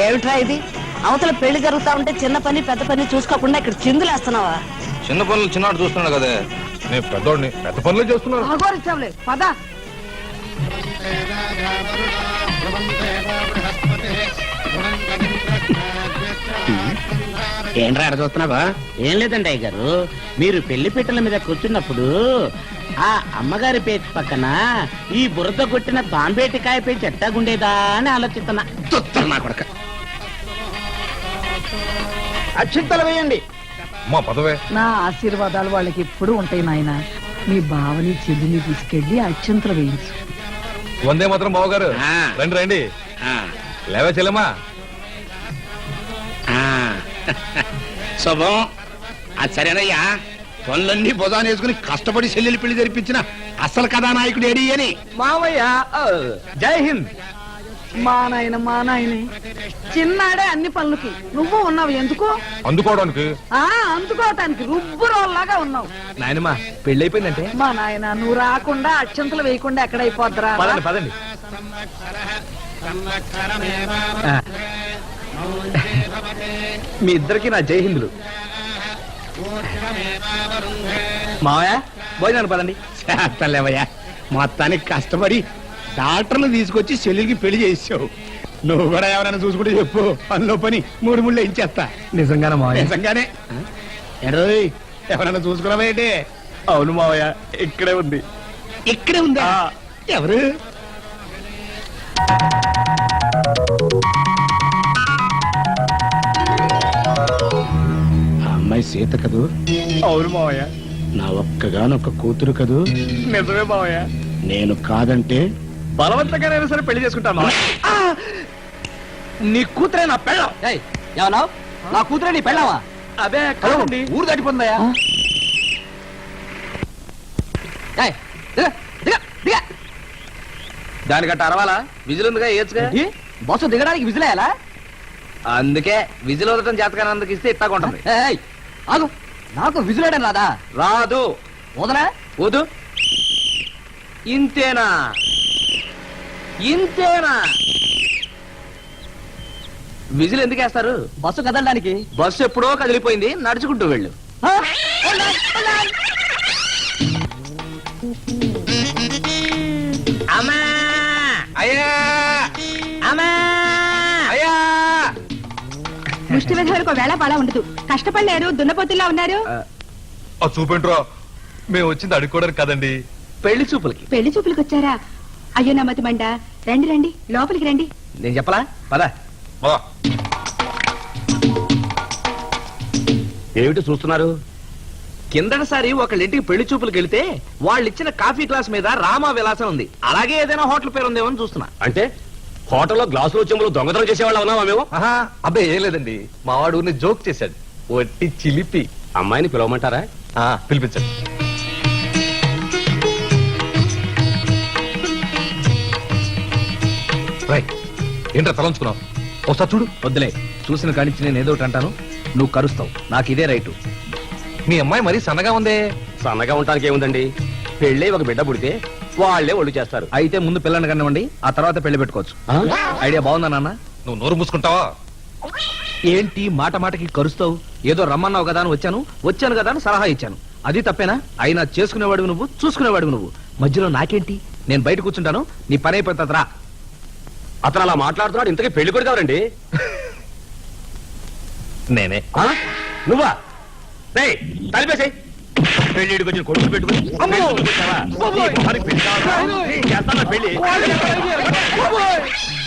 ఏమిట్రా ఇది? అవతల పెళ్లి జరుగుతా ఉంటే చిన్న పని పెద్ద పని చూసుకోకుండా ఇక్కడ చిందులేస్తున్నావా? చిన్న పనులు చిన్నవాడు చూస్తున్నాడు కదే, నేను పెద్దోడిని, పెద్ద పనులు చేస్తున్నాను. పద. ఏంట్రా అక్కడ చూస్తున్నావా? ఏం లేదండి అయ్య గారు, మీరు పెళ్లి పీటల మీద కూర్చున్నప్పుడు ఆ అమ్మగారి పేరు పక్కన ఈ బురద కొట్టిన బాంబేటికాయ పేరు ఎట్టాగుండేదా అని ఆలోచిస్తున్నా. నా కొడక అక్షింతలు వేయండి. మా పదవే. నా ఆశీర్వాదాలు వాళ్ళకి ఎప్పుడు ఉంటాయి నాయన. మీ బావని చెల్లిని తీసుకెళ్లి అక్షంతలు వేయించు. వందే మాత్రం బావగారు. రండి రండి. లేవే చెల్లెమ్మా. శుభం. అది సరేనయ్యా, పనులన్నీ బుధాన్ని వేసుకుని కష్టపడి చెల్లెలు పెళ్లి జరిపించిన అసలు కథానాయకుడు ఏడి అని. మావయ్య జై హింద్. మా నాయనే చిన్నాడే అన్ని పనులకి నువ్వు ఉన్నావు. ఎందుకు? అందుకోవడానికి. అందుకోవటానికి రుబ్బురోల్లాగా ఉన్నావు. నాయనమ్మా పెళ్లి అయిపోయిందంటే మా నాయన నువ్వు రాకుండా అక్షంతలు వేయకుండా ఎక్కడైపోద్దురా. పదండి పదండి. మీ ఇద్దరికి నా జై హిందులు. మావయ్య భోజనాలు పదండి. చేస్తలేవయ్యా, మొత్తానికి కష్టపడి డాక్టర్లు తీసుకొచ్చి చెల్లెలికి పెళ్లి చేసావు. నువ్వు కూడా ఎవరైనా చూసుకుంటే చెప్పు, పనిలో పని 3 ముళ్ళు ఇచ్చేస్తా. నిజంగానే మావయ్య? నిజంగానే. ఎరోయ్, ఎవరైనా చూసుకున్నావా ఏంటి? అవును మావయ్య, ఇక్కడే ఉంది. ఇక్కడే ఉందా? ఎవరు? అమ్మాయి సీత కదూ? అవును మావయ్య. నా ఒక్కగానొక్క కూతురు కదూ? నిజమే మావయ్య. నేను కాదంటే బలవంతంగానైనా సరే పెళ్లి చేసుకుంటాను. నీ కూతురే నా పెళ్ళం. ఏమన్నావు? నా కూతురే నీ పెళ్ళావా? అదే కాదండి, ఊరు దాటిపోతుందయ్యా. దానికట్ట అరవాలా? విజిల్ ఉందిగా, ఏచుగా. బస్సు దిగడానికి విజిలేయాలా? అందుకే విజిల్ వదలటం చేతకానందుకు ఇస్తే ఇట్టాకుంటుంది. ఆగు, నాకు విజిలేయడం రాదా? రాదు. వదలా? వదు. ఇంతేనా? ఇంతేనా? విజిల్ ఎందుకు వేస్తారు? బస్సు కదలడానికి. బస్సు ఎప్పుడో కదిలిపోయింది, నడుచుకుంటూ వెళ్ళు. అమ్మా అయ్యా, అమ్మా అయ్యా. ముష్టి వెధవలకు వేళ పాలా ఉండదు. కష్టపడలేరు, దున్నపోతుల్లా ఉన్నారు. ఆ చూపంట్రా, మేము వచ్చింది అడుక్కోవడానికి కదండి, పెళ్లి చూపులకి. పెళ్లి చూపులకు వచ్చారా? అయ్యో నమ్మతి మండ. రండి రండి, లోపలికి రండి. నేను చెప్పలా? పద. ఏమిటి చూస్తున్నారు? కిందటిసారి ఒకళ్ళింటికి పెళ్లి చూపులకు వెళితే వాళ్ళు ఇచ్చిన కాఫీ గ్లాస్ మీద రామా విలాసం ఉంది. అలాగే ఏదైనా హోటల్ పేరు ఉందేమో అని చూస్తున్నా. అంటే హోటల్లో గ్లాసులో చెంబులు దొంగతనం చేసేవాళ్ళు ఉన్నావా మేము? అబ్బాయి ఏం లేదండి, మా వాడు ఊరిని జోక్ చేశాడు, వట్టి చిలిపి. అమ్మాయిని పిలవమంటారా? పిలిపించండి. రైట్, ఏంట్రా తలంచుకున్నావు? ఒకసారి చూడు. వద్దులే, చూసిన కానించి నేను ఏదో ఒకటి అంటాను, నువ్వు కరుస్తావు. నాకు ఇదే రైటు. మీ అమ్మాయి మరీ సన్నగా ఉందే. సన్నగా ఉండటానికి ఏముందండి, పెళ్ళే ఒక బిడ్డ పుడితే వాళ్లే ఒళ్ళు చేస్తారు. అయితే ముందు పిల్లని కనివ్వండి, ఆ తర్వాత పెళ్లి పెట్టుకోవచ్చు. ఐడియా బాగుందా నాన్న? నువ్వు నోరు మూసుకుంటావా? ఏంటి మాట మాటకి కరుస్తావు? ఏదో రమ్మన్నావు కదా అని వచ్చాను కదా అని సలహా ఇచ్చాను. అది తప్పేనా? అయినా చేసుకునేవాడు నువ్వు, చూసుకునేవాడు నువ్వు. మధ్యలో నాకేంటి? నేను బయట కూర్చుంటాను, నీ పని అయిపోతుంది రా. అతను అలా మాట్లాడుతున్నాడు, ఇంతకీ పెళ్లి కొడుతావురండి? నేనే. నువ్వా? తలిపేసాయి. పెళ్లిడికి వచ్చిన కొడుకు పెట్టుకుని పెళ్లి.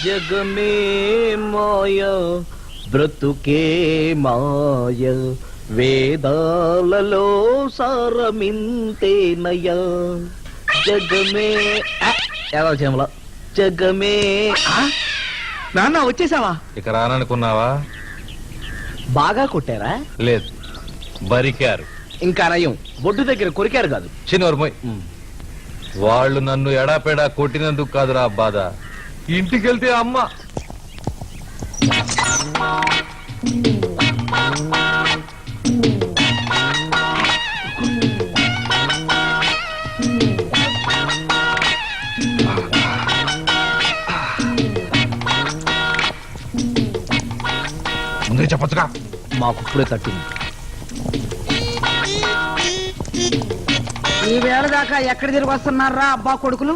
జగమే మాయ బ్రతుకే మాయ, వేదాలలో సారమింతేనయ. జగమే ఏదో చేమల జగమే. నాన్న వచ్చేసావా? ఇక రాననుకున్నావా? బాగా కొట్టారా? లేదు, బరికారు. ఇంకా నయం, బొడ్డు దగ్గర కొరికారు కాదు. చిన్నోర్మోయ్, వాళ్ళు నన్ను ఎడాపెడా కొట్టినందుకు కాదురా బాధ, ఇంటికెళ్తే అమ్మ ముందే చెప్పచ్చుగా. మాకు ఇప్పుడే తట్టింది. ఈ వేళ దాకా ఎక్కడ తిరిగి వస్తున్నారా అబ్బా కొడుకులు?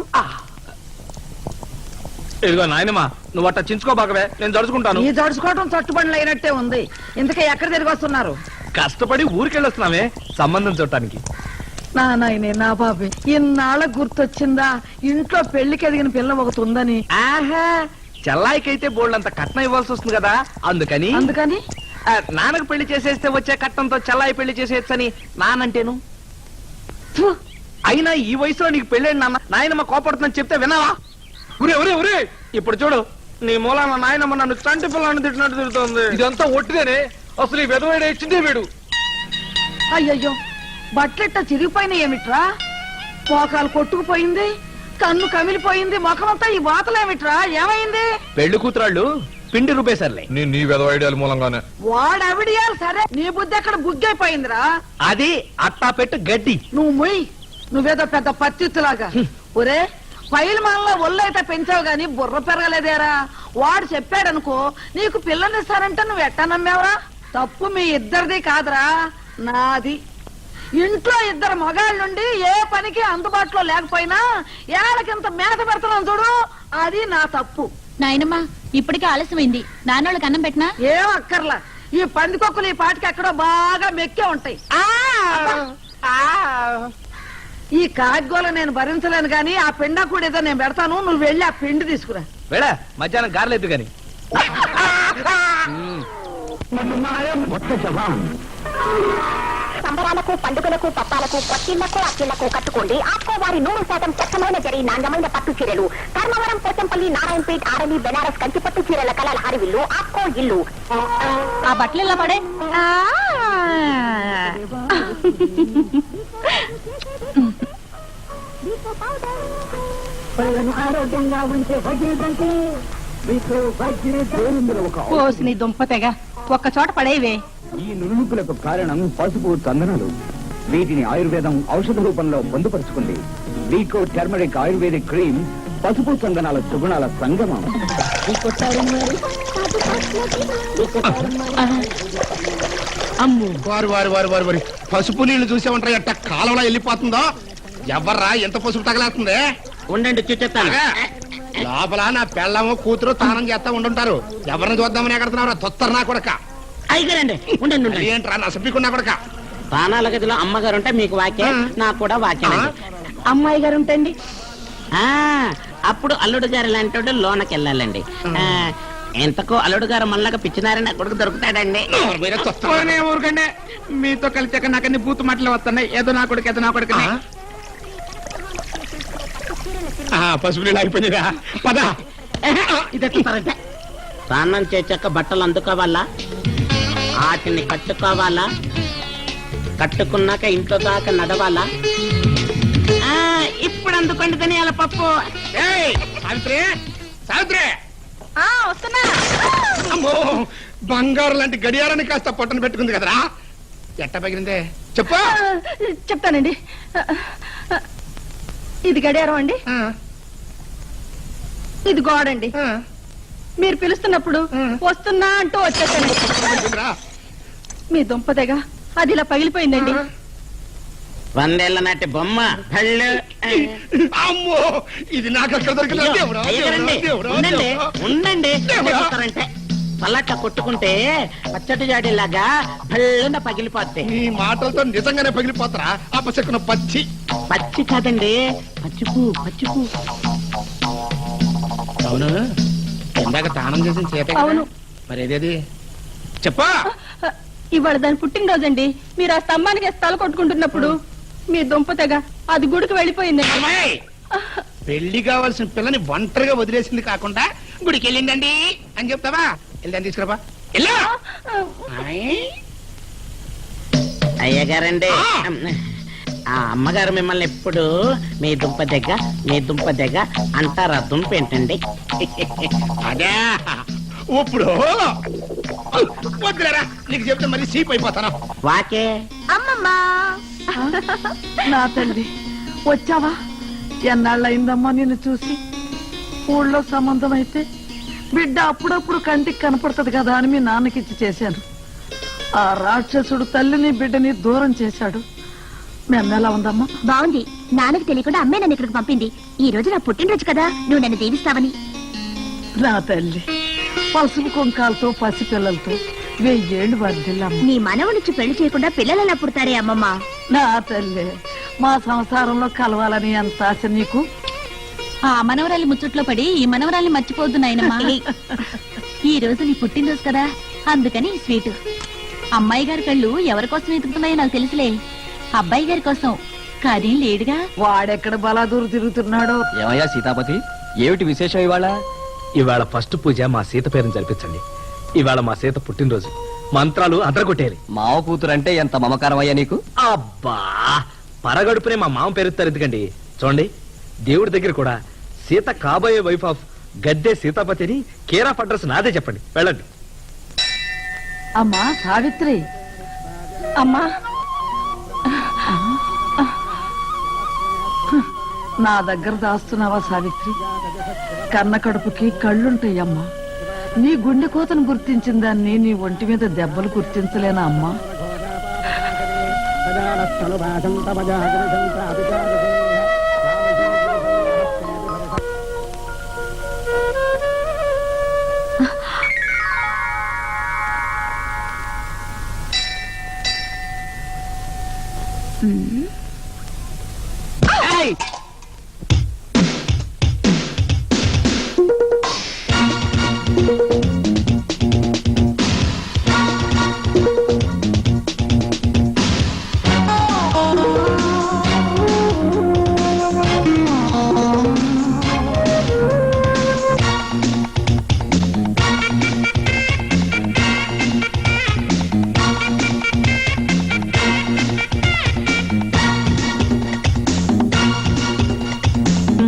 ఇదిగో నాయనమ్మా, నువ్వు అట్ట చించుకోబాకవే, నేను జడుచుకుంటాను. ఈ జడుచుకోవటం చట్టుబడులు అయినట్టే ఉంది. ఇంతకీ ఎక్కడ తిరిగి వస్తున్నారు? కష్టపడి ఊరికెళ్ళొస్తున్నామే సంబంధం చూడటానికి. నా నాయనే నా బాబే, ఇన్నాళ్ళకు గుర్తొచ్చిందా ఇంట్లో పెళ్లికి ఎదిగిన పిల్ల ఒకటి ఉందని? ఆహా, చెల్లాయికైతే బోల్డంత కట్నం ఇవ్వాల్సి వస్తుంది కదా, అందుకని అందుకని నాన్నకు పెళ్లి చేసేస్తే వచ్చే కట్నంతో చెల్లాయి పెళ్లి చేసేయచ్చని నానంటేను. ఫు, అయినా ఈ వయసులో నీకు పెళ్ళండి నాన్న, నాయనమ్మ కోపడుతుందని చెప్తే వినావా? ఉరే ఉరే ఉరే, ఇప్పుడు చూడు, నీ మూలాన నాయనమ్మ నన్ను చంటి పిల్లని తిట్టినట్టు తిడుతోంది. ఇదంతా ఒట్టిదేనే, అసలు ఈ వెదవేడే ఇచ్చిందే వీడు. అయ్యయ్యో, బట్టలెట్ట చిరిగిపోయినా ఏమిట్రా? మోకాలు కొట్టుకుపోయింది, కన్ను కమిలిపోయింది, ముఖమంతా ఈ వాతలేమిట్రా? ఏమైంది? పెళ్లి కూతురాళ్ళు పిండి రూపేసర్లే. నీ వెదవేడియాల మూలంగానే. వాడవిడియాలి సరే, నీ బుద్ధి ఎక్కడ బుగ్గైపోయిందిరా? అది అట్టా పెట్టు గడ్డి. నువ్వు మొయ్, నువ్వేదో పెద్ద పత్తిత్తులాగా. ఒరే, పైల మనలో ఒళ్ళైతే పెంచావు గాని బుర్ర పెరగలేదేరా? వాడు చెప్పాడనుకో నీకు పిల్లనిస్తానంటే నువ్వు ఎట్టా నమ్మేవరా? తప్పు మీ ఇద్దరిది కాదురా, నాది. ఇంట్లో ఇద్దరు మగాళ్ళుండి ఏ పనికి అందుబాటులో లేకపోయినా ఏళ్ళకింత మేత పెడుతున్నాను చూడు, అది నా తప్పు. నాయనమ్మా, ఇప్పటికే ఆలస్యమైంది. నాన్నోళ్ళకి అన్నం పెట్టినా? ఏం అక్కర్లా, ఈ పందికొక్కులు ఈ పాటికి ఎక్కడో బాగా మెక్కే ఉంటాయి. ఈ కాగ్గోల నేను భరించలేను గాని ఆ పిండా కూడా ఏదో నేను పెడతాను, నువ్వు వెళ్ళి ఆ పిండి తీసుకురా. వేడా మధ్యాహ్నం గారెలేదు గాని. సంబరాలకు, పండుగలకు, పప్పాలకు, కొత్తిళ్లకు, అక్కిళ్లకు కట్టుకోండి ఆప్కో వారి 100% స్వచ్ఛమైన జరి నాణ్యమైన పట్టు చీరలు. ధర్మవరం, పోచంపల్లి, నారాయణపేట్, ఆరణి, బెనారస్ కంచి పట్టు చీరల కలల హరివిల్లు ఆప్కో ఇల్లు. ఆ బట్టలు ఇలా పడే. ఆరోగ్యంగా ఉంచే పోసి నీ దుంప తెగ ఒక్క చోట పడేవే. ఈ నులుపులకు కారణం పసుపు చందనాలు. వీటిని ఆయుర్వేదం ఔషధ రూపంలో పొందుపరుచుకుంది. వీకో టర్మరిక్ ఆయుర్వేదిక్ క్రీమ్ పసుపు చందనాల సుగుణాల సంగమం. వారు వారు వారు వారు వారి పసుపు నీళ్లు చూసామంటారా ఎట్ట కాలంలో వెళ్ళిపోతుందో. ఎవర్రా ఎంత పసుపు తగలేస్తుంది? ఉండండి చూచేస్తాను. లోపల నా పెళ్ళము కూతురు తానం చేస్తా ఉండుంటారు. ఎవరిని చూద్దామని ఎక్కడుతున్నారా తొత్తరు నా కొడక. అయిగారండి ఉండండి ఉండండి. ఏంట్రా నా సభ్యుకున్నా కొడక. తానాల గదిలో అమ్మగారు ఉంటే మీకు వాక్యం, నాకు కూడా వాక్యం. అమ్మాయి గారు ఉంటండి. అప్పుడు అల్లుడు గారు లాంటి లోనకి వెళ్ళాలండి. ఎంతకో అల్లుడు గారు మళ్ళాగా పిచ్చినారని కొడుకు దొరుకుతాడండి. ఊరుకండి, మీతో కలిసాక నాకన్ని బూతు మాటలు వస్తున్నాయి. ఏదో నా కొడుకు ఏదో నా కొడుకు. పసుపు నీళ్ళు అయిపోయిందిగా పద. ఇదెత్తారంటే స్నానం చేశాక బట్టలు అందుకోవాలా, వాటిని కట్టుకోవాలా, కట్టుకున్నాక ఇంట్లో దాకా నడవాలా. ఇప్పుడు అందుకోండి ధనియాల పప్పు. సావిత్రి, సావిత్రి, వస్తున్నా. అమ్మో బంగారు లాంటి గడియారాన్ని కాస్త పొట్టను పెట్టుకుంది కదరా. ఎట్ట పగిలిందే చెప్పు. చెప్తానండి. ఇది గడియారం అండి, ఇది గోడండి. మీరు పిలుస్తున్నప్పుడు వస్తున్నా అంటూ వచ్చేసానండి. మీ దుంపదగా అది ఇలా పగిలిపోయిందండి. 100 ఏళ్ల నాటి బొమ్మ పళ్ళు. అమ్మో ఇది నాకు అక్కడ దొరికింది. దేవుడా, అయ్యగారండి, దేవుడా, ఉండండి దేవుడా. ఉండండి. దేవుడా. చెప్తారంటే పల్లట కొట్టుకుంటే పచ్చటి జాడీలాగా భళ్ళున పగిలిపోద్ది. నీ మాటలతో నిజంగానే పగిలిపోతారా? అపశకున పచ్చి. పచ్చి కాదండి, పచ్చిపు పచ్చిపు. అవును, ఇందాక తానం చేసిన చేత అవును. మరి ఏదేది చెప్పా. ఇవాళ దాని పుట్టినరోజండి. మీరు ఆ స్తంభానికి తల కొట్టుకుంటున్నప్పుడు మీ దుంపతగా అది గుడికి వెళ్ళిపోయిందండి. అమ్మాయి, పెళ్లి కావాల్సిన పిల్లని ఒంటరిగా వదిలేసింది కాకుండా గుడికి వెళ్ళిందండి అని చెప్తావా? వెళ్ళని తీసుకురాబా. అయ్యగారండి, ఆ అమ్మగారు మిమ్మల్ని ఎప్పుడు మీ దుంప దగ్గ అంటారా దుంప ఏంటండి? అదే ఇప్పుడు వద్దులేరా, నీకు చెప్తే మరి సీప్ అయిపోతాను. వాకే అమ్మమ్మా నా తల్లి వచ్చావా? ఎన్నాళ్ళయిందమ్మా నిన్ను చూసి. ఊళ్ళో సంబంధం అయితే బిడ్డ అప్పుడప్పుడు కంటికి కనపడుతుంది కదా అని మీ నాన్నకిచ్చి చేశాను. ఆ రాక్షసుడు తల్లిని బిడ్డని దూరం చేశాడు. మెమ్మెలా ఉందమ్మా? బాగుంది. నాన్నకి తెలియకుండా అమ్మే నన్ను ఇక్కడికి పంపింది. ఈ రోజు నా పుట్టినరోజు కదా, నువ్వు నన్ను దీవిస్తావని. నా తల్లి పసుపు కుంకాలతో పసిపిల్లలతో 1000 ఏళ్ళు వర్ధిల్లమ్మ. నీ మనవనిచ్చి పెళ్లి చేయకుండా పిల్లలలా పుడతారే అమ్మమ్మ. నా తల్లి మా సంసారంలో కలవాలని ఎంత ఆశ నీకు. ఆ మనవరాలి ముచ్చట్లో పడి ఈ మనవరాల్ని మర్చిపోద్దు నాయనమ్మా. ఈ రోజు నీ పుట్టినరోజు కదా, అందుకని ఈ స్వీట్. అమ్మాయి గారి కళ్ళు ఎవరి కోసం ఎదుగుతున్నాయో నాకు తెలుసులే. అబ్బాయి గారి కోసం కాదేం లేడుగా. వాడెక్కడ బలాదూరు తిరుగుతున్నాడో. ఏమయ్యా సీతాపతి, ఏమిటి విశేషం ఇవాళ? ఇవాళ ఫస్ట్ పూజ మా సీత పేరుని జరిపించండి. ఇవాళ మా సీత పుట్టినరోజు, మంత్రాలు అదరగొట్టేయాలి. మావ కూతురంటే ఎంత మమకారం అయ్యా నీకు? అబ్బా, పరగడుపునే మా మామ పేరుస్తారు ఎందుకండి? చూడండి, దేవుడి దగ్గర కూడా సీత కాబోయే వైఫ్ ఆఫ్ గద్దె సీతాపతిని కేర్ ఆఫ్ అడ్రస్ నాదే చెప్పండి, వెళ్ళండి. అమ్మా సావిత్రి, అమ్మా నా దగ్గర దాస్తున్నావా సావిత్రి? కన్న కడుపుకి కళ్ళుంటాయమ్మా. నీ గుండె కోతను గుర్తించిన దాన్ని నీ ఒంటి మీద దెబ్బలు గుర్తించలేనా అమ్మా?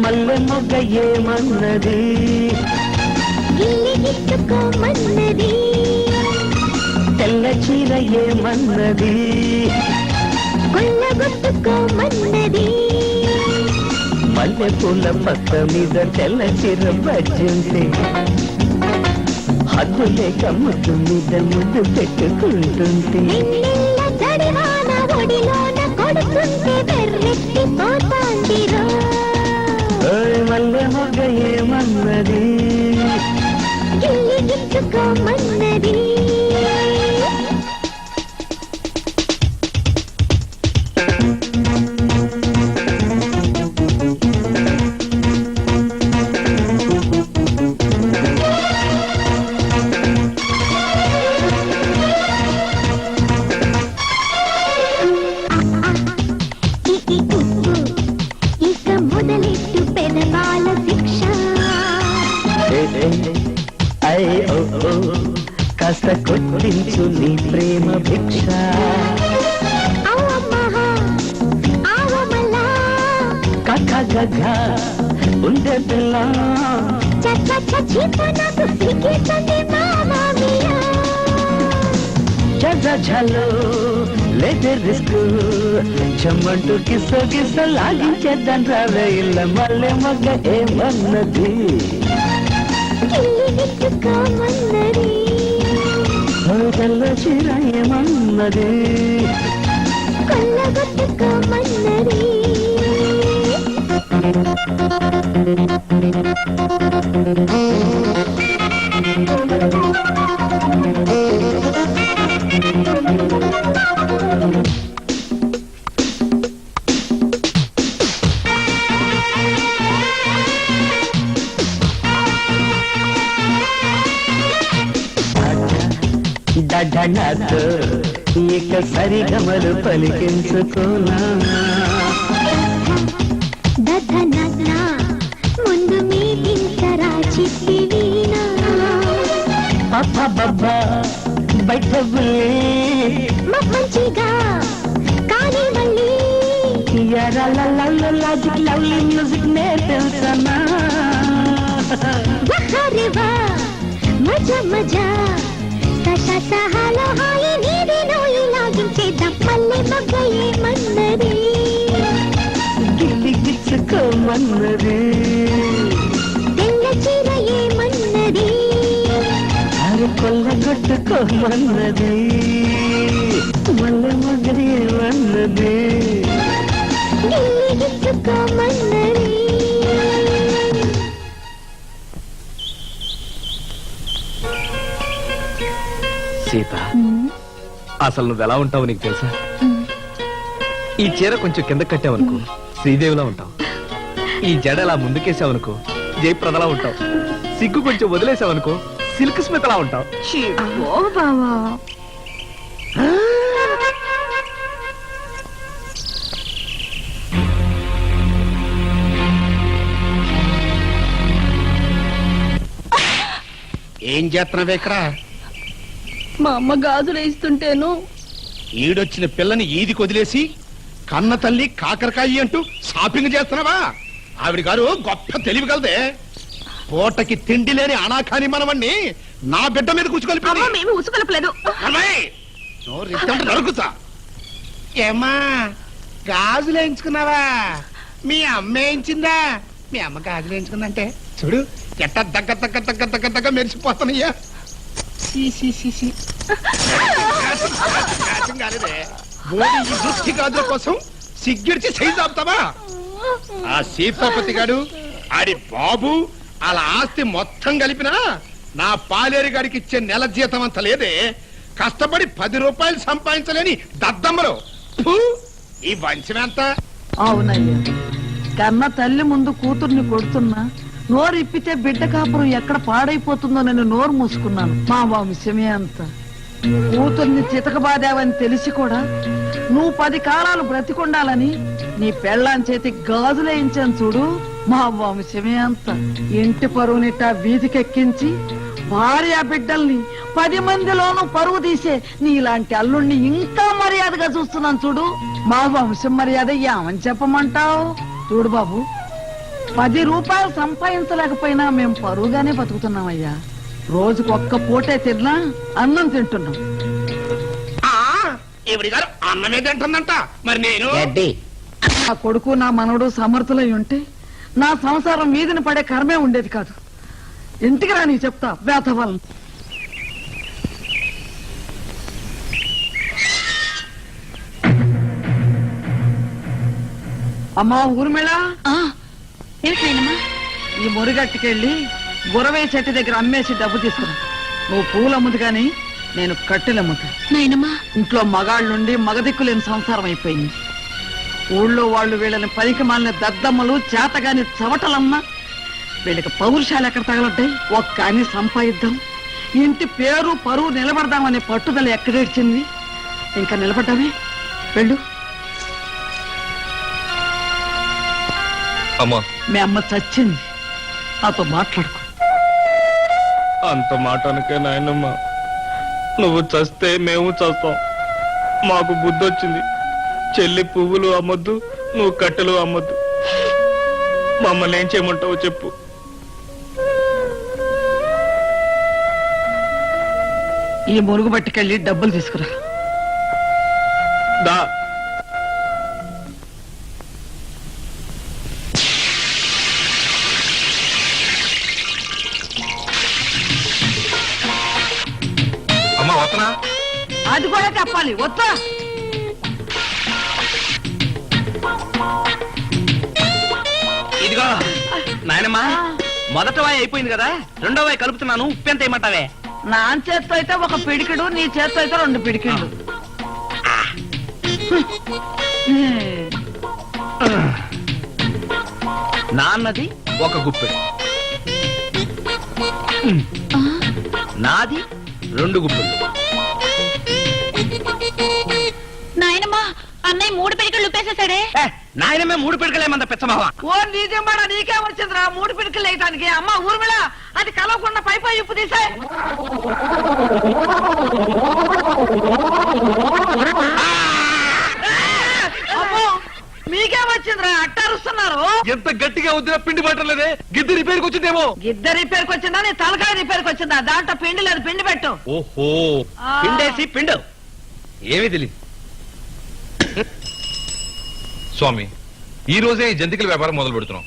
మల్లె మొగ్గ ఏమన్నది, తెల్ల చీర ఏమన్నది, మల్లె పూల పక్క మీద తెల్ల చీర బజ్జింది, హద్దు లేక ముద్దు మీద ముద్దు పెట్టుకుంటుంది. మల్లె మొగ్గ ఏమన్నది, కాస్త కొట్టించు నీ ప్రేమ భిక్ష. కథ గగ ఉండే పిల్ల జలో లేదే రిస్క్, చెమ్మంటూ కిస కిస లాగించేద్దాం రావే ఇల్ల. మల్లె మొగ్గ ఏమన్నది, తెల్ల చీర ఏమన్నది, దడనాతో ఇక సరిగమలు పలికించుకోనా. ముందు మీదించరా చిట్టి వీణా, అబ్బబ్బబ్బా బయట మంచిగా కానీ మళ్ళీ లాజిక్ లవ్లీ మ్యూజిక్ నే తెలుసనా మజా మజా సహాలో హాయి నీది నోయి లాగించేద్దాం మల్లె మొగ్గ ఏమన్నది గిల్లి గిచ్చుకోమన్నది తెల్ల చీర ఏమన్నది అరే కొల్లగొట్టుకోమన్నది మల్లె మొగ్గ ఏమన్నది గిల్లి గిచ్చుకోమన్నది సీత అసలు నువ్వు ఎలా ఉంటావు నీకు తెలుసా? ఈ చీర కొంచెం కింద కట్టావనుకో శ్రీదేవిలా ఉంటావు. ఈ జడ అలా ముందుకేసావనుకో జయప్రదలా ఉంటావు. సిగ్గు కొంచెం వదిలేసావనుకో సిల్క్ స్మితలా ఉంటావు. బావా ఏం చేస్తున్నావే ఇక్కడ? మా అమ్మ గాజులు వేస్తుంటేను ఈడొచ్చిన పిల్లని ఈదికి వదిలేసి కన్న తల్లి కాకరకాయ అంటూ షాపింగ్ చేస్తున్నావా? ఆవిడ గారు గొప్ప తెలివి కలదే. పూటకి తిండి లేని అనాకాని మనవణ్ణి నా బిడ్డ మీద కూర్చుకొలిపి మేము ఉసుకొలపలేదు. నరుకుతా. ఏమ్మా గాజులు వేయించుకున్నావా? మీ అమ్మ వేయించిందా? మీ అమ్మ గాజులు వేయించుకుందంటే చూడు ఎట్ట దగ్గ దగ్గ దగ్గ దగ్గ దగ్గ మెరిసిపోతున్నాయ్యా. దృష్టి గాజుల కోసం సిగ్గిడిచి సైజు ఆపుతావా? ఆ సీతాపతి గాడు ఆడి బాబు అలా ఆస్తి మొత్తం కలిపినా నా పాలేరు గాడికి ఇచ్చే నెల జీతం అంత లేదే. కష్టపడి 10 రూపాయలు సంపాదించలేని దద్దమ్మలు. ఫు, ఈ వంశమెంత? అవునయ్యా, కన్న తల్లి ముందు కూతుర్ని కొడుతున్నా నోరు ఇప్పితే బిడ్డ కాపురం ఎక్కడ పాడైపోతుందో నేను నోరు మూసుకున్నాను. మా వంశమే అంత. కూతుర్ని చితకబాదావని తెలిసి కూడా నువ్వు 10 కాలాలు బ్రతికొండాలని నీ పెళ్ళాం చేతి గాజులేయించాను చూడు. మా వంశమే అంత. ఇంటి పరువునిట వీధికెక్కించి భార్య బిడ్డల్ని 10 మందిలోనూ పరువు తీసే నీలాంటి అల్లుణ్ణి ఇంకా మర్యాదగా చూస్తున్నాను చూడు. మా వంశం మర్యాద ఏమని చెప్పమంటావు? చూడు బాబు, 10 రూపాయలు సంపాదించలేకపోయినా మేము పరువుగానే బతుకుతున్నామయ్యా. రోజుకు 1 పూటే తిన్నా అన్నం తింటున్నాం. ఈవిడి గారు అన్నమే తింటుందంట. మరి నేను నా కొడుకు నా మనవడు సమర్థులై ఉంటే నా సంసారం వీధిని పడే కర్మే ఉండేది కాదు. ఇంటికి రా, నీకు చెప్తా వేతవాళ్ళని. అమ్మా ఊర్మిళ, ఈ మురిగట్టుకెళ్ళి గురవే చెట్టు దగ్గర అమ్మేసి డబ్బు తీసుకురా. నువ్వు పూలు అమ్ముదు గాని నేను కట్టెలు అమ్ముతా. నాయనమ్మా ఇంట్లో మగాళ్ళుండి మగదిక్కులేని సంసారం అయిపోయింది. ఊళ్ళో వాళ్ళు వీళ్ళని పనికి మాలిన దద్దమ్మలు చేతగాని చవటలన్నా వీళ్ళకి పౌరుషాలు ఎక్కడ తగలడ్డాయి? ఒక్కని సంపాదిద్దాం, ఇంటి పేరు పరువు నిలబడదామనే పట్టుదల ఎక్కడేడ్చింది. ఇంకా నిలబడ్డామే. వెళ్ళు. అమ్మా, మీ అమ్మ చచ్చింది, నాతో మాట్లాడుకో. అంత మాట అనకే నాయనమ్మా. నువ్వు చస్తే మేము చస్తాం. మాకు బుద్ధి వచ్చింది. చెల్లి పువ్వులు అమ్మొద్దు, నువ్వు కట్టెలు అమ్మొద్దు. మమ్మల్ని ఏం చేయమంటావు చెప్పు. ఈ మురుగు పట్టుకెళ్ళి డబ్బులు తీసుకురా. దా. అమ్మా వస్తున్నా. అది కూడా చెప్పాలి. వస్తా. ఇదిగో నాయనమ్మా, మొదట వాయి అయిపోయింది కదా, రెండో వాయి కలుపుతున్నాను. ఉప్పు ఎంత ఏమంటావే? నా చేత్తో అయితే 1 పిడికిడు, నీ చేత్తో అయితే 2 పిడికిళ్ళు. నాన్నది 1 గుప్పెడు, నాది 2 గుప్పెళ్ళు. నాయనమ్మా, అన్నయ్య 3 పిడికలు ఉప్పేసేసాడే. నాయనమే 3 పిడకలేమంత పెచ్చమావా. ఓ నీజంబాడ, నీకే వచ్చిందిరా 3 పిడికిళ్ళు వేయటానికి. అమ్మ ఊర్మిళ, అది కలవకుండా పై ఉప్పు తీసే. అమ్మో, మీకే వచ్చిందిరా అట్టారుస్తున్నారు. ఎంత గట్టిగా వద్దినా పిండి పట్టలేదే, గిద్దె రిపేర్కి వచ్చిందేమో. గిద్దె రిపేర్కి వచ్చిందా నీ తలకాయ రిపేర్కి వచ్చిందా? దాంట్లో పిండి లేదు, పిండి పెట్టు. ఓహో, ఆ. పిండేసి పిండు. ఏమీ తెలియదు. స్వామి, ఈ రోజే ఈ జంతికల వ్యాపారం మొదలు పెడుతున్నాం.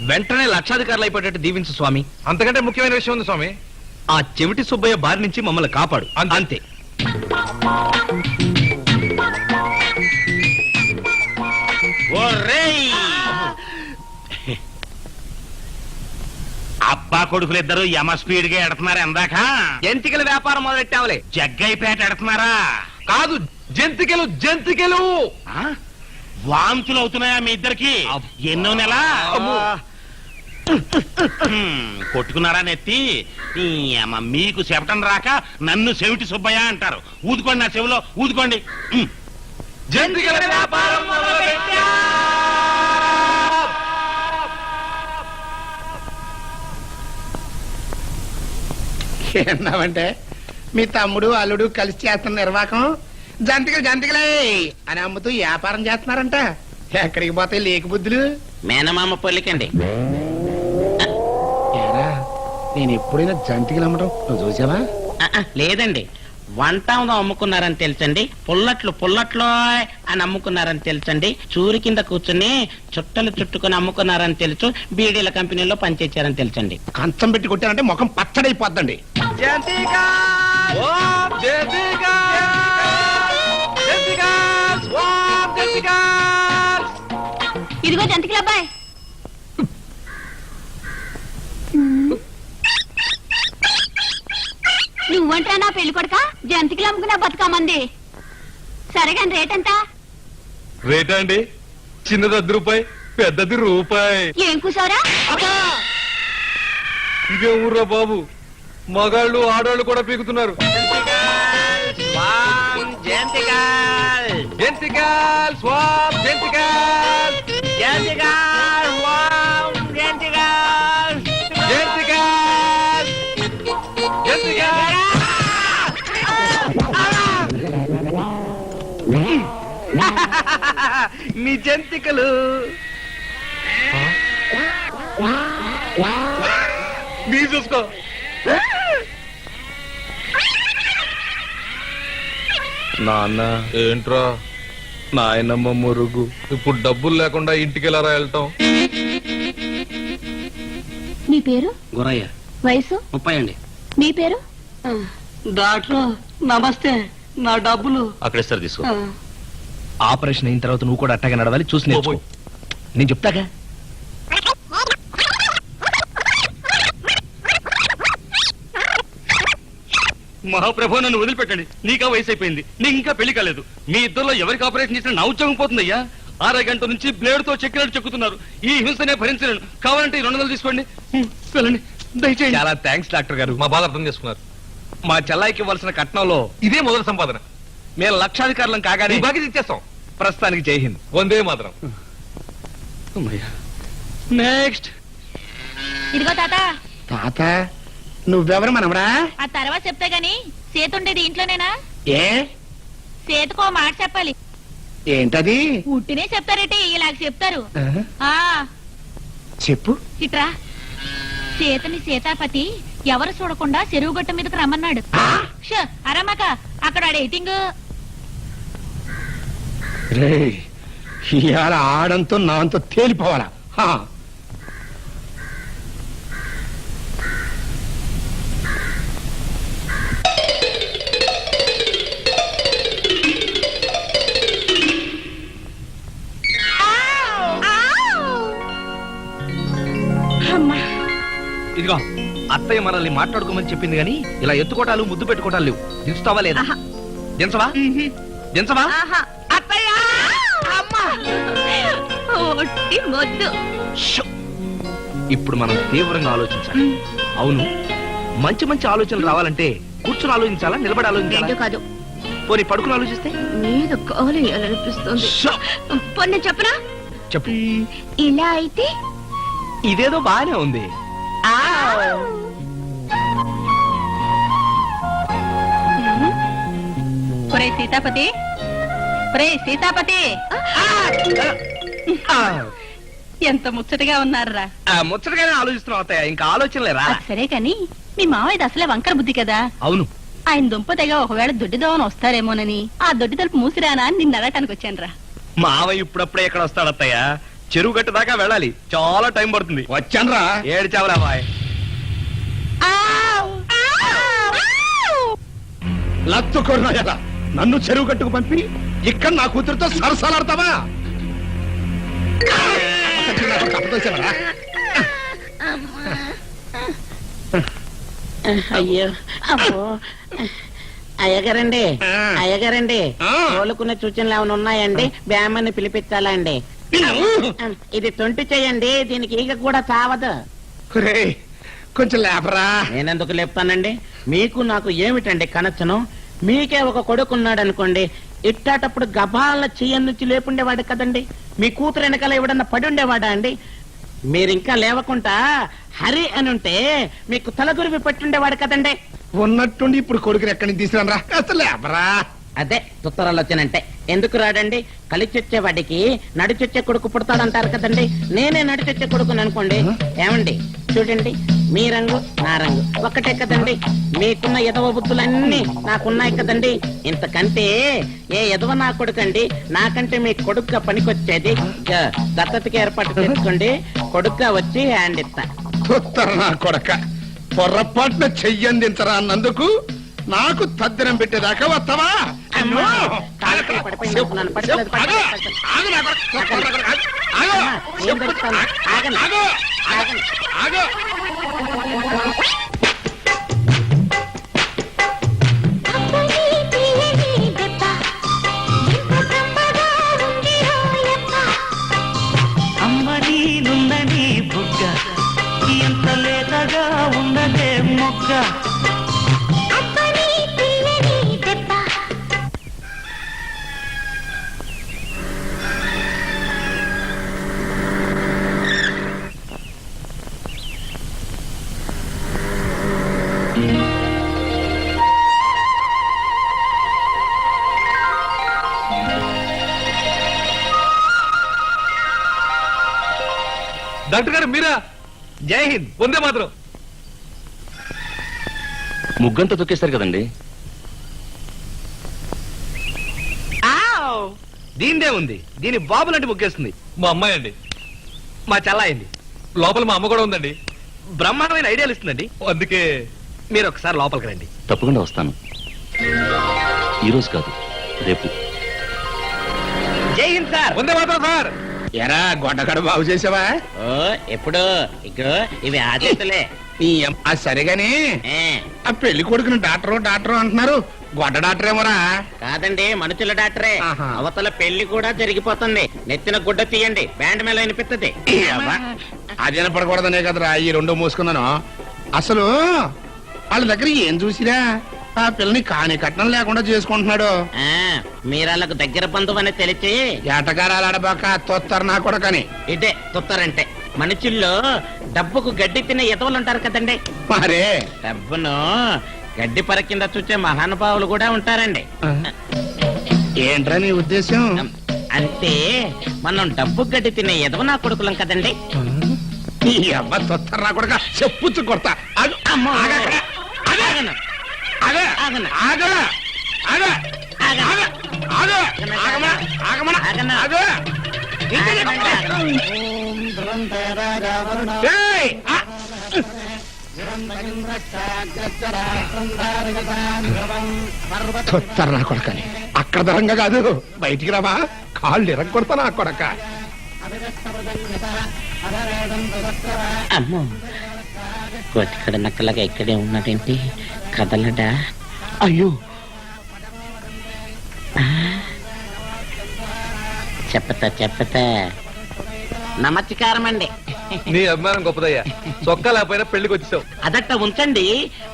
వెంటనే లక్షాధికారులు అయిపోయేటట్టు దీవించు స్వామి. అంతకంటే ముఖ్యమైన విషయం ఉంది స్వామి. ఆ చెవిటి సుబ్బయ్య బారి నుంచి మమ్మల్ని కాపాడు. అంతే. ఒరేయ్! అబ్బా కొడుకులిద్దరు యమ స్పీడ్ గా ఎడుతున్నారు ఎందాక. జంతికల వ్యాపారం మొదలెట్టావులే. జగ్గైపేట ఎడుతున్నారా? కాదు, జంతికలు జంతికలు. ఆ? వాంతులు అవుతున్నాయా మీ ఇద్దరికి? ఎన్నో నెల కొట్టుకున్నారా నెత్తి? ఈ అమ్మ, మీకు చెప్పటం రాక నన్ను చెవిటి సుబ్బయ్య అంటారు. ఊదుకోండి, నా చెవిలో ఊదుకోండి. జంతికల వ్యాపారం మొదలుపెట్టాం. ఏమన్నావంటే మీ తమ్ముడు అల్లుడు కలిసి చేస్తున్న నిర్వాహకం జంతికలే అని అమ్ముతూ వ్యాపారం చేస్తున్నారంట. ఎక్కడికి పోతాయి లేక బుద్ధులు? మేనమామ పొల్లికండి. ఏరా, నేను ఎప్పుడైనా జంతికలు అమ్మడం నువ్వు చూసావా? లేదండి, వంటాంలో అమ్ముకున్నారని తెలుసండి. పుల్లట్లు అని అమ్ముకున్నారని తెలుసండి. చూరి కింద కూర్చుని చుట్టలు చుట్టుకుని అమ్ముకున్నారని తెలుసు. బీడీల కంపెనీలో పనిచేశారని తెలుసండి. కంచం పెట్టి కొట్టానంటే ముఖం పచ్చడైపోద్దండి. ఇదిగో జంతికల అబ్బాయి. నువ్వంటా నా పెళ్లి కొడుక? జంతికలు అమ్ముకున్నా బతుకమ్మంది. సరే కానీ రేట్ ఎంత? రేటా అండి? చిన్నది ₹10, పెద్దది రూపాయి. ఏం కూసారా? ఇదే ఊర్రా బాబు, మగాళ్ళు ఆడవాళ్ళు కూడా పీకుతున్నారు. జంతికల్ స్వామ్ జంతికల్ జంతికల్ స్వామ్ జంతికల్ జంతికల్ జంతికల్. మీ జంతికలు నీ చూసుకో. నాన్న, ఏంట్రా నాయనమ్మ మురుగు. ఇప్పుడు డబ్బులు లేకుండా ఇంటికి ఎలా వెళ్ళటం? నీ పేరు? గురయ్య, వయసు? 30 అండి. మీ పేరు? డాక్టర్ నమస్తే, నా డబ్బులు. అక్కడ ఇస్తారు, తీసుకో. ఆపరేషన్ అయిన తర్వాత నువ్వు కూడా అట్టగా నడవాలి. చూసి నేర్చుకో. నేను చెప్తాగా. మహాప్రభు, నన్ను వదిలిపెట్టండి. నీకా వయసు అయిపోయింది, నీకు ఇంకా పెళ్లి కాలేదు. మీ ఇద్దరులో ఎవరికి ఆపరేషన్ చేసినా నా ఉద్యోగం పోతుందయ్యా. 6 గంటల నుంచి బ్లేడ్ తో చెక్కినట్టు చెక్కుతున్నారు. ఈ హింసనే భరించలేను. కావాలంటే ఈ 200 తీసుకోండి. వెళ్ళండి, దయచేయండి. చాలా థ్యాంక్స్ డాక్టర్ గారు. మా బాధ అర్థం చేసుకున్నారు. మా చెల్లాయికి ఇవ్వాల్సిన కట్నంలో ఇదే మొదటి సంపాదన. మేము లక్షాధికారులం కాగానే నీ బాకీ ఇచ్చేస్తాం. ప్రస్తుతానికి జై హింద్. వందే మాత్రం. నెక్స్ట్. ఇదిగో తాత. తాత, నువ్వెవరు మనవరా? ఆ తర్వాత చెప్తా గాని సేతుండేది ఇంట్లోనేనా? ఏ సేతుకో మాట చెప్పాలి. ఏంటది? ఉట్టినే చెప్తారేటి, ఇలాగ చెప్తారు. ఆ చెప్పు. ఇట్రా. సీతని సీతాపతి ఎవరు చూడకుండా చెరువు గట్ట మీదకి రమ్మన్నాడు. అరమ్మక అక్కడ ఎయిటింగ్. రే, ఇవాళ ఆడంతో నాంతో తేలిపోవాలా? ఇదిగో, అత్తయ్య మనల్ని మాట్లాడుకోమని చెప్పింది గాని ఇలా ఎత్తుకోటాలు ముద్దు పెట్టుకోటాలు లేవు. దించుతావా లేదా? దించవా? దించవా? అత్తయ్య, అమ్మా, మొద్దు. షో! ఇప్పుడు మనం తీవ్రంగా ఆలోచించాలి. అవును, మంచి మంచి ఆలోచనలు రావాలంటే కూర్చుని ఆలోచించాలా, నిలబడి ఆలోచించాలా? కాదు, పోనీ పడుకుని ఆలోచిస్తే? మీద కాలు అనిపిస్తుంది. షో! పొన్ను చెప్పనా? చెప్పు. ఇలా అయితే ఇదేదో బానే ఉంది. ఒరే సీతాపతి, ఒరే సీతాపతి, ఎంత ముచ్చటగా ఉన్నారా. ముచ్చటగానే ఆలోచిస్తున్నావు అత్తయ్య, ఇంకా ఆలోచనలే రా. సరే కాని మీ మావయ్యది అసలే వంకర బుద్ధి కదా. అవును, ఆయన దుంప తెగ ఒకవేళ దొడ్డిదోవన వస్తారేమోనని ఆ దొడ్డి తలుపు మూసిరానా అని నిన్ను అడగటానికి వచ్చాను రా. మావయ్య ఇప్పుడప్పుడే ఎక్కడ వస్తాడు అత్తయ్య, చెరువు గట్టు దాకా వెళ్ళాలి, చాలా టైం పడుతుంది. వచ్చాన్రా. ఏడ్చావురా బాయ్. లత్తుకొర్రా, నన్ను చెరువు కట్టుకు పంపి ఇక్కడ నా కూతురుతో సరసాలాడతావా? అయ్యో అబ్బో. అయ్యగారండి అయ్యగారండి, కోలుకునే సూచనలు ఏమైనా ఉన్నాయండి? బ్యామని పిలిపించాలా అండి? ఇది తొంటి చేయండి, దీనికి ఈగ కూడా చావదు. కొంచెం లేపరా. నేనెందుకు లేపుతానండి? మీకు నాకు ఏమిటండి కనెక్షను? మీకే ఒక కొడుకున్నాడు అనుకోండి, ఇట్టాటప్పుడు గబాల చెయ్యం నుంచి లేపుండేవాడు కదండి. మీ కూతురు వెనకాల ఎవడన్నా పడి ఉండేవాడా అండి? మీరింకా లేవకుండా హరి అని ఉంటే మీకు తలగురివి పెట్టుండేవాడు కదండి. ఉన్నట్టుండి ఇప్పుడు కొడుకుని ఎక్కడి నుంచి తీసుకురా. కాస్త లేపరా. అదే తుత్తరాలు వచ్చానంటే ఎందుకు రాడండి? కలిచొచ్చే వాడికి నడిచొచ్చే కొడుకు పుడతాడంటారు కదండి. నేనే నడిచొచ్చే కొడుకుని అనుకోండి. ఏమండి చూడండి, మీ రంగు నా రంగు ఒక్కటే కదండి. మీకున్న ఎదవ బుద్ధులన్నీ నాకున్నాయి కదండి. ఇంతకంటే ఏ ఎదవ నా కొడుకండి? నాకంటే మీ కొడుకుగా పనికొచ్చేది. దత్తతకి ఏర్పాటు చేసుకోండి, కొడుకుగా వచ్చి హ్యాండ్ ఇస్తా. నా కొడక పొర్రపాటున చెయ్యందించరా అన్నందుకు నాకు తద్దినం పెట్టేదాకా వస్తావా? అమ్మని నుందని బుగ్గ ఎంత లేతగా ఉన్నదే మొగ్గ. డాక్టర్ గారు మీరా? జై హింద్, వందే మాత్రం. ముగ్గంతా తొక్కేస్తారు కదండి. దీనిదే ఉంది, దీని బాబు లాంటి ముగ్గేస్తుంది. మా అమ్మాయి అండి. మా చెల్లాయింది. లోపల మా అమ్మ కూడా ఉందండి. బ్రహ్మాండమైన ఐడియాలు ఇస్తుందండి. అందుకే మీరు ఒకసారి లోపలికి రండి. తప్పకుండా వస్తాను. ఈరోజు కాదు, రేపు. జై హింద్ సార్. వందే మాత్రం సార్. ఎరా గొడ్డకడ బాగు చేసావా? ఓ ఎప్పుడు ఇగో ఇవి ఆదేశలే. సరేగాని ఆ పెళ్లి కొడుకుని డాక్టర్ అంటున్నారు. గొడ్డ డాక్టర్ ఏమోరా? కాదండి, మనుషుల డాక్టరే. ఆహా. అవతల పెళ్లి కూడా జరిగిపోతుంది. నెత్తిన గుడ్డ తీయండి, బ్యాండ్ మేళ వినిపిస్తుంది. అది పడకూడదనే కదరా ఈ రెండు మూసుకున్నాను. అసలు వాళ్ళ దగ్గర ఏం చూసిరా ఆ పిల్లని కాని కట్నం లేకుండా చేసుకుంటున్నాడు. మీరాళ్ళకు దగ్గర బంధువు అని తెలిసి ఏటగారాలాడబాక తొత్తారు నా కొడకని. ఇదే తుత్తారంటే. మనుషుల్లో డబ్బుకు గడ్డి తినే ఎదవలు ఉంటారు కదండి. మరే డబ్బును గడ్డి పర కింద చూసే మహానుభావులు కూడా ఉంటారండి. ఏంట్రా నీ ఉద్దేశం? అంటే మనం డబ్బు గడ్డి తినే ఎదవ నా కొడుకులం కదండి. ఈ అమ్మ తొత్తరు నా కొడక చెప్పుచ్చు కొడతా. అమ్మో. ఆగను. ఆగ ఆగ ఆగ ఆగ ఆగ ఆగ ఆగమన ఆగమన ఆగన. ఆగ ఏయ్ తొత్తరు నా కొడకని అక్కడ దరంగా కాదు, బయటికి రావా కాళ్ళు ఇరగొడతా నా కొడక. అమ్మో, ఇక్కడ నక్కలగా ఇక్కడే ఉన్నాడేంటి? కదలడా? అయ్యో, చెప్పతా నమస్కారం అండి. నీ అభిమానం గొప్పదయ్యా. చొక్కా లేకపోయినా పెళ్లికి వచ్చేసావు. అదట్ట ఉంచండి.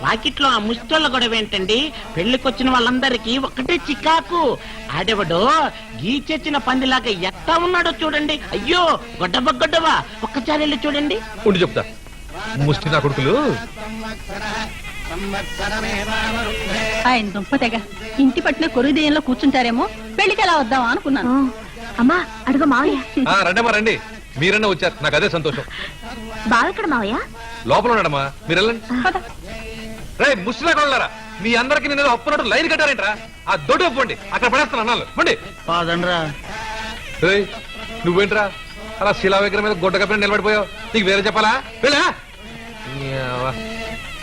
వాకిట్లో ఆ ముష్టోళ్ళ గొడవ ఏంటండి? పెళ్లికొచ్చిన వాళ్ళందరికీ ఒకటే చికాకు. ఆడెవడో గీచెచ్చిన పందిలాగా ఎట్టా ఉన్నాడో చూడండి. అయ్యో గొడ్డవా, ఒక్కసారి వెళ్ళి చూడండి. ఉండి చెప్తా. ముష్టి నా కొడుకులు. ఆయన దుంప తెగ ఇంటి పట్టిన కొరుదేయంలో కూర్చుంటారేమో, పెళ్లికి ఎలా వద్దామా అనుకున్నాను. అమ్మా అడుగు మావయ్య. రండమ్మా రండి, మీరన్నా వచ్చారు, నాకు అదే సంతోషం. బావ ఇక్కడ మావయ్య? లోపల ఉన్నాడమ్మా, మీరు వెళ్ళండి. రే ముసలా కొన్నారా, మీ అందరికి నేను అప్పున్నట్టు లైన్ కట్టారేంట్రా? ఆ దొడ్డు ఒప్పుకోండి, అక్కడ పడేస్తాను అన్నాను. పండి నువ్వేంట్రా అలా శిలా విగ్రహం మీద గుడ్డ కప్పిన నిలబడిపోయావు? నీకు వేరే చెప్పాలా? వెళ్ళా.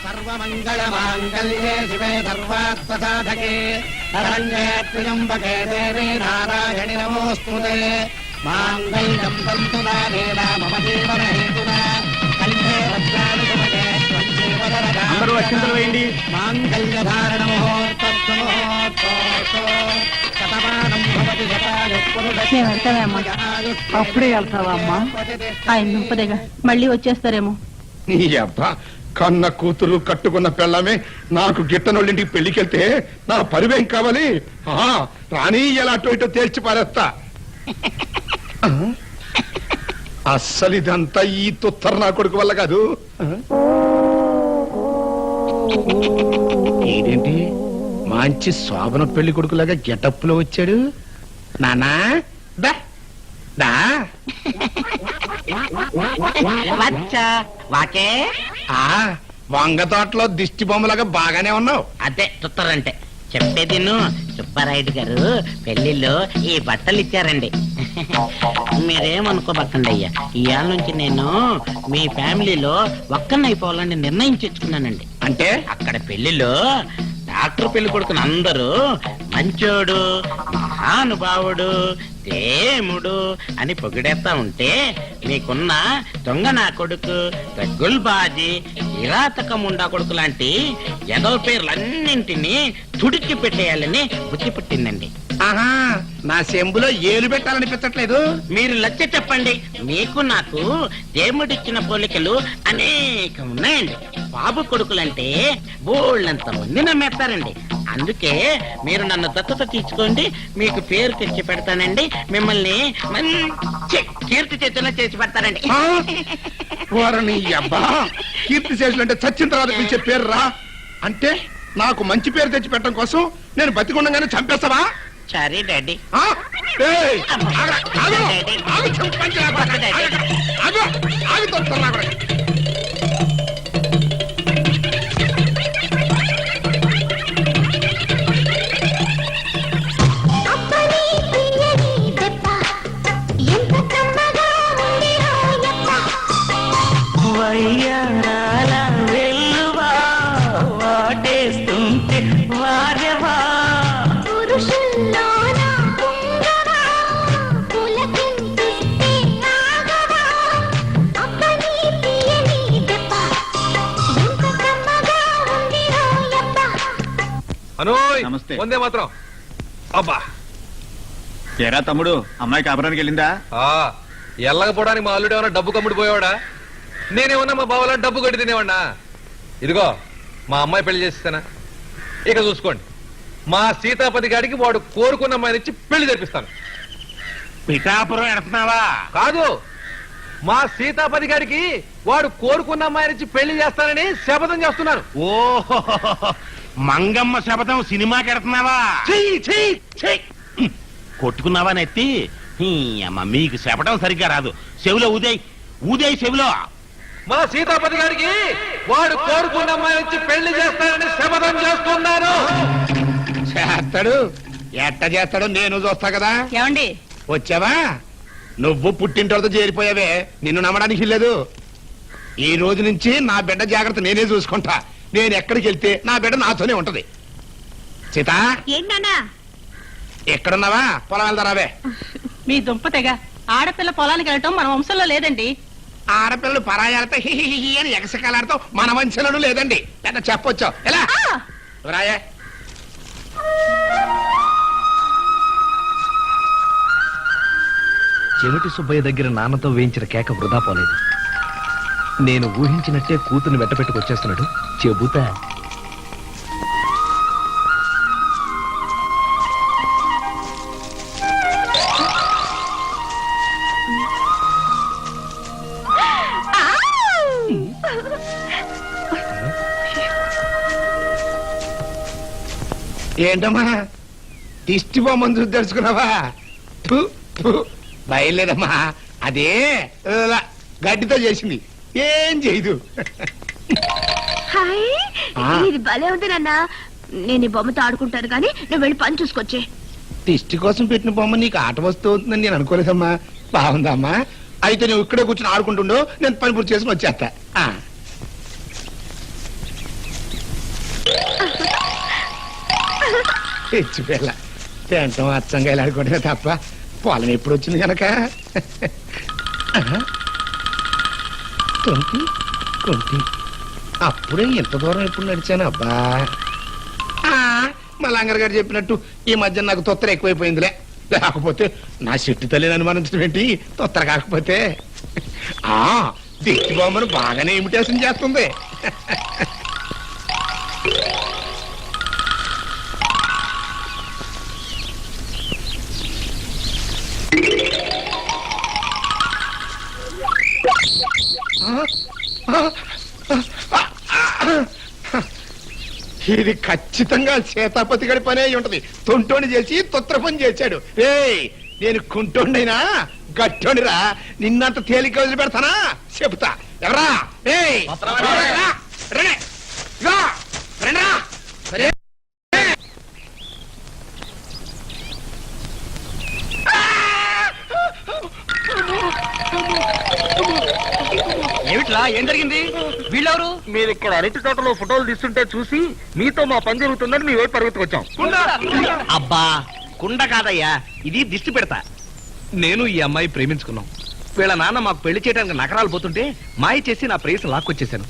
సర్వమంగళ మాంగళ్యే శివే సర్వాత్మసాధకే శరణ్యే త్ర్యంబకే దేవే నారాయణి నమోస్తుతే మాంగళ్యం తంతునానేన మమ జీవన హేతునా కంఠే వజ్రాని సుభగే త్వం జీవనరదా. అందరూ అక్షంతలు వేయండి. మాంగళ్య ధారణ ముహూర్తస్సు ముహూర్తోస్తు శతమానం భవతి శతాయు పురుష. అప్పుడే వెళ్తావా అమ్మా? ఆయన దుంపదేగా మళ్ళీ వచ్చేస్తారేమో. నీ అబ్బా కన్న కూతురు కట్టుకున్న పెళ్ళమే నాకు గిట్టనోళ్ళింటికి పెళ్లికెళ్తే నా పరివేం కావాలి? రాని ఎలా అటు ఇటో తేల్చి పారేస్తా. అస్సలు ఇదంతా ఈ తుత్తర నా కొడుకు వల్ల కాదు. ఏంటి మంచి శోభన పెళ్లి కొడుకులాగా గెటప్పులో వచ్చాడు? నానా దా దా. వాకే వంగ తోటలో దిష్టి బొమ్మలాగా బాగానే ఉన్నావు. అదే తుత్తరంటే చెప్పేది సుబ్బారాయుడు గారు పెళ్లిలో ఈ బట్టలు ఇచ్చారండి. మీరేమనుకోబక్కండి అయ్యా, ఇవాళ నుంచి నేను మీ ఫ్యామిలీలో ఒక్కనైపోవాలని నిర్ణయించుకున్నానండి. అంటే అక్కడ పెళ్లిలో డాక్టర్ పెళ్లి కొడుకుని అందరూ మంచోడు, మహానుభావుడు, దేవుడు అని పొగిడేస్తా ఉంటే మీకున్న దొంగ నా కొడుకు, దగ్గుల్ బాజీ, కిరాతకముండా కొడుకు లాంటి ఎదవ పేర్లన్నింటినీ తుడిచి పెట్టేయాలని బుద్ధి పుట్టిందండి. ఆహా, నా చెంబులో ఏలు పెట్టాలనిపించట్లేదు. మీరు లచ్చ చెప్పండి, మీకు నాకు దేవుడిచ్చిన పోలికలు అనేక ఉన్నాయండి. బాబు కొడుకులంటే బోళ్ళంత మంది నమ్మేస్తారండి. అందుకే మీరు నన్ను దత్తత తీసుకోండి, మీకు పేరు తెచ్చి పెడతానండి, మిమ్మల్ని మంచి కీర్తి చేతుల్లో చేసి పెడతానండి. వారని అబ్బా, కీర్తి చేసినంటే చచ్చిన తర్వాత పిలిచే పేరు రా అంటే నాకు మంచి పేరు తెచ్చి పెట్టడం కోసం నేను బతికుండగానే చంపేస్తావా? Sorry daddy. వయ్యారాల వెల్లువా వాటేస్తుంటే వారెవా నమస్తే. వందే మాత్రం. అబ్బా తేరా తమ్ముడు, అమ్మాయి కాపురానికి వెళ్ళిందా? ఎల్లకపోవడానికి మా అల్లుడు ఏమన్నా డబ్బు కమ్ముడు పోయేవాడా? నేనేమన్నా మా బావలా డబ్బు కట్టి తినేవాడినా? ఇదిగో మా అమ్మాయి పెళ్లి చేస్తానా? ఇక చూసుకోండి, మా సీతాపతి గారికి వాడు కోరుకున్న అమ్మాయిని ఇచ్చి పెళ్లి జరిపిస్తాను. పిఠాపురం ఎడుతున్నావా? కాదు, మా సీతాపతి గారికి వాడు కోరుకున్న అమ్మాయిని ఇచ్చి పెళ్లి చేస్తానని శపథం చేస్తున్నాను. ఓహో, మంగమ్మ శపథం సినిమాకి ఎడుతున్నావా? కొట్టుకున్నావా నెత్తి? అమ్మ మీకు శపథం సరిగ్గా రాదు. చెవిలో ఊదేయ్ చెవిలో. మా సీతాపతి గారికి వాడు కోరుకున్న అమ్మాయి నుంచి పెళ్లి చేస్తానని శపథం చేస్తున్నాను. చేస్తాడు, ఎట్ట చేస్తాడో నేను చూస్తా కదా. ఏమండి వచ్చావా? నువ్వు పుట్టింటోళ్ళతో చేరిపోయావే, నిన్ను నమ్మడానికి లేదు. ఈ రోజు నుంచి నా బిడ్డ జాగ్రత్త నేనే చూసుకుంటా. నేను ఎక్కడికి వెళ్తే నా బిడ్డ నాతోనే ఉంటది. సీత, ఏంటన్నా ఎక్కడున్నావా? పొలం వెళ్తారావే. మీ దుంపతెగ ఆడపిల్ల పొలానికి వెళ్ళటం మన వంశంలో లేదండి. ఆడపిల్లలు పరాయాలతో హిహిహి అని ఎగసకాలాడుతూ మన వంశంలోనూ లేదండి. పెద్ద చెప్పొచ్చు. ఎలా రాయే? చెవిటి సుబ్బయ్య దగ్గర నాన్నతో వేయించిన కేక వృధా పోలేదు. నేను ఊహించినట్టే కూతుర్ని వెంటపెట్టుకొచ్చేస్తున్నాడు. చెబుతా. ఏంటమ్మా దిష్టి బొమ్మను చూసి తెలుసుకున్నావా? బయలుదేరమ్మా, అదే ఇలా గడ్డితో చేసింది, ఏం చేయదు. హాయ్, ఆ. ఇది భలే ఉంది నాన్న. నేను ఈ బొమ్మతో ఆడుకుంటాను కానీ నువ్వు వెళ్ళి పని చూసుకొచ్చే. దిష్టి కోసం పెట్టిన బొమ్మ నీకు ఆట వస్తువు అవుతుందని నేను అనుకోలేదమ్మా. బాగుందమ్మా, అయితే నువ్వు ఇక్కడే కూర్చొని ఆడుకుంటుండో, నేను పని పూర్తి చేసుకుని వచ్చేస్తా. తెచ్చిపోయేల తింటాం అచ్చంగా ఇలా ఆడుకోవడమే తప్ప పొలం ఎప్పుడు వచ్చింది కనుక. కొంటి కొంటి అప్పుడే ఇంత దూరం ఎప్పుడు నడిచాను అబ్బా. మా లంగర్ గారు చెప్పినట్టు ఈ మధ్య నాకు తొత్తర ఎక్కువైపోయిందిలే. లేకపోతే నా చెట్టు తల్లిని అనుమానించడం ఏంటి, తొత్తర కాకపోతే. దిష్టి బొమ్మను బాగానే ఇమిటేషన్ చేస్తుంది. ఇది ఖచ్చితంగా సీతాపతి గడి పనే అయి ఉంటది. తొంటోని చేసి తొత్తర పని చేశాడు. నేను కుంటోండైనా గట్టోనిరా, నిన్నంత తేలిక వదిలిపెడతానా చెబుతా. ఎవరా ఏమిట్లా, ఏం జరిగింది? వీళ్ళెవరు? మీరు ఇక్కడ అరటి తోటలో ఫోటోలు తీస్తుంటే చూసి మీతో మా పని జరుగుతుందని మీ వైపు పరిగెత్తుకొచ్చాం. అబ్బా, కుండ కాదయ్యా, ఇది దిష్టి పెడతా. నేను ఈ అమ్మాయి ప్రేమించుకున్నాం. వీళ్ళ నాన్న మాకు పెళ్లి చేయడానికి నగరాలు పోతుంటే మాయ చేసి నా ప్రేయస్ లాక్కొచ్చేసాను.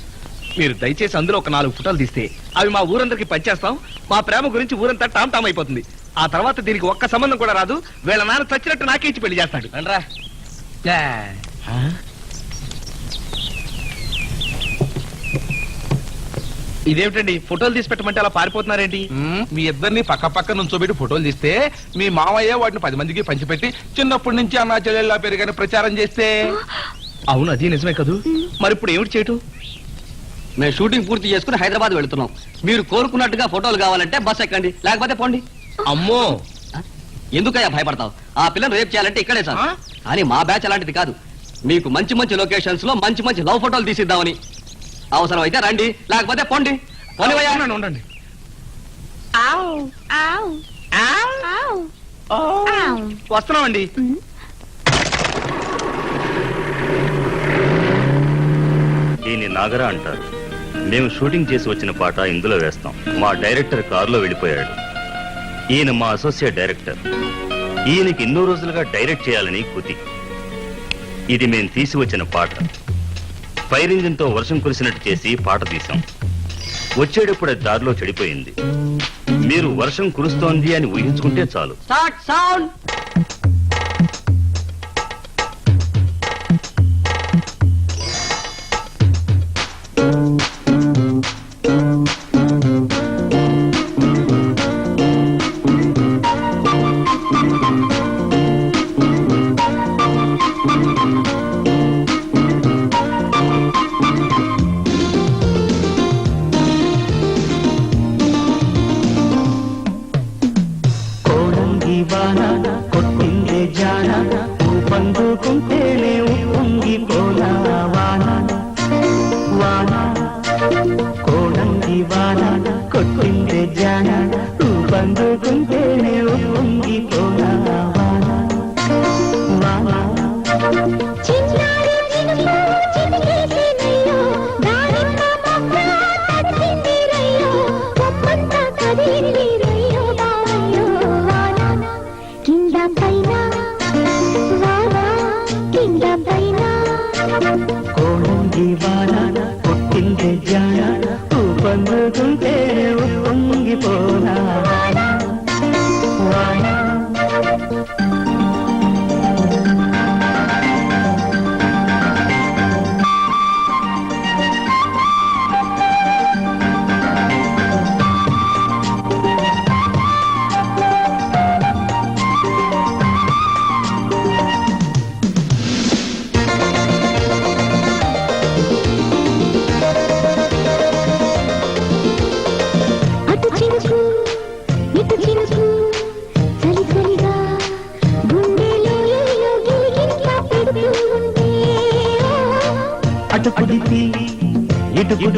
మీరు దయచేసి అందులో ఒక 4 ఫోటోలు తీస్తే అవి మా ఊరందరికి పంచేస్తాం. మా ప్రేమ గురించి ఊరంతా టామ్ టామ్ అయిపోతుంది. ఆ తర్వాత దీనికి ఒక్క సంబంధం కూడా రాదు. వీళ్ళ నాన్న చచ్చినట్టు నాకే ఇచ్చి పెళ్లి చేస్తాడు. రండ్రా. ఇదేమిటండి, ఫోటోలు తీసి పెట్టమంటే అలా పారిపోతున్నారేంటి? మీ ఇద్దరిని పక్క పక్క నుంచోబెట్టి ఫోటోలు తీస్తే మీ మామయ్య వాటిని 10 మందికి పంచిపెట్టి చిన్నప్పటి నుంచి అన్నా చెల్లెల్లా పెరిగాని ప్రచారం చేస్తే. అవును, అది నిజమే కదూ. మరి ఇప్పుడు ఏమిటి చేయటం? మేము షూటింగ్ పూర్తి చేసుకుని హైదరాబాద్ వెళ్తున్నాం. మీరు కోరుకున్నట్టుగా ఫోటోలు కావాలంటే బస్ ఎక్కండి, లేకపోతే పోండి. అమ్మో, ఎందుకయ్యా భయపడతావు? ఆ పిల్లని రేపు చేయాలంటే ఇక్కడే సార్. కానీ మా బ్యాచ్ అలాంటిది కాదు. మీకు మంచి మంచి లొకేషన్స్ లో మంచి మంచి లవ్ ఫోటోలు తీసిద్దామని. అవసరం అయితే రండి, లేకపోతే పోండి. ఉండండి. వస్తున్నామండి. దీన్ని నాగరా అంటారు. మేము షూటింగ్ చేసి వచ్చిన పాట ఇందులో వేస్తాం. మా డైరెక్టర్ కారులో వెళ్ళిపోయాడు. ఈయన మా అసోసియేట్ డైరెక్టర్. ఈయనకి ఎన్నో రోజులుగా డైరెక్ట్ చేయాలని కుతి. ఇది మేము తీసి వచ్చిన పాట. ఫైర్ ఇంజిన్ తో వర్షం కురిసినట్టు చేసి పాట తీసాం. వచ్చేటప్పుడే దారిలో చెడిపోయింది. మీరు వర్షం కురుస్తోంది అని ఊహించుకుంటే చాలు. Start sound.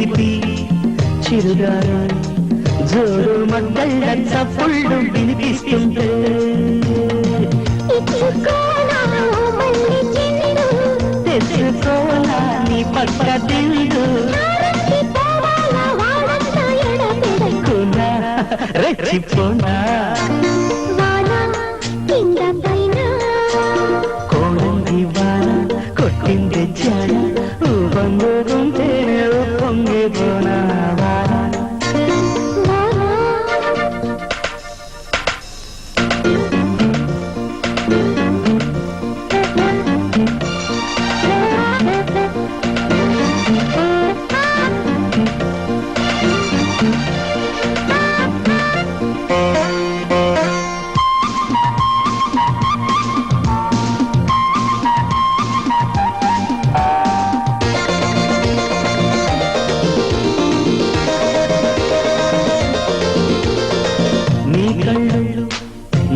మురిపి చిరుగారు జోడు మగ్గళ్ళ చప్పుళ్ళు వినిపిస్తుంటే తెచ్చుకోవాలా నీ పక్క దిల్లు రెచ్చిపోనా కోడంగి వాన కొట్టింది జాడ ఊబంగుంటే పొంగి పోనా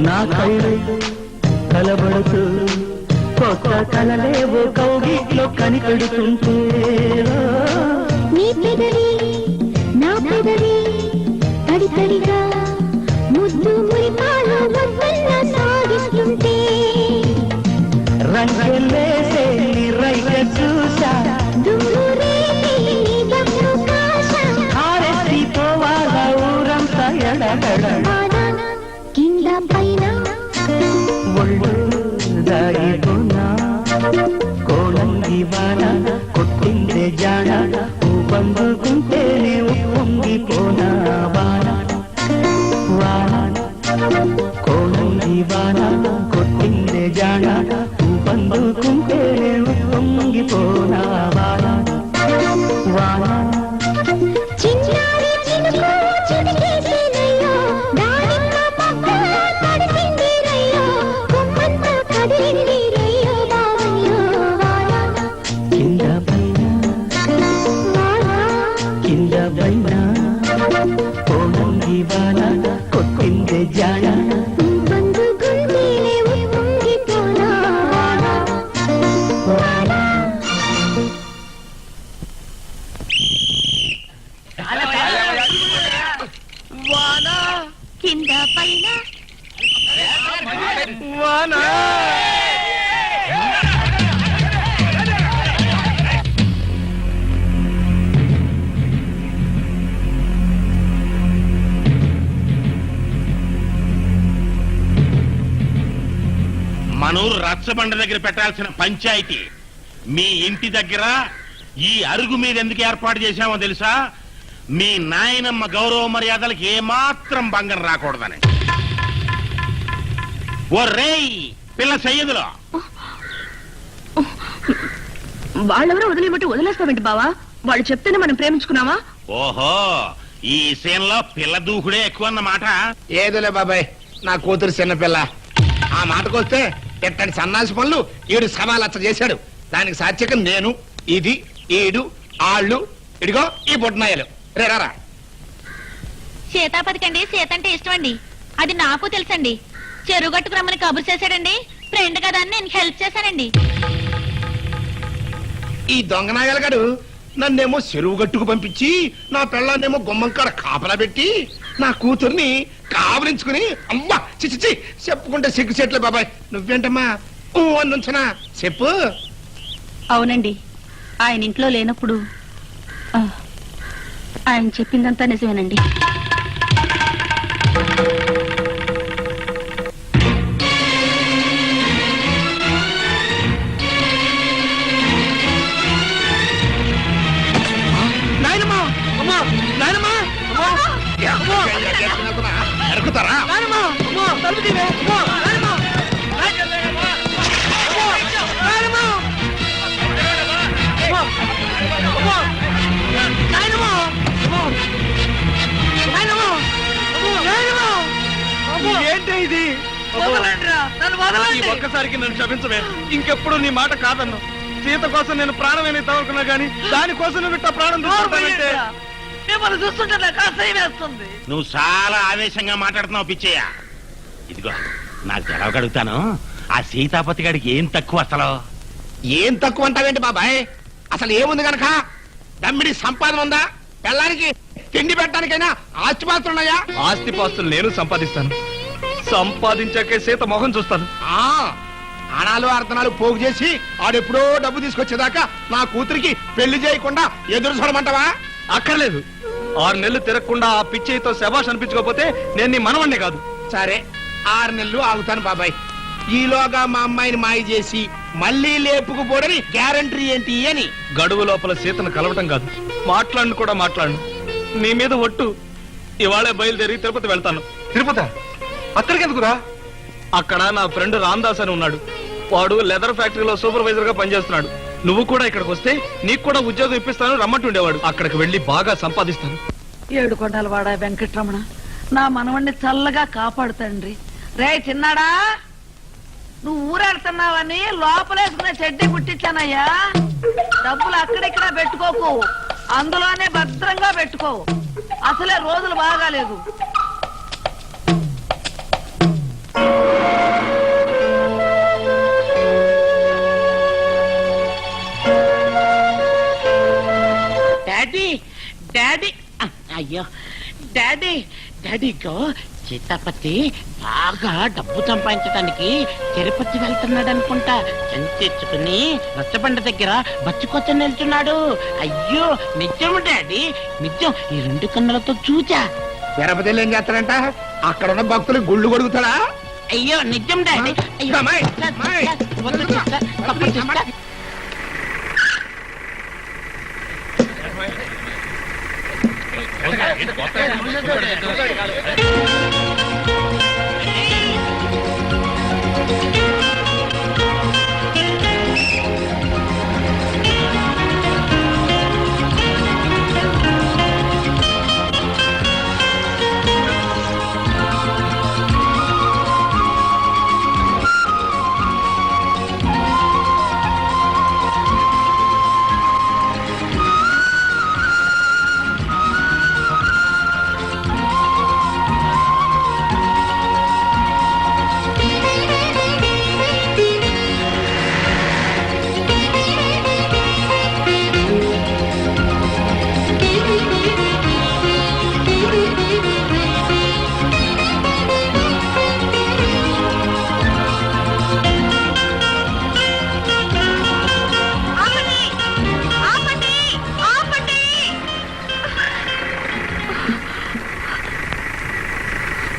నా కళ్ళు కలబడుతూ కొత్త కలలేవో కౌగిట్లో కనిపెడుతుంటే నీ పెదవి నా పెదవి తడి తడిగా ముద్దు మురిపాలు వద్దన్న సాగిస్తుంటే రంగలేసే రైక చూసా హారెత్తి పోవాల ఊరంతా ఎడగడ కింద పైన ఒళ్ళు దాగిపోనా కోలంగి వాన కొట్టిందే జాడ ఊపందుకుంటేనే ఉప్పొంగిపోనా వాన వాన కోలంగి వాన కొట్టిందే జాడ ఊపందుకుంటేనే ఉప్పొంగిపోనా వాన వాన చిన్నారి చినుకు చిటికేసేనయ్యో దానిమ్మ మొక్క తడిసింది రయ్యో కొమ్మంత కదిలింది రయ్యో బావయ్యో వాన కింద పైన కింద పైన కోలంగి వాన కొట్టిందే జాడ బంధు గుండెలే ఉప్పొంగిపోనా వాన వానా కింద పైన వానా మనూరు రచ్చబండ దగ్గర పెట్టాల్సిన పంచాయతీ మీ ఇంటి దగ్గర ఈ అరుగు మీద ఎందుకు ఏర్పాటు చేశామో తెలుసా? మీ నాయనమ్మ గౌరవ మర్యాదలకు ఏమాత్రం భంగం రాకూడదని. ఓ రేయ్ పిల్ల సయ్యదులో వాళ్ళెవరో వదిలేమంటే వదిలేస్తామండి బావా. వాళ్ళు చెప్తేనే మనం ప్రేమించుకున్నావా? ఓహో, ఈ సీన్లో పిల్ల దూకుడే ఎక్కువ అన్నమాట. ఏదోలే బాబాయ్, నా కూతురు చిన్నపిల్ల. ఆ మాటకొస్తే ఎట్టని సన్నాసి పనులు ఈడు సవాలచ్చ చేశాడు. దానికి సాధ్యకం నేను, ఇది, ఈడు, ఆళ్ళు, ఇడిగో ఈ బొట్టనాయలు. రే రారా. సీతాపతికండి సీత అంటే ఇష్టం అండి. అది నాకు తెలుసండి. చెరువు గట్టుకు రమ్మని కబురు చేశాడండి. ఫ్రెండ్ కదా అని నేను హెల్ప్ చేశానండి. ఈ దొంగనాయాలగాడు నన్నేమో చెరువు గట్టుకు పంపించి నా పిల్లాన్నేమో గుమ్మంకాడ కాపలా పెట్టి నా కూతుర్ని కావలించుకుని అమ్మా చిచ్చి చెప్పుకుంటే సిగ్గు చెట్లే. బాబాయ్ నువ్వేంటమ్మా అందుంచనా చెప్పు. అవునండి, ఆయన ఇంట్లో లేనప్పుడు ఆయన చెప్పిందంతా నిజమేనండి. అరుకుతారా? ఏంటి ఇది? ఒక్కసారికి నన్ను క్షమించవే. ఇంకెప్పుడు నీ మాట కాదన్ను. సీత కోసం నేను ప్రాణమేమి తవ్వుకున్నా గానీ దానికోసం నువ్వు ఇట్ట ప్రాణం తీసుకుంటానంటే మిమ్మల్ని చూస్తుంటే నాకు అసహ్యం వేస్తుంది. నువ్వు చాలా ఆవేశంగా మాట్లాడుతున్నావు పిచ్చయ్య. ఇదిగో నాకు తెలవగడుగుతాను, ఆ సీతాపతి గారికి ఏం తక్కువ అసలు? ఏం తక్కువ అంటావేంటి బాబాయ్? అసలు ఏముంది గనక? దమ్మిడి సంపాదన ఉందా? పిల్లానికి తిండి పెట్టడానికైనా ఆస్తిపాస్తులు ఉన్నాయా? ఆస్తిపాస్తులు నేను సంపాదిస్తాను. సంపాదించాకే సీత మొహం చూస్తాను. అనాలు అర్థనాలు పోగు చేసి ఆడెప్పుడో డబ్బు తీసుకొచ్చేదాకా నా కూతురికి పెళ్లి చేయకుండా ఎదురు చూడమంటావా? అక్కర్లేదు. 6 నెలలు తిరగకుండా ఆ పిచ్చితో శబాష్ అనిపించుకోకపోతే నేను నీ మనవణ్ణే కాదు. సరే 6 నెలలు ఆగుతాను బాబాయ్. ఈలోగా మా అమ్మాయిని మాయ చేసి మళ్ళీ లేపుకుపోడని గ్యారంటీ ఏంటి అని. గడువు లోపల సీతను కలవటం కాదు, మాట్లాడను కూడా మాట్లాడను. నీ మీద ఒట్టు, ఇవాళే బయలుదేరి తిరుపతి వెళ్తాను. తిరుపతి అక్కడికి ఎందుకురా? అక్కడ నా ఫ్రెండ్ రామ్దాస్ అని ఉన్నాడు. వాడు లెదర్ ఫ్యాక్టరీలో సూపర్వైజర్ గా పనిచేస్తున్నాడు. నువ్వు కూడా ఇక్కడికి వస్తే నీకు కూడా ఉద్యోగం ఇప్పిస్తాను రమ్మంటుండేవాడు. అక్కడికి వెళ్లి బాగా సంపాదిస్తాను. ఏడుకొండల వాడ వెంకట్రమణ, నా మనవణ్ణి చల్లగా కాపాడుతండ్రి. రే చిన్నాడా, నువ్వు ఊరెడుతున్నావని లోపలేసుకునే చెడ్డీ కుట్టించానయ్యా. డబ్బులు అక్కడిక్కడ పెట్టుకోకు, అందులోనే భద్రంగా పెట్టుకో. అసలే రోజులు బాగాలేదు. డాడీ డాడీ అయ్యో డాడీ డాడీకో సీతాపతి బాగా డబ్బు సంపాదించడానికి తిరుపతి వెళ్తున్నాడు అనుకుంటా. తెచ్చుకుని రచ్చబండ దగ్గర బచ్చుకొచ్చని వెళ్తున్నాడు. అయ్యో నిజం డాడీ, నిజం. ఈ 2 కన్నులతో చూచా. తిరుపతిలో ఏం చేస్తాడంట? అక్కడ ఉన్న భక్తులు గుళ్ళు కొడుకుతాడా? అయ్యో నిజం డాడీ. అయ్యో వద్దు చూస్తా, తప్పదు చూస్తా.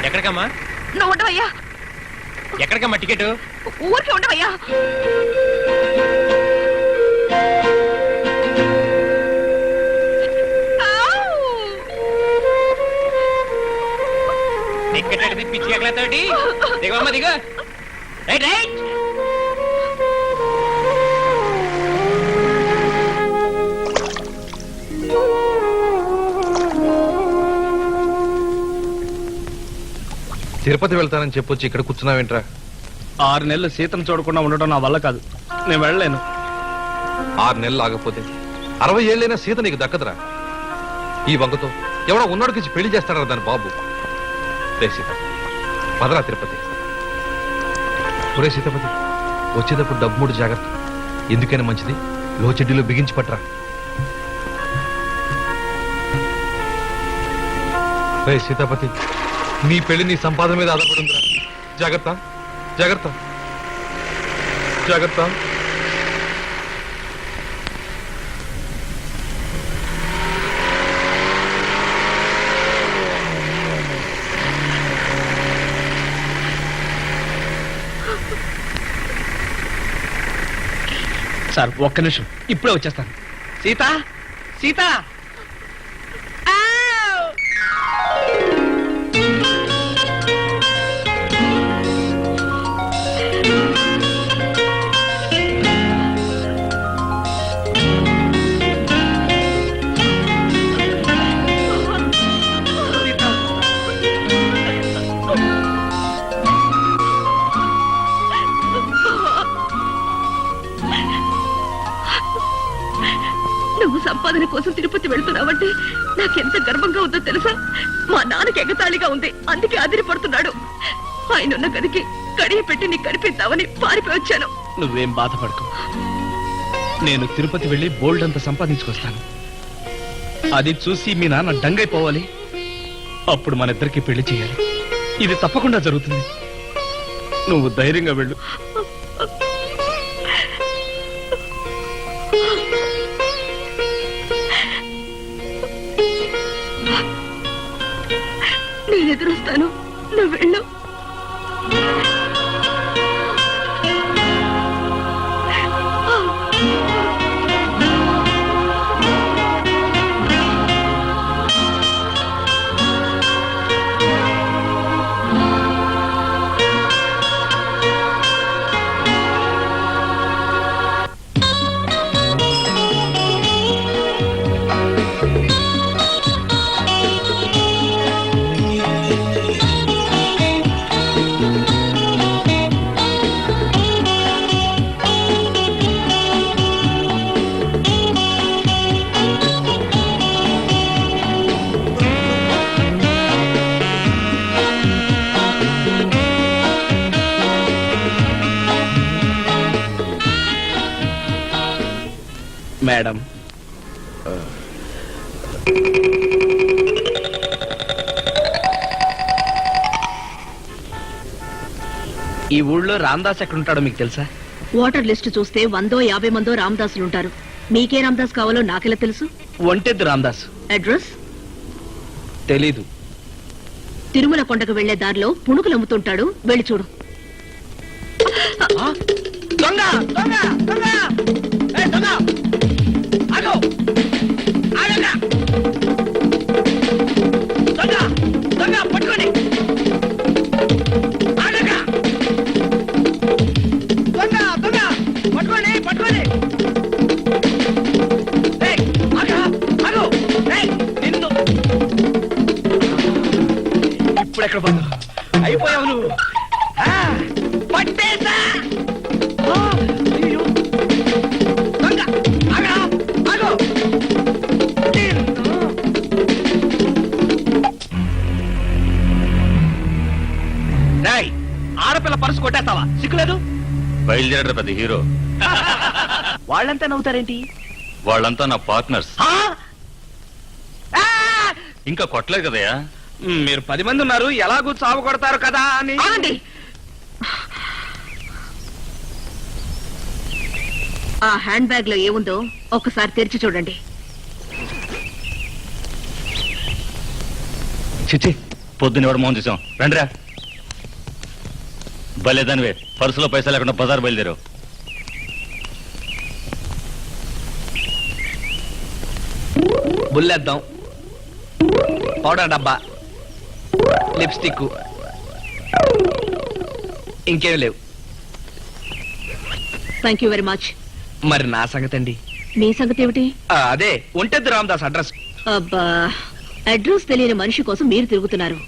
ఎక్కడికమ్మా? నువ్వు ఉండవయ్యా. ఎక్కడికమ్మా టికెట్? ఊరికి ఉండవయ్యా. టికెట్ అడిగి పిచ్చి ఎక్కడతోటి దిగమ్మా, దిగ. Right right. తిరుపతి వెళ్తానని చెప్పొచ్చి ఇక్కడ కూర్చున్నావేంట్రా? 6 నెలలు సీతను చూడకుండా ఉండటం నా వల్ల కాదు. నేను వెళ్ళలేను. 6 నెలలు ఆగకపోతే 60 ఏళ్ళైనా సీత నీకు దక్కదురా. ఈ వంగతో ఎవడో ఉన్నోడికి పెళ్లి చేస్తాడా దాని బాబు? రే సీత, పదరా తిరుపతి. ఒరే సీతపతి, వచ్చేటప్పుడు డబ్బు 3 జాగ్రత్త. ఎందుకైనా మంచిది లోచెడ్డీలో బిగించి పట్టరా. రే సీతాపతి, నీ పెళ్లి నీ సంపాదన మీద ఆధారపడిందిరా. జాగ్రత్త జాగ్రత్త జాగ్రత్త. సార్ ఒక్క నిమిషం, ఇప్పుడే వచ్చేస్తాను. సీత, సీత. నువ్వు సంపాదన కోసం తిరుపతి వెళ్తున్నావంటే నాకెంత గర్వంగా ఉందో తెలుసా? మా నాన్నకి ఎగతాళిగా ఉంది, అందుకే అదిరిపడుతున్నాడు. ఆయనున్న గదికి కడియ పెట్టి నీకు కనిపిద్దామని పారిపోయి వచ్చాను. నువ్వేం బాధపడకు, నేను తిరుపతి వెళ్ళి బోల్డ్ అంత సంపాదించుకొస్తాను. అది చూసి మీ నాన్న డంగైపోవాలి. అప్పుడు మన ఇద్దరికి పెళ్లి చేయాలి. ఇది తప్పకుండా జరుగుతుంది. నువ్వు ధైర్యంగా వెళ్ళు. నేను ఎదురొస్తాను, నువ్వు వెళ్ళు. మేడం, ఈ ఊళ్ళో రామదాస్ ఎక్కడుంటాడో మీకు తెలుసా? ఓటర్ లిస్ట్ చూస్తే 150 మందో రామదాసులుంటారు. మీకే రామదాస్ కావాలో నాకెలా తెలుసు? ఒంటెద్దు రామదాస్. అడ్రస్ తెలీదు. తిరుమల కొండకు వెళ్లే దారిలో పుణుకులు అమ్ముతుంటాడు, వెళ్ళి చూడు. దొంగ దొంగ దొంగ! ఏ దొంగ! ఆగు! ఆగండి! దొంగ దొంగ పట్టుకోండి! ఆగండి! దొంగ దొంగ పట్టుకోండి పట్టుకోండి! ఏయ్ ఆగు! ఆగు! ఏయ్ నిన్ను ఇప్పుడు ఎక్కడ పడ్డా? అయిపోయావు నువ్వు. పట్టేసా! అయ్యో దొంగ! ఆగా! ఆగు! ఆడపిల్ల పరుసు కొట్టేస్తావా? సిగ్గులేదు? బయలుదేరడు పెద్ద హీరో. వాళ్ళంతా నవ్వుతారేంటి? వాళ్ళంతా నా పార్ట్నర్స్. ఇంకా కొట్టలేదు కదయా. మీరు 10 మంది ఉన్నారు, ఎలాగూ చావు కొడతారు కదా అని. ఆ హ్యాండ్ బ్యాగ్ లో ఏముందో ఒకసారి తెరిచి చూడండి. చిచ్చి, పొద్దున ఎవడు మోహన్ చూసాం. రండిరా. భలేదానివే, పర్సులో పైసలు లేకుండా బజార్ బయలుదేరావు. బుల్లేద్దాం, పౌడర్ డబ్బా, లిప్స్టిక్, ఇంకేం లేవు. Thank you very much. మరి నా సంగతి అండి? మీ సంగతి ఏమిటి? అదే ఒంటెద్దు రామదాస్ అడ్రస్. అబ్బా, అడ్రస్ తెలియని మనిషి కోసం మీరు తిరుగుతున్నారు.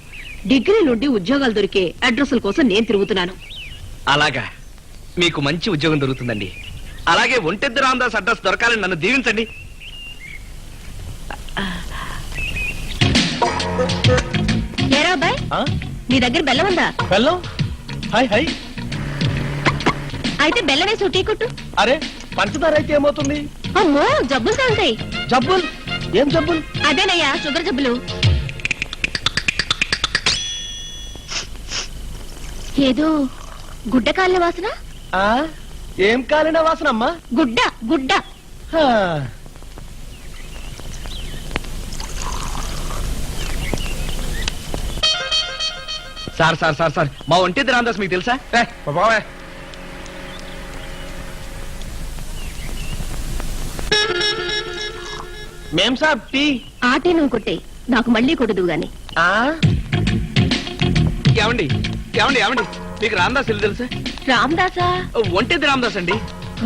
డిగ్రీ నుండి ఉద్యోగాలు దొరికే అడ్రస్ల కోసం నేను తిరుగుతున్నాను. అలాగా, మీకు మంచి ఉద్యోగం దొరుకుతుందండి. అలాగే ఒంటెద్దు రామదాస్ అడ్రస్ దొరకాలని నన్ను దీవించండి. ఏరా అబ్బాయ్, నీ దగ్గర బెల్లం ఉందా? బెల్లం? Hi hi. అయితే బెల్లం వేసి టీ కొట్టు. అరే, పంచదార అయితే ఏమవుతుంది? అమ్మో, జబ్బులు తాగుతాయి. జబ్బులు? ఏం జబ్బులు? అదేనయ్యా, షుగర్ జబ్బులు. ఏదో గుడ్డ కాలిన వాసన. ఏం కాలిన వాసన అమ్మా? గుడ్డ గుడ్డ. సార్ సార్ సార్ సార్, మా ఒంటెద్దు రామదాస్ మీకు తెలుసా? మేం సార్ టీ. ఆటే నువ్వు కొట్టే, నాకు మళ్ళీ కొట్టదు గాని. ఏమండి ఏమండి ఏమండి, మీకు రామదాస్ ఇల్లు తెలుసా? రామదాసా? ఒంటెద్దు రామదాస్ అండి.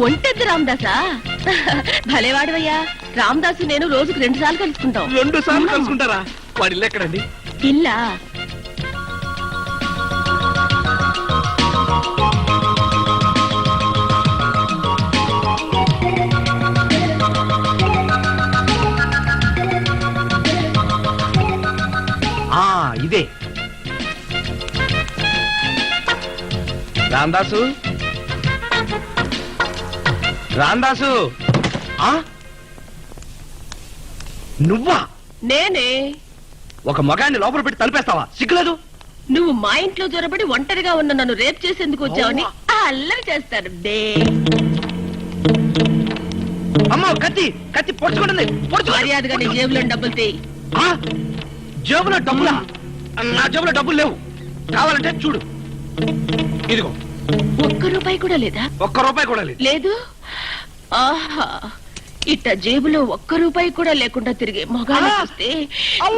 ఒంటెద్దు రామదాసా? భలేవాడివయ్యా. రామదాసు నేను రోజుకు 2 సార్లు కలుసుకుంటాం. 2 సార్లు కలుసుకుంటారా? వాడి ఇల్లు ఎక్కడండి? ఇల్లా? ఇదే రామదాసు. రామదాసు, నువ్వా? నేనే. ఒక మగాన్ని లోపల పెట్టి తలిపేస్తావా? సిగ్గులేదు? నువ్వు మా ఇంట్లో జొరబడి ఒంటరిగా ఉన్న నన్ను రేప్ చేసేందుకు వచ్చావని అల్లరి చేస్తాను. అమ్మా కత్తి కత్తి పొడుచుకుంటుంది. మర్యాదగా నీ జేబులో డబ్బులు తీ. జేబులో డబ్బులా? నా జేబులో డబ్బులు లేవు. కావాలంటే చూడు, ఇదిగో. ₹1 కూడా లేదా? ₹1 కూడా లేదు. లేదు. ఆహా, ఇట్ట జేబులో ₹1 కూడా లేకుండా తిరిగే మగాన్ని చూస్తే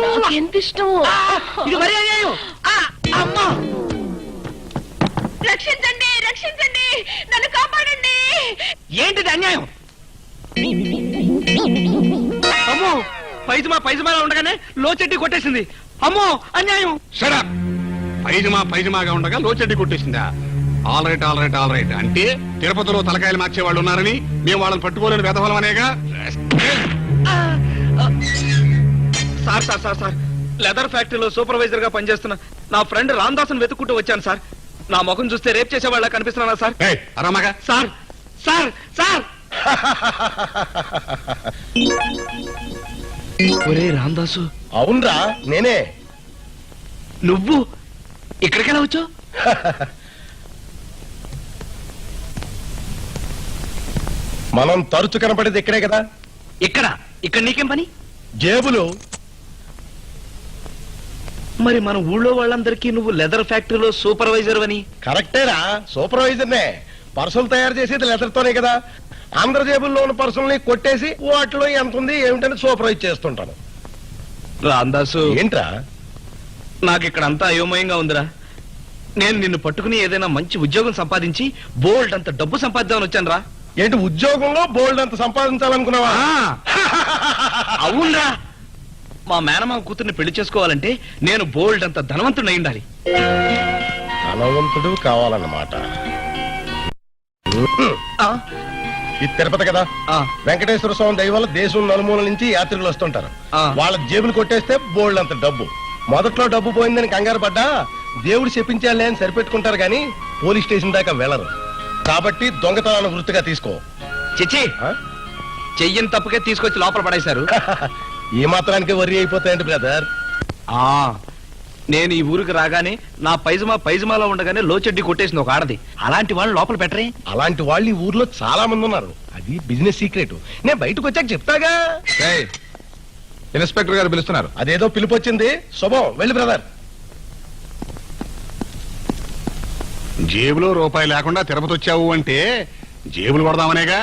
నాకెంత ఇష్టం. రక్షించండి, రక్షించండి, నన్ను కాపాడండి. ఏంటిది అన్యాయం? అమ్మో, పైజమాలో ఉండగానే లోచెడ్డి కొట్టేసింది. అమ్మో అన్యాయం. సరే, పైజమాగా ఉండగా లోచెడ్డి కొట్టేసిందా? ఆల్ రైట్ అంటే తిరుపతిలో తలకాయలు మార్చే వాళ్ళు ఉన్నారని మేము వాళ్ళని పట్టుకోలేని వెధవలం అనేగా. సార్ లెదర్ ఫ్యాక్టరీలో సూపర్వైజర్ గా పనిచేస్తున్న నా ఫ్రెండ్ రామదాసుని వెతుక్కుంటూ వచ్చాను సార్. నా ముఖం చూస్తే రేప్ చేసే వాళ్ళ కనిపిస్తున్నా సార్. అరామగా సార్ సార్ సార్ ఒరే రామదాసు. అవునరా, నేనే. నువ్వు ఇక్కడికెలా వచ్చావు? మనం తరచు కనపడేది ఇక్కడే కదా. ఇక్కడ నీకేం పని? జేబులు. మరి మన ఊళ్ళో వాళ్ళందరికీ నువ్వు లెదర్ ఫ్యాక్టరీలో సూపర్వైజర్ అని. కరెక్టేరా, సూపర్వైజర్నే. పర్సులు తయారు చేసేది లెదర్ తోనే కదా. అందరి జేబుల్లో ఉన్న పర్సుల్ని కొట్టేసి వాటిలో ఎంత ఉంది ఏమిటని సూపర్వైజ్ చేస్తుంటాను. రామదాసు, ఏంట్రా నాకు ఇక్కడ అంతా అయోమయంగా ఉందిరా. నేను నిన్ను పట్టుకుని ఏదైనా మంచి ఉద్యోగం సంపాదించి బోల్డ్ అంత డబ్బు సంపాదిద్దామని వచ్చాను రా. ఏంటి, ఉద్యోగంలో బోల్డ్ అంత సంపాదించాలనుకున్నావా? అవునరా, మా మేనమామ కూతుర్ని పెళ్లి చేసుకోవాలంటే నేను బోల్డ్ అంత ధనవంతుడై ఉండాలి. ధనవంతుడు కావాలన్నమాట. ఇది తిరుపతి కదా. వెంకటేశ్వర స్వామి దయ వల్ల దేశం నలుమూల నుంచి యాత్రికులు వస్తుంటారు. వాళ్ళ జేబులు కొట్టేస్తే బోల్డ్ అంత డబ్బు. మొదట్లో డబ్బు పోయిందని కంగారు పడ్డా దేవుడు చెప్పించాలే అని సరిపెట్టుకుంటారు గాని పోలీస్ స్టేషన్ దాకా వెళ్లరు. కాబట్టి దొంగతనాన్ని వృత్తిగా తీసుకో. చిచ్చి, చెయ్యని తప్పుకే తీసుకొచ్చి లోపల పడేశారు. ఈ మాత్రానికి వర్రీ అయిపోతాయండి బ్రదర్. నేను ఈ ఊరికి రాగానే నా పైజమాలో ఉండగానే లోచెడ్డి కొట్టేసింది ఒక ఆడది. అలాంటి వాళ్ళు లోపల పెట్టరే? అలాంటి వాళ్ళు ఈ ఊర్లో చాలా మంది ఉన్నారు. అది బిజినెస్ సీక్రెట్. నేను బయటకు వచ్చాక చెప్తాగా. ఇన్స్పెక్టర్ గారు పిలుస్తున్నారు. అదేదో పిలుపు వచ్చింది. శుభం, వెళ్ళి బ్రదర్. జేబులో రూపాయి లేకుండా తిరుపతి వచ్చావు అంటే జేబులు కొడదామనేగా.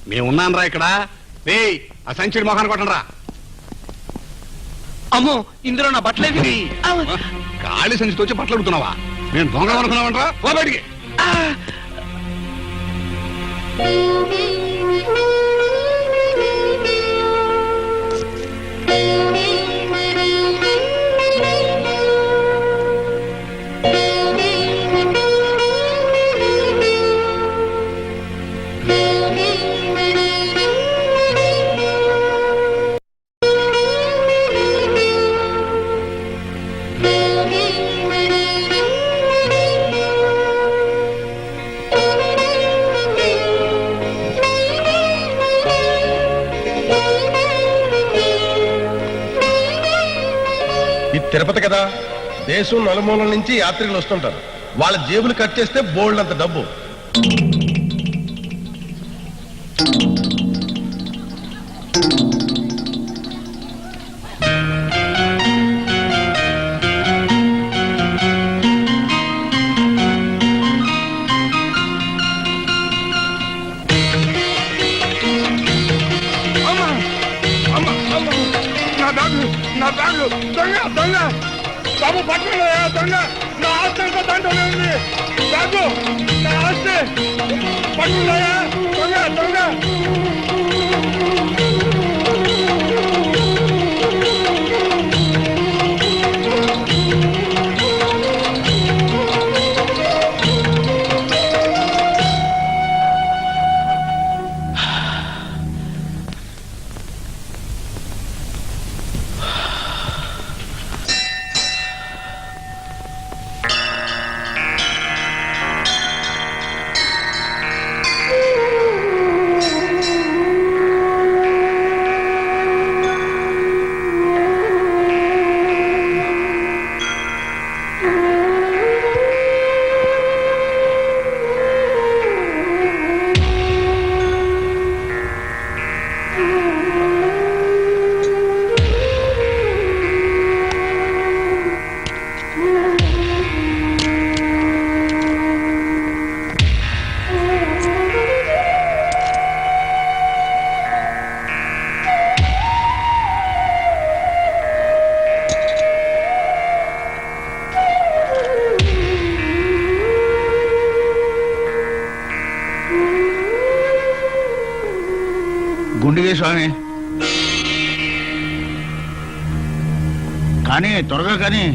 మేమున్నాను రా ఇక్కడ. ఆ సంచిడి మొహాన్ని కొట్టండి రా. అమ్మో, ఇందులో నా బట్టలేవి. ఖాళీ సంచితో వచ్చి బట్టలు అడుగుతున్నావా? నేను దొంగ అనుకున్నావంటరా? పో బయటికి. తిరుపతి కదా, దేశం నలుమూలల నుంచి యాత్రికులు వస్తుంటారు. వాళ్ళ జేబులు కట్ చేస్తే బోల్డ్ అంత డబ్బు. నా బ్యాగు దొంగ బాబు పట్టుకున్నా దొంగ. నా ఆస్తి అంతా దాంట్లోనే ఉంది. బ్యాగు, నా ఆస్తి పట్టుకున్నాయా దొంగ. అలాగే స్వామి. కానీ త్వరగా కానీ.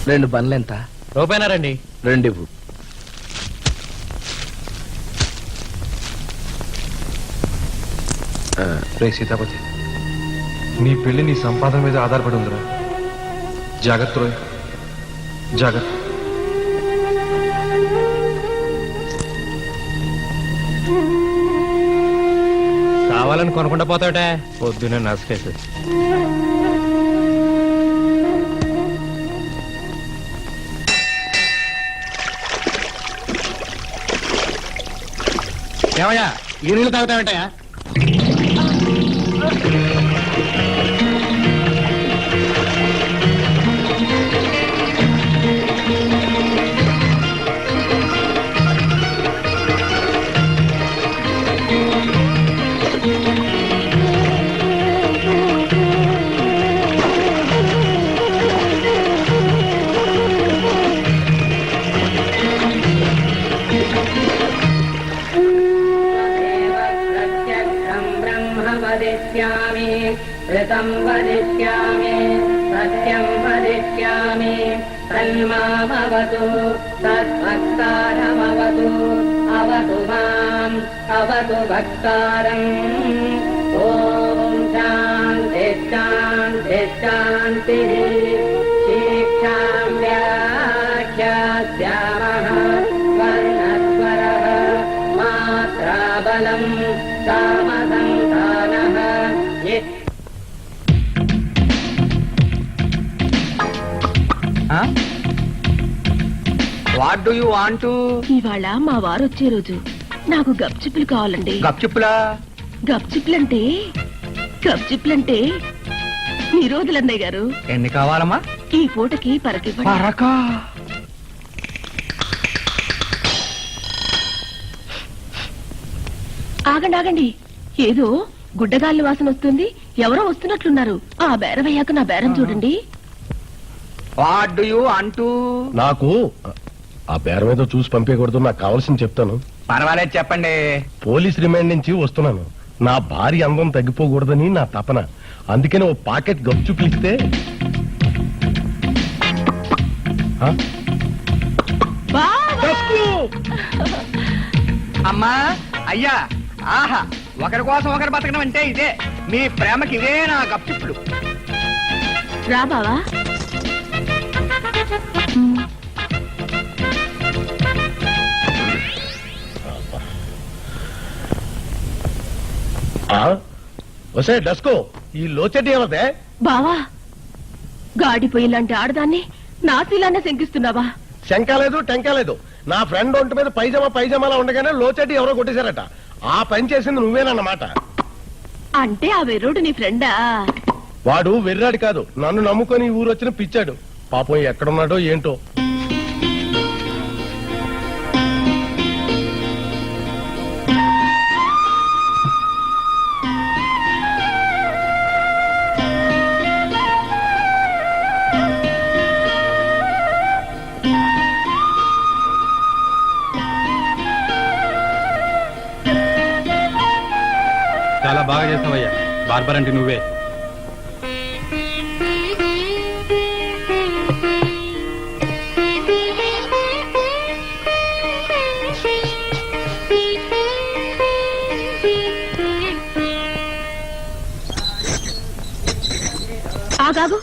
రెండు బండ్లు ఎంత? రూపాయనారండి. రెండు ఇవ్వు. రే సీతాపతి, నీ పెళ్లి నీ సంపాదన మీద ఆధారపడి ఉందిరా. జాగ్రత్త రోయ్, జాగ్రత్త. కావాలని కొనకుండా పోతావుటే పొద్దునే నష్టేసి. ఏమయ్యా ఈ నీళ్ళు తాగుతావేంటయా? वदिष्यामि ऋतं वदिष्यामि सत्यं वदिष्यामि तन्मामवतु तद्भक्तारमवतु अवतु माम् अवतु भक्तारम् ॐ शान्ति शान्ति शान्तिः शिक्षां व्याख्यास्यामः वर्णस्वरः मात्राबलम् सामसंधानः what do you want to? ఇవాళ మా వారు వచ్చే రోజు. నాకు గప్చిప్పులు కావాలండి. గప్చిప్పులా? గప్చిప్పులంటే నిరోధులన్నయ్య గారు. ఎన్ని కావాలమ్మా? ఈ పూటకి పరకివ్వండి. పరకా? ఆగండి ఏదో గుడ్డగాలి వాసన వస్తుంది. ఎవరో వస్తున్నట్లున్నారు. ఆ బేరం అయ్యాక నా బేరం చూడండి. What do you want to? నాకు ఆ బేరం ఏదో చూసి పంపేయకూడదు. నాకు కావాల్సింది చెప్తాను. పర్వాలేదు చెప్పండి. పోలీస్ రిమాండ్ నుంచి వస్తున్నాను. నా భార్య అందం తగ్గిపోకూడదని నా తపన. అందుకని ఓ పాకెట్ గప్చుప్లు ఇస్తే. అమ్మా అయ్యా, ఆహా, ఒకరి కోసం ఒకరు బతకడం అంటే ఇదే. మీ ప్రేమకి ఇదే నా గప్చిప్పులు. రా బావా. వసే డస్కో, ఈ లోచెడ్డి ఏమదే? బావా, గాడిపోయిలాంటి ఆడదాన్ని నాశీలానే శంకిస్తున్నావా? శంకాలేదు టెంకాలేదు. నా ఫ్రెండ్ ఒంటి మీద పైజామాలా ఉండగానే లోచెడ్డి ఎవరో కొట్టేశారట. ఆ పని చేసింది నువ్వేనన్నమాట. అంటే ఆ వెర్రోడు నీ ఫ్రెండా? వాడు వెర్రాడు కాదు, నన్ను నమ్ముకొని ఊరు వచ్చిన పిచ్చాడు. పాపం ఎక్కడున్నాడో ఏంటో. చాలా బాగా చేస్తావయ్యా. బార్బర్ అంటే నువ్వే. ఆగాగు.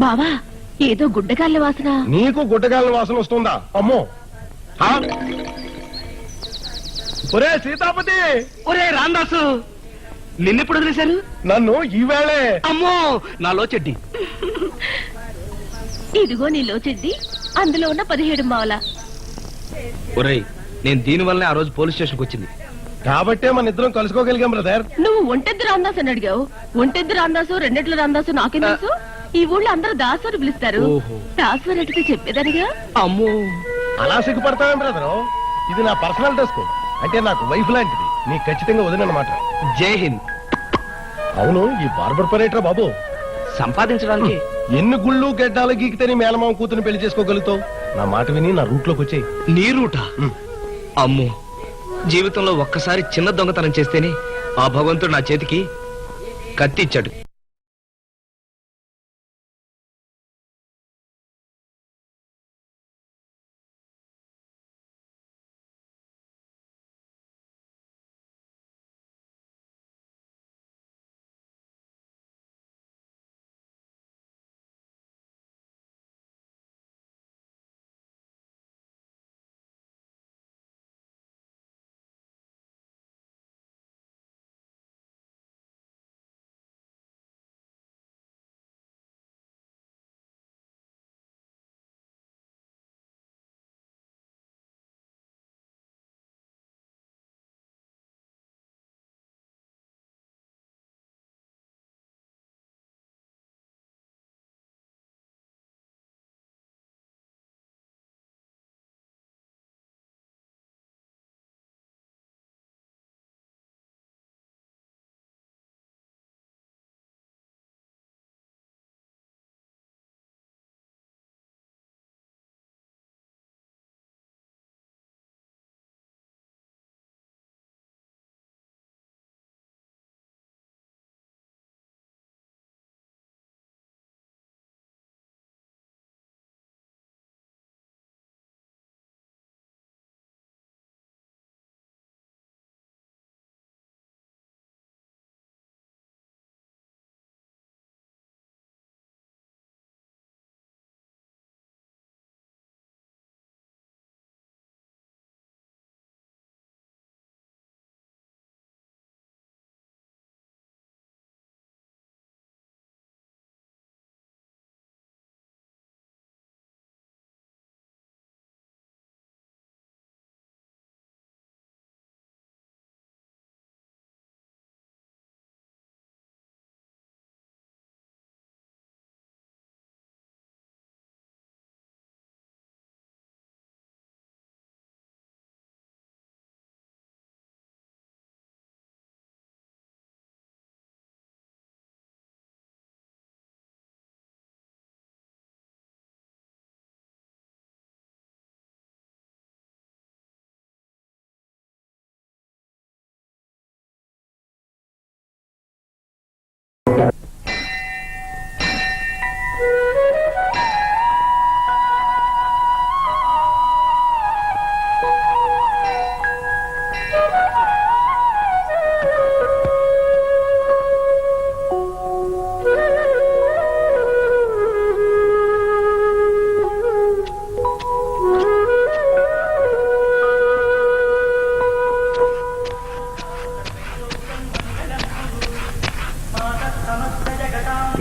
బావా, ఏదో గుడ్డగాళ్ళ వాసన. నీకు గుడ్డగాళ్ళ వాసన వస్తుందా? అమ్మో. ఒరే సీతాపతి, ఒరే రాందాసు, నిన్నెప్పుడు వదిలేశారు? నన్ను ఈవేళే. అమ్మో, నాలో చెడ్డి. ఇదిగో నీలో చెడ్డి, అందులో ఉన్న 17 మావల. ఒరేయ్, నేను దీని వల్లనే ఆ రోజు పోలీస్ స్టేషన్కి వచ్చింది. కాబట్టే మన ఇద్దరం కలుసుకోగలిగాం బ్రదర్. నువ్వు ఒంటెద్దు రామదాస్ అని అడిగావు. ఒంటెద్దు రామదాసు, రెండెట్ల రామదాసు నాకేం తెలుసు? ఈ ఊళ్ళో అందరూ దాసు అని పిలుస్తారు. దాసు అని అడిగితే చెప్పేదానిగా. అమ్మో, అలా సిగ్గుపడతావేం బ్రదరు? ఇది నా పర్సనల్ డ్రెస్ కోడ్, అంటే నాకు వైఫ్ లాంటిది. నీకు ఖచ్చితంగా వదినమాట. జై హింద్. అవును, ఈ బార్బర్ పరేట్రా బాబు. సంపాదించడానికి ఎన్ని గుళ్ళు గడ్డాలు గీకితేనే మేనమామ కూతురు పెళ్లి చేసుకోగలుగుతావు? నా మాట విని నా రూట్ లోకి వచ్చాయి. నీ రూటా? అమ్మో, జీవితంలో ఒక్కసారి చిన్న దొంగతనం చేస్తేనే ఆ భగవంతుడు నా చేతికి కత్తి ఇచ్చాడు.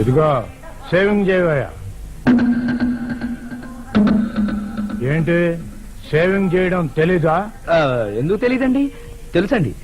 ఇదిగో సేవింగ్ చేయవయ్యా. ఏంటి సేవింగ్ చేయడం తెలీదా? ఎందుకు తెలీదండి, తెలుసండి.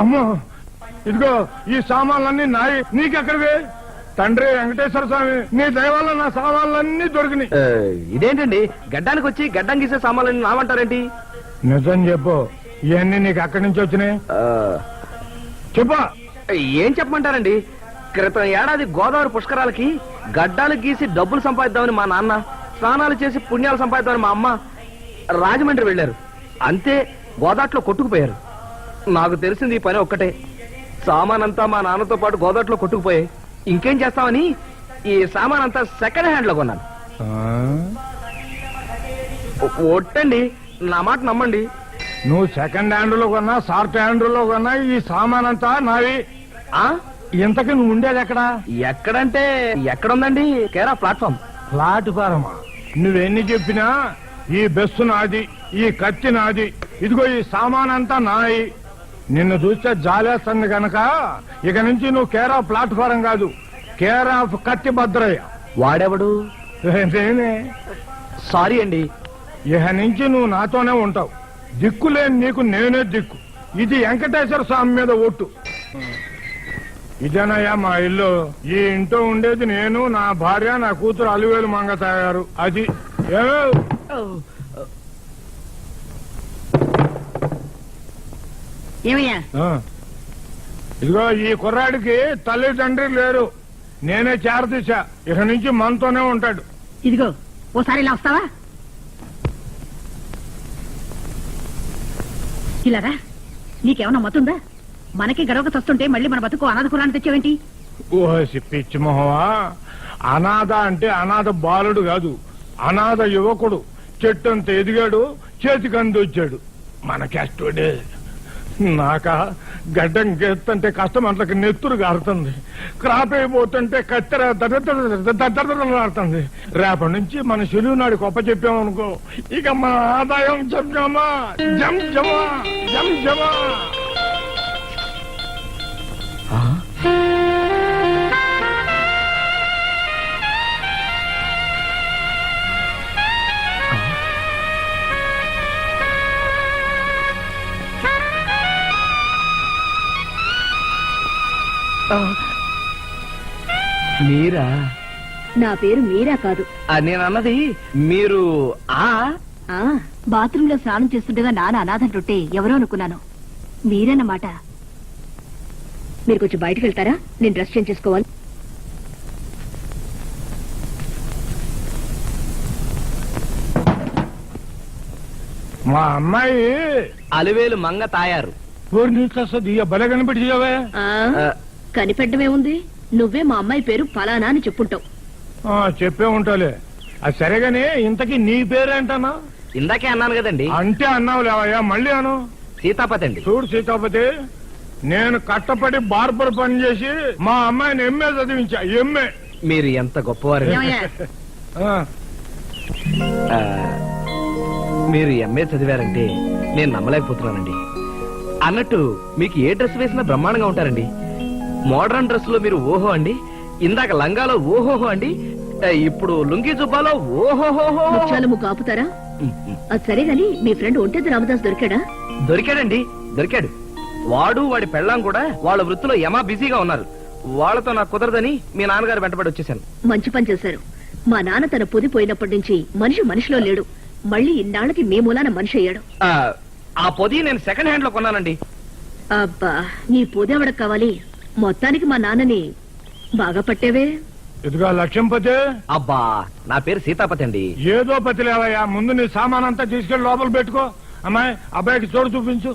అమ్మో, ఇదిగో ఈ సామాన్లన్నీ నాయి, నీకెక్కడివి? తండ్రి వెంకటేశ్వర స్వామి, నీ దయ వల్ల నా సామాన్లన్నీ దొరికినాయి. ఇదేంటండి, గడ్డానికి వచ్చి గడ్డం గీసే సామాన్లు నావంటారేంటి? నిజం చెప్పు, ఇవన్నీ నీకు అక్కడి నుంచి వచ్చినాయి? చెప్పు. ఏం చెప్పమంటారండి, క్రితం ఏడాది గోదావరి పుష్కరాలకి గడ్డాలు గీసి డబ్బులు సంపాదిద్దామని మా నాన్న, స్నానాలు చేసి పుణ్యాలు సంపాదిద్దామని మా అమ్మ రాజమండ్రి వెళ్ళారు. అంతే, గోదాట్లో కొట్టుకుపోయారు. నాకు తెలిసింది ఈ పని ఒక్కటే. సామానంతా మా నాన్నతో పాటు గోదాట్లో కొట్టుకుపోయాయి. ఇంకేం చేస్తామని ఈ సామానంతా సెకండ్ హ్యాండ్ లో కొన్నాను. ఒట్టండి, నా మాట నమ్మండి. నువ్వు సెకండ్ హ్యాండ్ లో కొన్నా, షార్ట్ హ్యాండ్ లో కొన్నా, ఈ సామాన్ అంతా నావి. ఇంతకు నువ్వు ఉండేది ఎక్కడా? ఎక్కడంటే ఎక్కడుందండి? కేరా ప్లాట్ఫామ్. ప్లాట్ఫారమా? నువ్వెన్ని చెప్పినా ఈ బస్సు నాది, ఈ కత్తి నాది, ఇదిగో ఈ సామాన్ అంతా నాయి. నిన్ను చూస్తే జాలేస్తుంది గనక ఇక నుంచి నువ్వు కేర్ ఆఫ్ ప్లాట్ఫారం కాదు, కేర్ ఆఫ్ కత్తి భద్రయ్య. వాడెవడు? నేనే. సారీ అండి. ఇక నుంచి నువ్వు నాతోనే ఉంటావు. దిక్కులేని నీకు నేనే దిక్కు. ఇది వెంకటేశ్వర స్వామి మీద ఒట్టు. ఇదేనయ్యా మా ఇల్లు. ఈ ఇంట్లో ఉండేది నేను, నా భార్య, నా కూతురు అలివేలు మంగ తాగారు. అది ఇదిగో ఈ కుర్రాడికి తల్లిదండ్రి లేరు, నేనే చేరతీశా. ఇక నుంచి మనతోనే ఉంటాడు. ఇదిగో ఓసారి ఇలా వస్తావా? ఇలారా, నీకేమన్నా మతుందా? మనకి గడవక చస్తుంటే మళ్ళీ మన బతుకు అనాథ కురాన్ని తెచ్చావేంటి? ఓసి పిచ్చి మొహవా, అనాథ అంటే అనాథ బాలుడు కాదు, అనాథ యువకుడు. చెట్టంత ఎదిగాడు, చేతికందొచ్చాడు. మన కష్టడే. నాక గడ్డం గెత్తంటే కష్టం అంతకి నెత్తురు గారుతుంది. క్రాప్ అయిపోతుంటే కత్తెర దద్దరుతుంది. రేపటి నుంచి మన చెరువు నాడు గొప్ప చెప్పామనుకో, ఇక మన ఆదాయం జంజమా జంజమా జంజమా. మీరా? నా పేరు మీరా కాదు. నేను అన్నది మీరు. బాత్రూంలో స్నానం చేస్తుండగా నాన్న అనాథంటుంటే ఎవరో అనుకున్నాను. మీరన్నమాట. మీరు కొంచెం బయటకు వెళ్తారా? నేను డ్రెస్ చేంజ్ చేసుకోవాలి. మా అమ్మాయి అలివేలు మంగ తాయారు. భలే కనిపెట్టివే. కనిపెట్టమేముంది? నువ్వే మా అమ్మాయి పేరు ఫలానా అని చెప్పుంటావు. చెప్పే ఉంటాలే. అది సరేగాని ఇంతకీ నీ పేరేంటన్నా? ఇందాకే అన్నాను కదండి. అంటే అన్నావు లేవయ్యా, మళ్ళీ అను. సీతాపతి అండి. చూడు సీతాపతి, నేను కట్టపడి బార్బర్ పని చేసి మా అమ్మాయిని ఎంఏ చదివించా. ఎంఏ. మీరు ఎంత గొప్పవారు. మీరు ఎంఏ చదివారంటే నేను నమ్మలేకపోతున్నానండి. అన్నట్టు మీకు ఏ డ్రెస్ వేసినా బ్రహ్మాండంగా ఉంటారండి. మోడర్న్ డ్రెస్ లో మీరు ఓహో అండి, ఇందాక లంగాలో ఓహోహో అండి, ఇప్పుడు లుంగి జుబ్బాలో ఓహోహో. ముఖ్యాలు ఆపుతారా? అది సరే గాని మీ ఫ్రెండ్ ఒంటెద్దు రామదాస్ దొరికాడా? దొరికాడండి, దొరికాడు. వాడు వాడి పెళ్ళాం కూడా వాళ్ళ వృత్తిలో యమా బిజీగా ఉన్నారు. వాళ్ళతో నాకు కుదరదని మీ నాన్నగారు వెంటబడి వచ్చేసాను. మంచి పని చేశారు. మా నాన్న తన పొది పోయినప్పటి నుంచి మనిషిలో లేడు. మళ్ళీ ఇన్నాళ్ళకి మీ మూలాన మనిషి అయ్యాడు. ఆ పొది నేను సెకండ్ హ్యాండ్ లో కొన్నానండి. అబ్బా, నీ పొది ఎవడకు కావాలి? మొత్తానికి మా నాన్నని బాగా పట్టేవే. ఇదిగా లక్ష్యంపతి. అబ్బా, నా పేరు సీతాపతి అండి. ఏదో పతి లేవయ్యా, ముందు నీ సామాన్ అంతా తీసుకెళ్లి లోపల పెట్టుకో. అమ్మాయి, అబ్బాయికి చోటు చూపించు.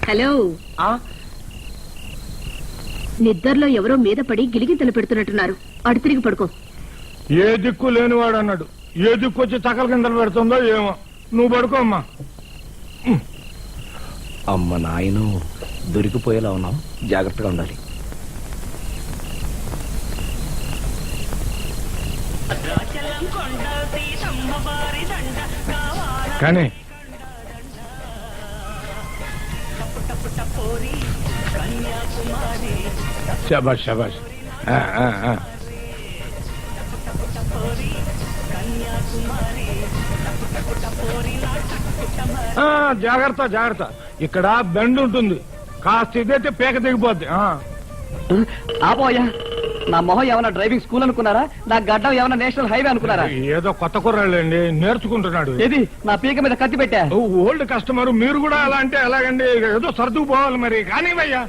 హలో. నిద్రలో ఎవరో మీద పడి గిలిగింతలు పెడుతున్నట్టున్నారు. అటు తిరిగి పడుకో. ఏ దిక్కు లేనివాడు అన్నాడు. ఏ దిక్కు వచ్చి చకల కిందలు పెడుతుందో ఏమో. నువ్వు పడుకో అమ్మా. అమ్మ నాయను, దొరికిపోయేలా ఉన్నాం, జాగ్రత్తగా ఉండాలి. కానీ శబాష్ శబాష్. జాగ్రత్త జాగ్రత్త, ఇక్కడ బెండ్ ఉంటుంది, కాస్త ఇదైతే పేక దిగిపోద్ది. ఆపోయా, నా మొహం ఏమన్నా డ్రైవింగ్ స్కూల్ అనుకున్నారా? నా గడ్డం ఏమన్నా నేషనల్ హైవే అనుకున్నారా? ఏదో కొత్త కుర్రాళ్ళండి, నేర్చుకుంటున్నాడు. ఏది నా పీక మీద కత్తి పెట్టా? ఓల్డ్ కస్టమర్, మీరు కూడా అలా అంటే ఎలాగండి? ఏదో సర్దుకుపోవాలి మరి. కానీ భయ్యా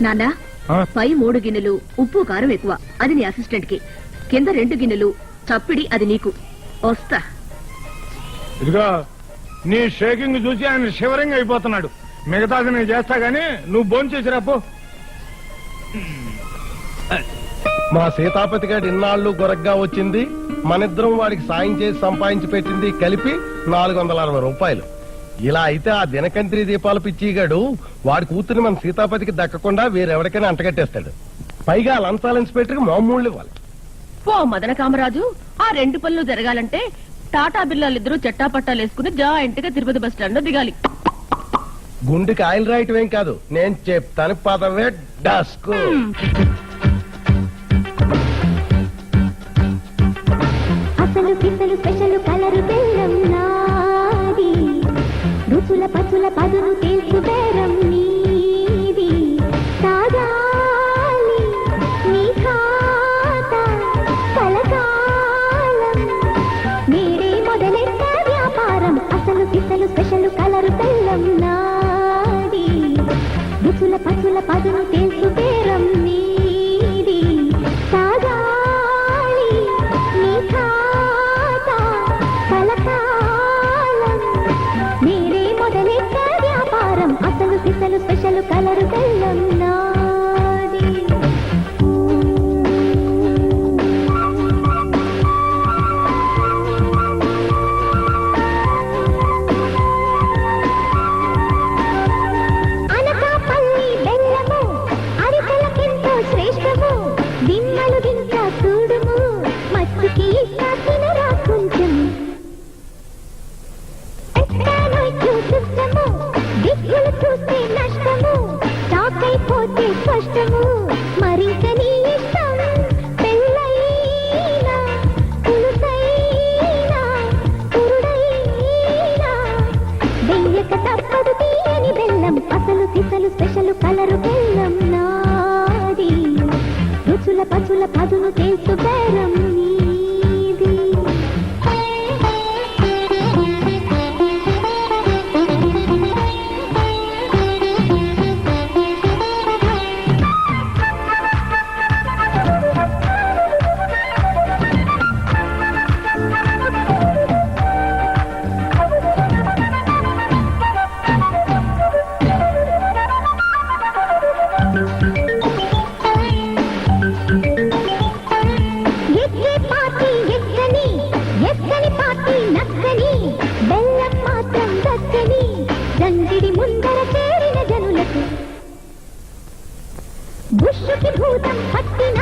నాన్న, పై 3 గిన్నెలు ఉప్పు కారం ఎక్కువ, అది నీ అసిస్టెంట్ కి. కింద 2 గిన్నెలు చప్పిడి, అది నీకు. వస్తా. ఇదిగో, నీ షేకింగ్ చూసి ఆయన షివరింగ్ అయిపోతున్నాడు. మిగతాది నేను చేస్తా గానీ నువ్వు భోంచేసి రాపో. మా సీతాపతి గారి ఇన్నాళ్ళు గొరగ్గా వచ్చింది, మనిద్దరం వాడికి సాయం చేసి సంపాదించి పెట్టింది కలిపి 460 రూపాయలు. ఇలా అయితే ఆ దినకంత్రి దీపాల పిచ్చిగాడు వాడి కూతురిని మన సీతాపతికి దక్కకుండా వేరెవరికైనా అంటగట్టేస్తాడు. పైగా లంచాల ఇన్స్పెక్టర్కి మామూళ్ళు ఇవ్వాలి. ఓ మదన కామరాజు, ఆ 2 పనులు జరగాలంటే టాటా బిర్లాలిద్దరూ చట్టాపట్టాలు వేసుకుని జాయింట్ గా తిరుపతి బస్ స్టాండ్ లో దిగాలి. గుండెకి ఆయిల్ రాయటం ఏం కాదు, నేను చెప్తాను పదవే డస్కు. అసలు పిసలు స్పెషల్ కలరు బెల్లం నాది, రుచుల పచుల పదును తెలుసు బేరం నీది. తాగాలి నీ ఖాతా కలకాలం, మీరే మొదలెట్ట వ్యాపారం. అసలు పిసలు స్పెషల్ కలరు బెల్లం నాది, రుచుల పచుల పదును తెలుసు బేరం నీది. తాగాలి నీ ఖాతా కలకాలం, మీరే మొదలెట్ట వ్యాపారం. అసలు పిసలు స్పెషల్ కలరు బెల్లం నాది. అనకాపల్లి బెల్లము అరికలకెంతో శ్రేష్టము, దిమ్మలు దించ చూడుము, మత్తుకి ఇస్తాసిన రాకుంచెం. చూస్తాము దిక్కులు చూస్తే నష్టము, తాకైపోతే స్పష్టము, మరింక నీ ఇష్టం. పెళ్ళైనా పులుసైనా పురుడైనా వెయ్యక తప్పదు తీయని బెల్లం. అసలు సిసలు స్పెషల్ కలరు బెల్లం నాది, రుచుల పచుల పదును తెలుసు బేరం నీది. ఎక్కే పార్టీ ఎక్కని, ఎక్కని పార్టీ నక్కని, బెల్లం మాత్రం దక్కని. దండిడి ముందర చేరిన జనులకు బుష్షుకి భూతం పట్టిన,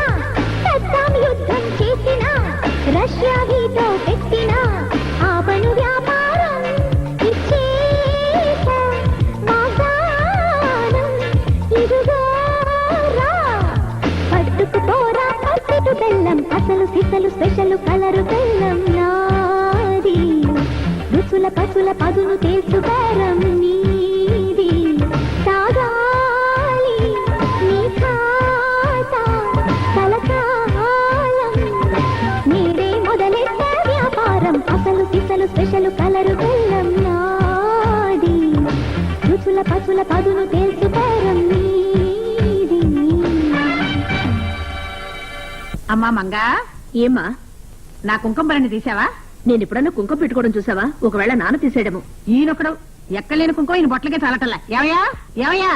సద్దాం యుద్ధం చేసిన, రష్యా వీటో పెట్టిన, ఆపను వ్యాపారం ఇచ్చేస వాగ్దానం. ఇదిగో రా పట్టుకుపోరా పట్టుకు బెల్లం. అసలు సిసలు స్పెషల్ కలరు బెల్లం నాది, రుచుల పచుల పదును తెలుసు బేరం నీది. తాగాలి నీ ఖాతా కలకాలం, మీరే మొదలెట్ట వ్యాపారం. అసలు సిసలు స్పెషల్ కలరు బెల్లం నాది, రుచుల పచుల పదును తెలుసు బేరం నీది. అమ్మా మంగా, ఏమ్మా నా కుంకుమ బరణి తీసావా? నేను ఎప్పుడన్నా కుంకుమ పెట్టుకోవడం చూసావా? ఒకవేళ నాన్న తీసేయడము. ఈయనొక్కడు ఎక్కలేని కుంకుమ ఈయన బొట్లకే చాలటల్లా. ఏమయ్యా ఏమయ్యా?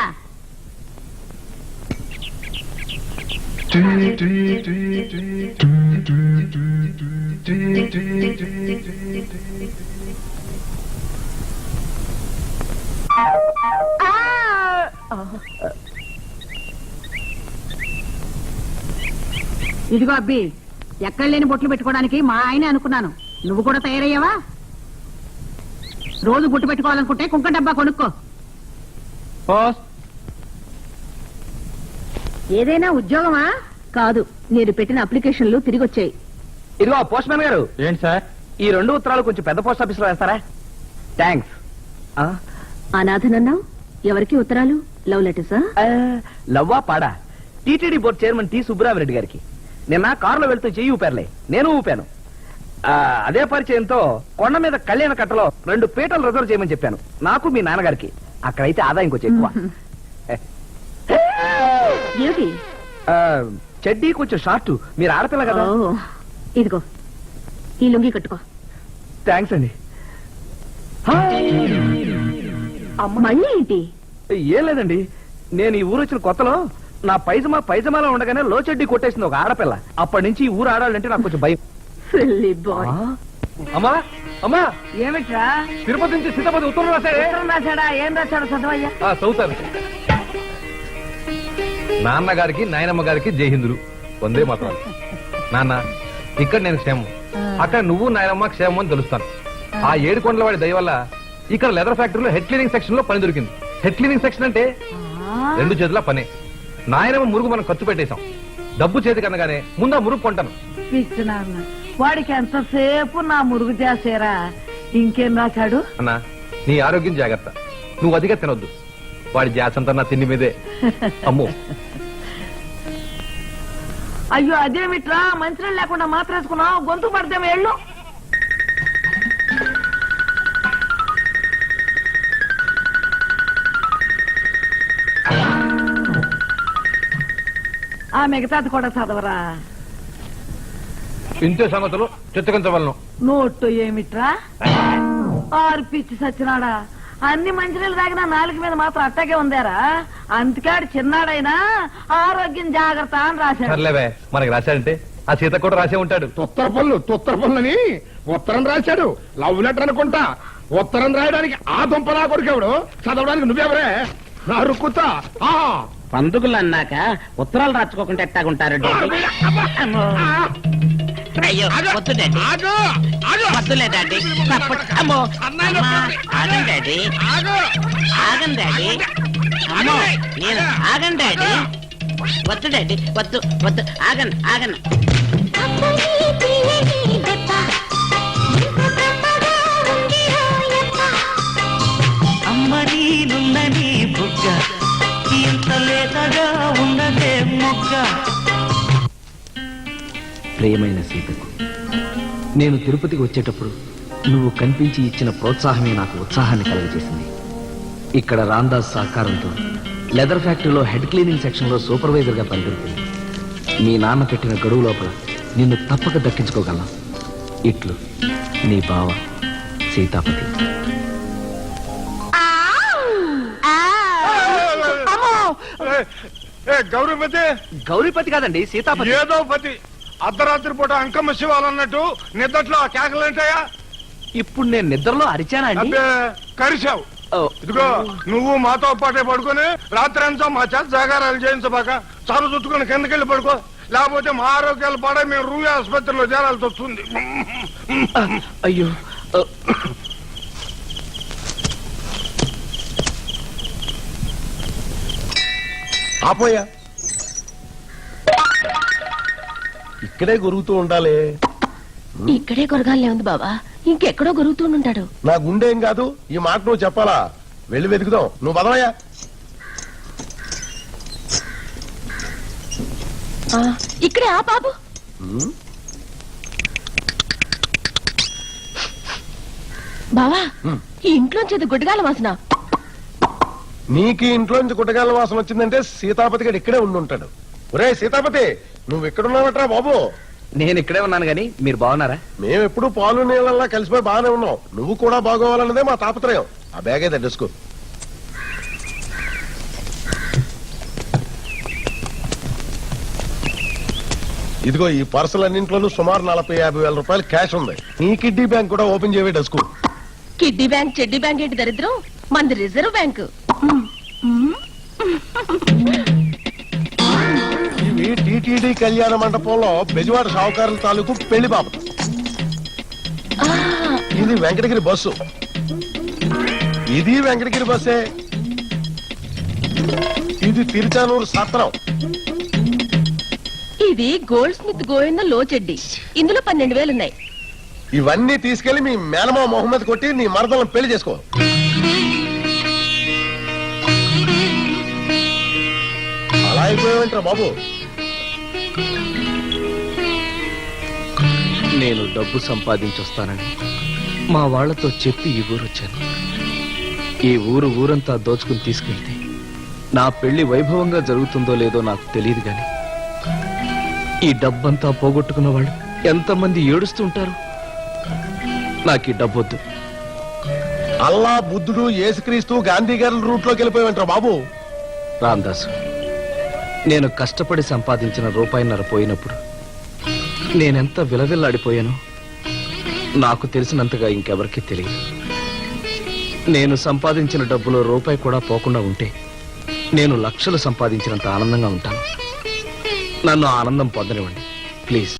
ఇదిగో అబ్బి, ఎక్కడ లేని బొట్లు పెట్టుకోవడానికి మా ఆయనే అనుకున్నాను. నువ్వు కూడా తయారయ్యావా? రోజు గుట్టు పెట్టుకోవాలనుకుంటే కుంక డబ్బా కొనుక్కో. ఏదైనా ఉద్యోగమా? కాదు, నేను పెట్టిన అప్లికేషన్లు తిరిగి వచ్చాయి. ఇదిగో పోస్ట్ మ్యాన్ గారు. ఏంటి సార్? ఈ 2 ఉత్తరాలు కొంచెం పెద్ద పోస్ట్ ఆఫీస్ లో వేస్తారా? థ్యాంక్స్. అనాథనన్నావు, ఎవరికి ఉత్తరాలు? లవ్ లెటర్సా? లవ్వా పాడా? TTD board chairman T Subbarami Reddy గారికి. నిన్న కారులో వెళ్తూ చెయ్యి ఊపారులే, నేను ఊపాను. అదే పరిచయంతో కొండ మీద కళ్యాణ కట్టలో 2 పీటలు రిజర్వ్ చేయమని చెప్పాను, నాకు మీ నాన్నగారికి. అక్కడైతే ఆదాయం కొంచెం ఎక్కువ. ఏమిటి? చెడ్డీ కొంచెం షార్ట్, మీరు ఆడపిల్ల కదా. ఇదిగో ఈ లుంగి కట్టుకో. థ్యాంక్స్ అండి. మళ్ళీ ఏంటి? ఏం లేదండి, నేను ఈ ఊరు వచ్చిన కొత్తలో నా పైజమాలో ఉండగానే లో చెడ్డీ కొట్టేసింది ఒక ఆడపిల్ల. అప్పటి నుంచి ఈ ఊరు ఆడాలంటే నాకు కొంచెం భయం. అమ్మా అమ్మా, ఏమిట్రా? తిరుపతి నుంచి సీతాపతి ఉత్తరం రాశాడా? ఏం రాశాడు? చదవయ్యా. చదువుతాను. నాన్నగారికి నాయనమ్మ గారికి జైహిందులు, వందే మాత్రం. నాన్న, ఇక్కడ నేను క్షేమం, అక్కడ నువ్వు నాయనమ్మ క్షేమం అని తెలుస్తాను. ఆ 7 కొండల వాడి దయ వల్ల ఇక్కడ లెదర్ ఫ్యాక్టరీలో హెడ్ క్లీనింగ్ సెక్షన్ లో పని దొరికింది. హెడ్ క్లీనింగ్ సెక్షన్ అంటే 2 చేతుల పనే. నాయనమ్మ మురుగు మనం ఖర్చు పెట్టేశాం. డబ్బు చేతికి అనగానే ముందు ఆ మురుగు కొంటాను. నాన్న, వాడికి ఎంతసేపు నా మురుగు చేసేరా? ఇంకేం రాశాడు? అన్నా, నీ ఆరోగ్యం జాగ్రత్త, నువ్వు అదిగా తినొద్దు. వాడి జాసంతా నా తిండి మీదే. అమ్మో, అయ్యో అదేమిట్రా, మంచినీళ్ళు లేకుండా మాత్రేసుకున్నావు, గొంతు పడితే వేళ్ళు. ఆ మిగతాది కూడా చదవరా. ఇంతే సంగతులు చిత్తగించవలను. నోట్టు ఏమిట్రా? ఆర్పిచ్చి సచ్చినాడా, అన్ని మంచినీళ్ళు తాగినా నాలుగు మీద మాత్రం అట్టాగే ఉందారా? అందుకాడు చిన్నాడైనా ఆరోగ్యం జాగ్రత్త అని రాశాడు. సర్లేవే, మనకి రాశాడంటే ఆ సీత కూడా రాసే ఉంటాడు. తొత్తర పనులని ఉత్తరం రాశాడు. లవ్ లెటర్ అనుకుంటా. ఉత్తరం రాయడానికి ఆ దుంపలా కొడుకెవడు, చదవడానికి నువ్వెవరే? నా రుక్కుతా. పందుగులు అన్నాక ఉత్తరాలు రాచుకోకుండా ఎట్టాగుంటారు? అయ్యో వద్దు డాడీ, వద్దులే డాడీ. ఆగండి డాడీ, ఆగండి డాడీ. అమ్మో, నేను ఆగండి డాడీ. వద్దు డాడీ, వద్దు వద్దు, ఆగండి ఆగండి. అమ్మ నీనున్న నీ బుగ్గ ఇంత లేతగా ఉన్నదే మొగ్గ. ప్రియమైన సీతకు, నేను తిరుపతికి వచ్చేటప్పుడు నువ్వు కనిపించి ఇచ్చిన ప్రోత్సాహమే నాకు ఉత్సాహాన్ని కలుగజేసింది. ఇక్కడ రాందాస్ సహకారంతో లెదర్ ఫ్యాక్టరీలో హెడ్ క్లీనింగ్ సెక్షన్లో సూపర్వైజర్గా పనిదొరికింది. మీ నాన్న పెట్టిన గడువు లోపల నిన్ను తప్పక దక్కించుకోగలను. ఇట్లు నీ బావ సీతాపతి. గౌరీపతి కాదండి, సీతాపతి. ఏదో పతి. అర్ధరాత్రి పూట అంకమ్మ శివాలన్నట్టు నిద్దట్లో ఆ కేకలేంటాయా? ఇప్పుడు నేను నిద్రలో అరిచానా అండి? కరిచావు. ఇదిగో, నువ్వు మాతో పాటే పడుకొని రాత్రి అంతా మా చేత జాగారాలు చేయించబాక. చాలు చుట్టుకుని కిందకెళ్ళి పడుకో, లేకపోతే మా ఆరోగ్యాలు పాడే మేము రూయ ఆసుపత్రిలో చేరాల్సి వస్తుంది. అయ్యో, ఆపోయా, ఇక్కడే గురుగుతూ ఉండాలి. ఇక్కడే కొరగాలే ఉంది బాబా, ఇంకెక్కడో గొరుగుతుంటాడు. నా గుండె ఏం కాదు, ఈ మాట నువ్వు చెప్పాలా? వెళ్ళి వెతుకుదాం. నువ్వు బదవయ్యా. ఇక్కడే ఆ బాబు. బావా, ఈ ఇంట్లోంచి అది గుడ్డగాల వాసన. నీకు ఇంట్లోంచి గుడ్డగాల వాసన వచ్చిందంటే సీతాపతి గడు ఇక్కడే ఉండుంటాడు. ఒరే సీతాపతి, నువ్వు ఎక్కడున్నావట్రా బాబు? నేను ఇక్కడే ఉన్నాను గాని మీరు బాగున్నారా? మేము ఎప్పుడు పాలు నీళ్ళలా కలిసిపోయి బాగానే ఉన్నాం. నువ్వు కూడా బాగోవాలన్నదే మా తాపత్రయం. ఆ బ్యాగ్ అయితే డెస్కు. ఇదిగో, ఈ పార్సల్ అన్నింట్లోనూ సుమారు 40-50 వేల రూపాయలు క్యాష్ ఉంది. నీ కిడ్నీ బ్యాంక్ కూడా ఓపెన్ చేయవే డెస్కు. కిడ్నీ బ్యాంక్ చెడ్డీ బ్యాంక్ ఏంటి దరిద్రం, మంది రిజర్వ్ బ్యాంకు. ఇవి టీటీడీ కళ్యాణ మండపంలో బెజవాడ షావుకారుల తాలూకు పెళ్లి బాబు. ఇది వెంకటగిరి బస్సు. ఇది వెంకటగిరి బస్సే. ఇది తిరుచానూరు సత్రం. ఇది గోల్డ్ స్మిత్ గోవింద లోచెడ్డి. ఇందులో 12,000 ఉన్నాయి. ఇవన్నీ తీసుకెళ్లి మీ మేనమా మొహమ్మద్ కొట్టి నీ మరదలను పెళ్లి చేసుకో. అలా అయిపోయావంటరా బాబు. నేను డబ్బు సంపాదించొస్తానని మా వాళ్లతో చెప్పి ఈ ఊరు వచ్చాను. ఈ ఊరంతా దోచుకుని తీసుకెళ్తే నా పెళ్లి వైభవంగా జరుగుతుందో లేదో నాకు తెలియదు గాని ఈ డబ్బంతా పోగొట్టుకున్న వాళ్ళు ఎంతమంది ఏడుస్తుంటారు. నాకు ఈ డబ్బొద్దు. అల్లా, బుద్ధుడు, యేసుక్రీస్తు, గాంధీ గారి రూట్లోకి వెళ్ళిపోయావంటరా బాబు. రామదాసు, నేను కష్టపడి సంపాదించిన రూపాయిన్నర పోయినప్పుడు నేనెంత విలవిల్లాడిపోయానో నాకు తెలిసినంతగా ఇంకెవరికీ తెలియదు. నేను సంపాదించిన డబ్బులో రూపాయి కూడా పోకుండా ఉంటే నేను లక్షలు సంపాదించినంత ఆనందంగా ఉంటాను. నన్ను ఆనందం పొందనివ్వండి ప్లీజ్.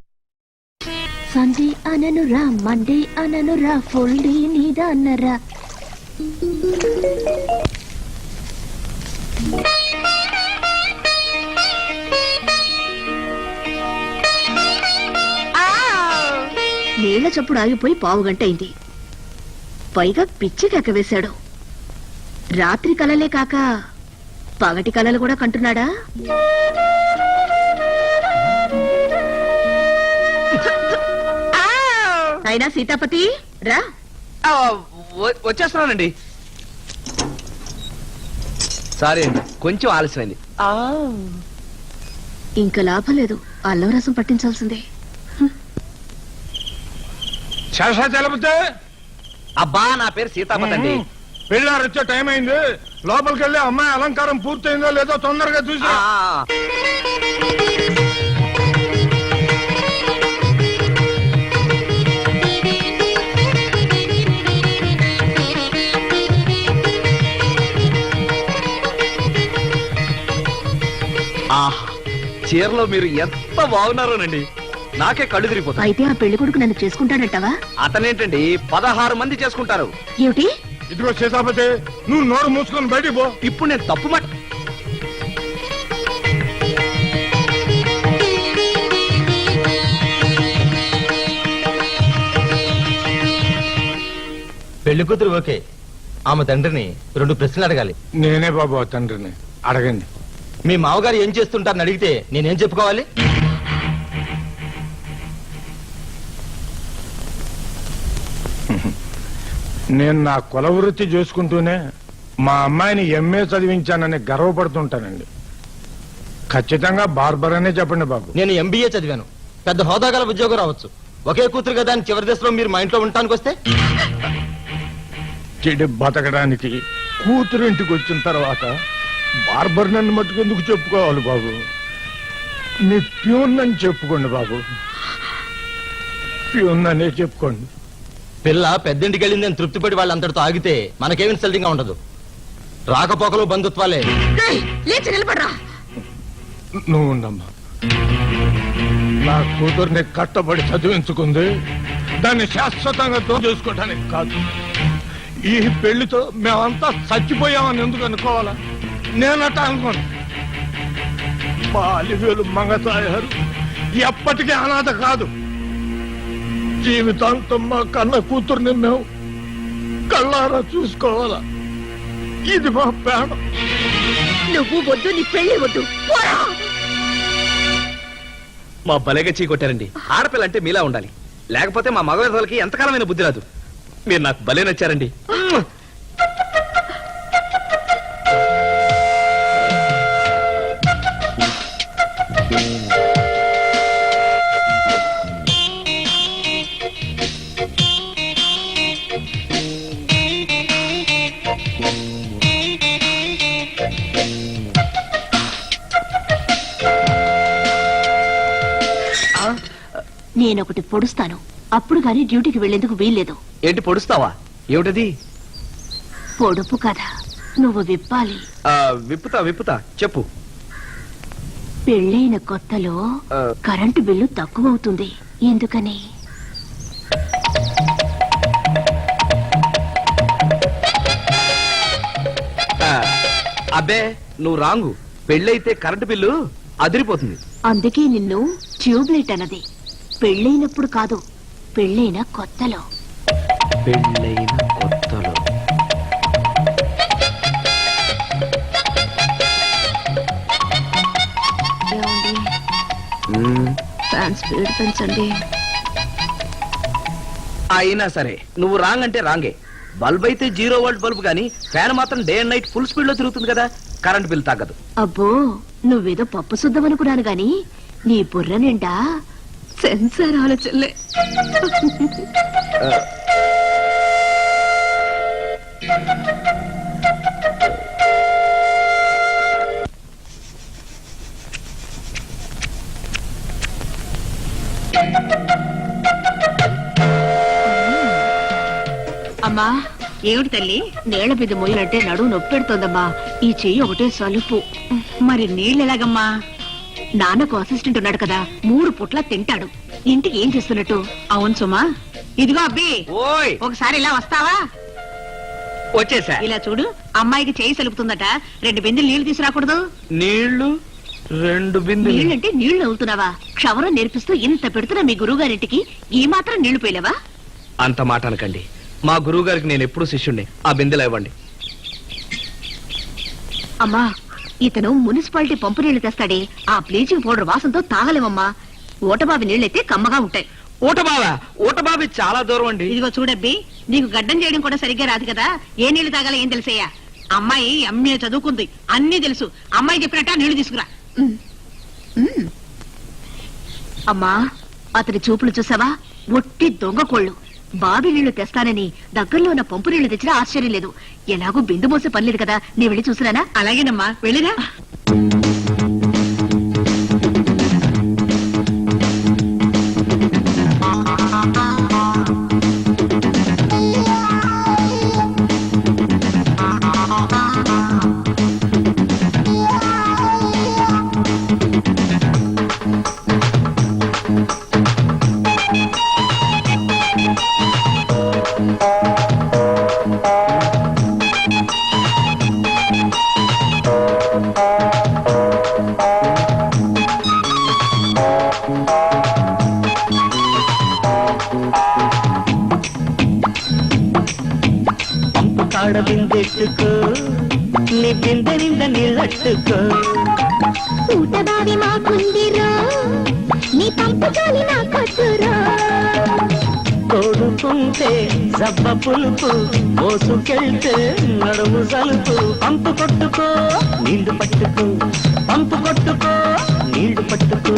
సండే అననురా, మండే అననురా, ఫుల్ డే నీదా అన్నరా. నీళ్ల చప్పుడు ఆగిపోయి 1/2 గంట అయింది. పైగా పిచ్చి కేక వేశాడు. రాత్రి కలలే కాక పగటి కలలు కూడా కంటున్నాడా? అయినా సీతాపతి రా. వచ్చేస్తున్నానండి. సారీ అండి, కొంచెం ఆలస్యమైంది. ఇంకా లాభం లేదు, అల్లం రసం పట్టించాల్సిందే. శేషాచలపతి. అబ్బా, నా పేరు సీతాపతి అండి. పెళ్ళారు వచ్చే టైం అయింది. లోపలికి వెళ్ళి అమ్మాయి అలంకారం పూర్తయిందో లేదో తొందరగా చూసి. ఆహా, చీరలో మీరు ఎంత బాగున్నారోనండి. నాకే కళ్ళు తిరిగిపోతాయి. అయితే ఆ పెళ్లి కొడుకు నన్ను చేసుకుంటాడంటావా? అతనేంటండి 16 మంది చేసుకుంటారు. ఏమిటి? ఇదిగో సీతాపతి, నువ్వు నోరు మూసుకొని బయటికి పో. ఇప్పుడు నేను తప్పు మాట. పెళ్లి కూతురు ఓకే. ఆమె తండ్రిని 2 ప్రశ్నలు అడగాలి. నేనే బాబు ఆ తండ్రిని. అడగండి. మీ మామగారు ఏం చేస్తుంటారని అడిగితే నేనేం చెప్పుకోవాలి? నేను నా కుల వృత్తి చేసుకుంటూనే మా అమ్మాయిని ఎంఏ చదివించానని గర్వపడుతుంటానండి. ఖచ్చితంగా బార్బర్ అనే చెప్పండి బాబు. నేను ఎంబీఏ చదివాను. పెద్ద హోదా గల ఉద్యోగం రావచ్చు. ఒకే కూతురు కదా అని చివరి దశలో మీరు మా ఇంట్లో ఉండటానికి వస్తే? చెడు బతకడానికి కూతురింటికి వచ్చిన తర్వాత బార్బర్ నన్ను మట్టుకెందుకు చెప్పుకోవాలి బాబు? మీ ప్యూన్ అని చెప్పుకోండి బాబు. ప్యూన్ అనే చెప్పుకోండి. పిల్ల పెద్దింటికి వెళ్ళిందని తృప్తిపడి వాళ్ళు అంతటితో ఆగితే మనకేమి ఇన్సల్టింగ్ గా ఉండదు. రాకపోకలు బంధుత్వాలే. నువ్వు ఉండమ్మా. నా కూతుర్ని కట్టబడి చదివించుకుంది దాన్ని శాశ్వతంగా చేసుకోవడానికి కాదు. ఈ పెళ్లితో మేమంతా చచ్చిపోయామని ఎందుకు అనుకోవాలా? నేనట్ట అనుకోను. మా అలివేలు మంగతాయారు ఎప్పటికీ అనాథ కాదు. జీవితాంతం మా కన్న కూతుర్ని మేము కళ్ళారా చూసుకోవాలా? ఇది మా ప్రాణం. నువ్వు వద్దు, నీ పెళ్లి వద్దు. మా బలేగా చీకొట్టారండి. ఆడపిల్ల అంటే మీలా ఉండాలి, లేకపోతే మా మగవాళ్ళకి ఎంతకాలమైన బుద్ధి రాదు. మీరు నాకు భలే నచ్చారండి. నేనొకటి పొడుస్తాను, అప్పుడు గాని డ్యూటీకి వెళ్లేందుకు వీల్లేదు. ఏంటి పొడుస్తావా? ఏమిటది? పొడుపు కదా, నువ్వు విప్పాలి. విప్పుతా చెప్పు. పెళ్ళైన కొత్తలో కరెంటు బిల్లు తక్కువ అవుతుంది. ఎందుకని? అబ్బే నువ్వు రాంగు. పెళ్ళైతే కరెంటు బిల్లు అదిరిపోతుంది. అందుకే నిన్ను ట్యూబ్లైట్ అన్నది. పెళ్ళైనప్పుడు కాదు, పెళ్ళైన కొత్తలో. పెళ్ళైన కొత్తలో ఫ్యాన్ స్పీడ్ పెంచండి. అయినా సరే నువ్వు రాంగ్ అంటే రాంగే. బల్బ్ అయితే 0 వోల్ట్ బల్బ్ గానీ ఫ్యాన్ మాత్రం day and night full speed లో తిరుగుతుంది కదా, కరెంట్ బిల్ తగ్గదు. అబ్బో నువ్వేదో పప్పు శుద్ధమనుకున్నాను గాని నీ బుర్ర నిండా సెన్సార్ ఆలోచనలే. అమ్మా ఏమిటి తల్లి, నీళ్ల బిందు మొయ్యాలంటే నడువు నొప్పి పెడుతోందమ్మా. ఈ చెయ్యి ఒకటే సలుపు. మరి నీళ్ళు ఎలాగమ్మా? నాన్నకు అసిస్టెంట్ ఉన్నాడు కదా, 3 పుట్ల తింటాడు. ఇంటికి ఏం చేస్తున్నట్టు? అవును సుమా. ఇదిగో అబ్బి, ఓయ్ ఒకసారి ఇలా వస్తావా? వచ్చేసా. ఇలా చూడు, అమ్మాయికి చెయ్యి సలుపుతుందట, 2 బిందెలు నీళ్లు తీసుకురాకూడదు? నీళ్లు 2 బిందెలు? నీళ్ళంటే నీళ్లు అవుతున్నావా? క్షవరం నేర్పిస్తూ ఇంత పెడుతున్నా మీ గురువు గారింటికి ఈ మాత్రం నీళ్లు పోయలేవా? అంత మాట అనకండి. మా గురువు గారికి నేను ఎప్పుడు శిష్యుణ్ణి. ఆ బిందెలు ఇవ్వండి. అమ్మా ఇతను మున్సిపాలిటీ పంపు నీళ్లు తెస్తాడే, ఆ బ్లీచింగ్ పౌడర్ వాసనతో తాగలేమమ్మా. ఓటబావి నీళ్ళైతే కమ్మగా ఉంటాయి. ఓటబావి చాలా దూరం అండి. ఇదిగో చూడబ్బి, నీకు గడ్డం చేయడం కూడా సరిగ్గా రాదు కదా, ఏ నీళ్లు తాగాలో ఏం తెలిసయ్యా? అమ్మాయి ఎంఏ చదువుకుంది, అన్నీ తెలుసు. అమ్మాయి చెప్పినట్ట నీళ్లు తీసుకురా. అమ్మా అతని చూపులు చూసావా? ఒట్టి దొంగ కోళ్ళు. బావి నీళ్లు తెస్తానని దగ్గరలో ఉన్న పంపు నీళ్లు తెచ్చినా ఆశ్చర్యం లేదు. ఎలాగో బిందు మోసే పనిలేదు కదా, నేను వెళ్ళి చూసిరానా? అలాగేనమ్మా, వెళ్ళిరా. బిందెట్టుకో, నీ బిందె నిండా నీళ్ళట్టుకో. ఊటబావి మాకుందిరో, నీ పంపు గాలి నా కట్టురో. తోడుకుంటే జబ్బ పులుపు, మోసుకెళ్తే నడుము సలుపు. పంపు కొట్టుకో నీళ్లు పట్టుకో, పంపు కొట్టుకో నీళ్లు పట్టుకో.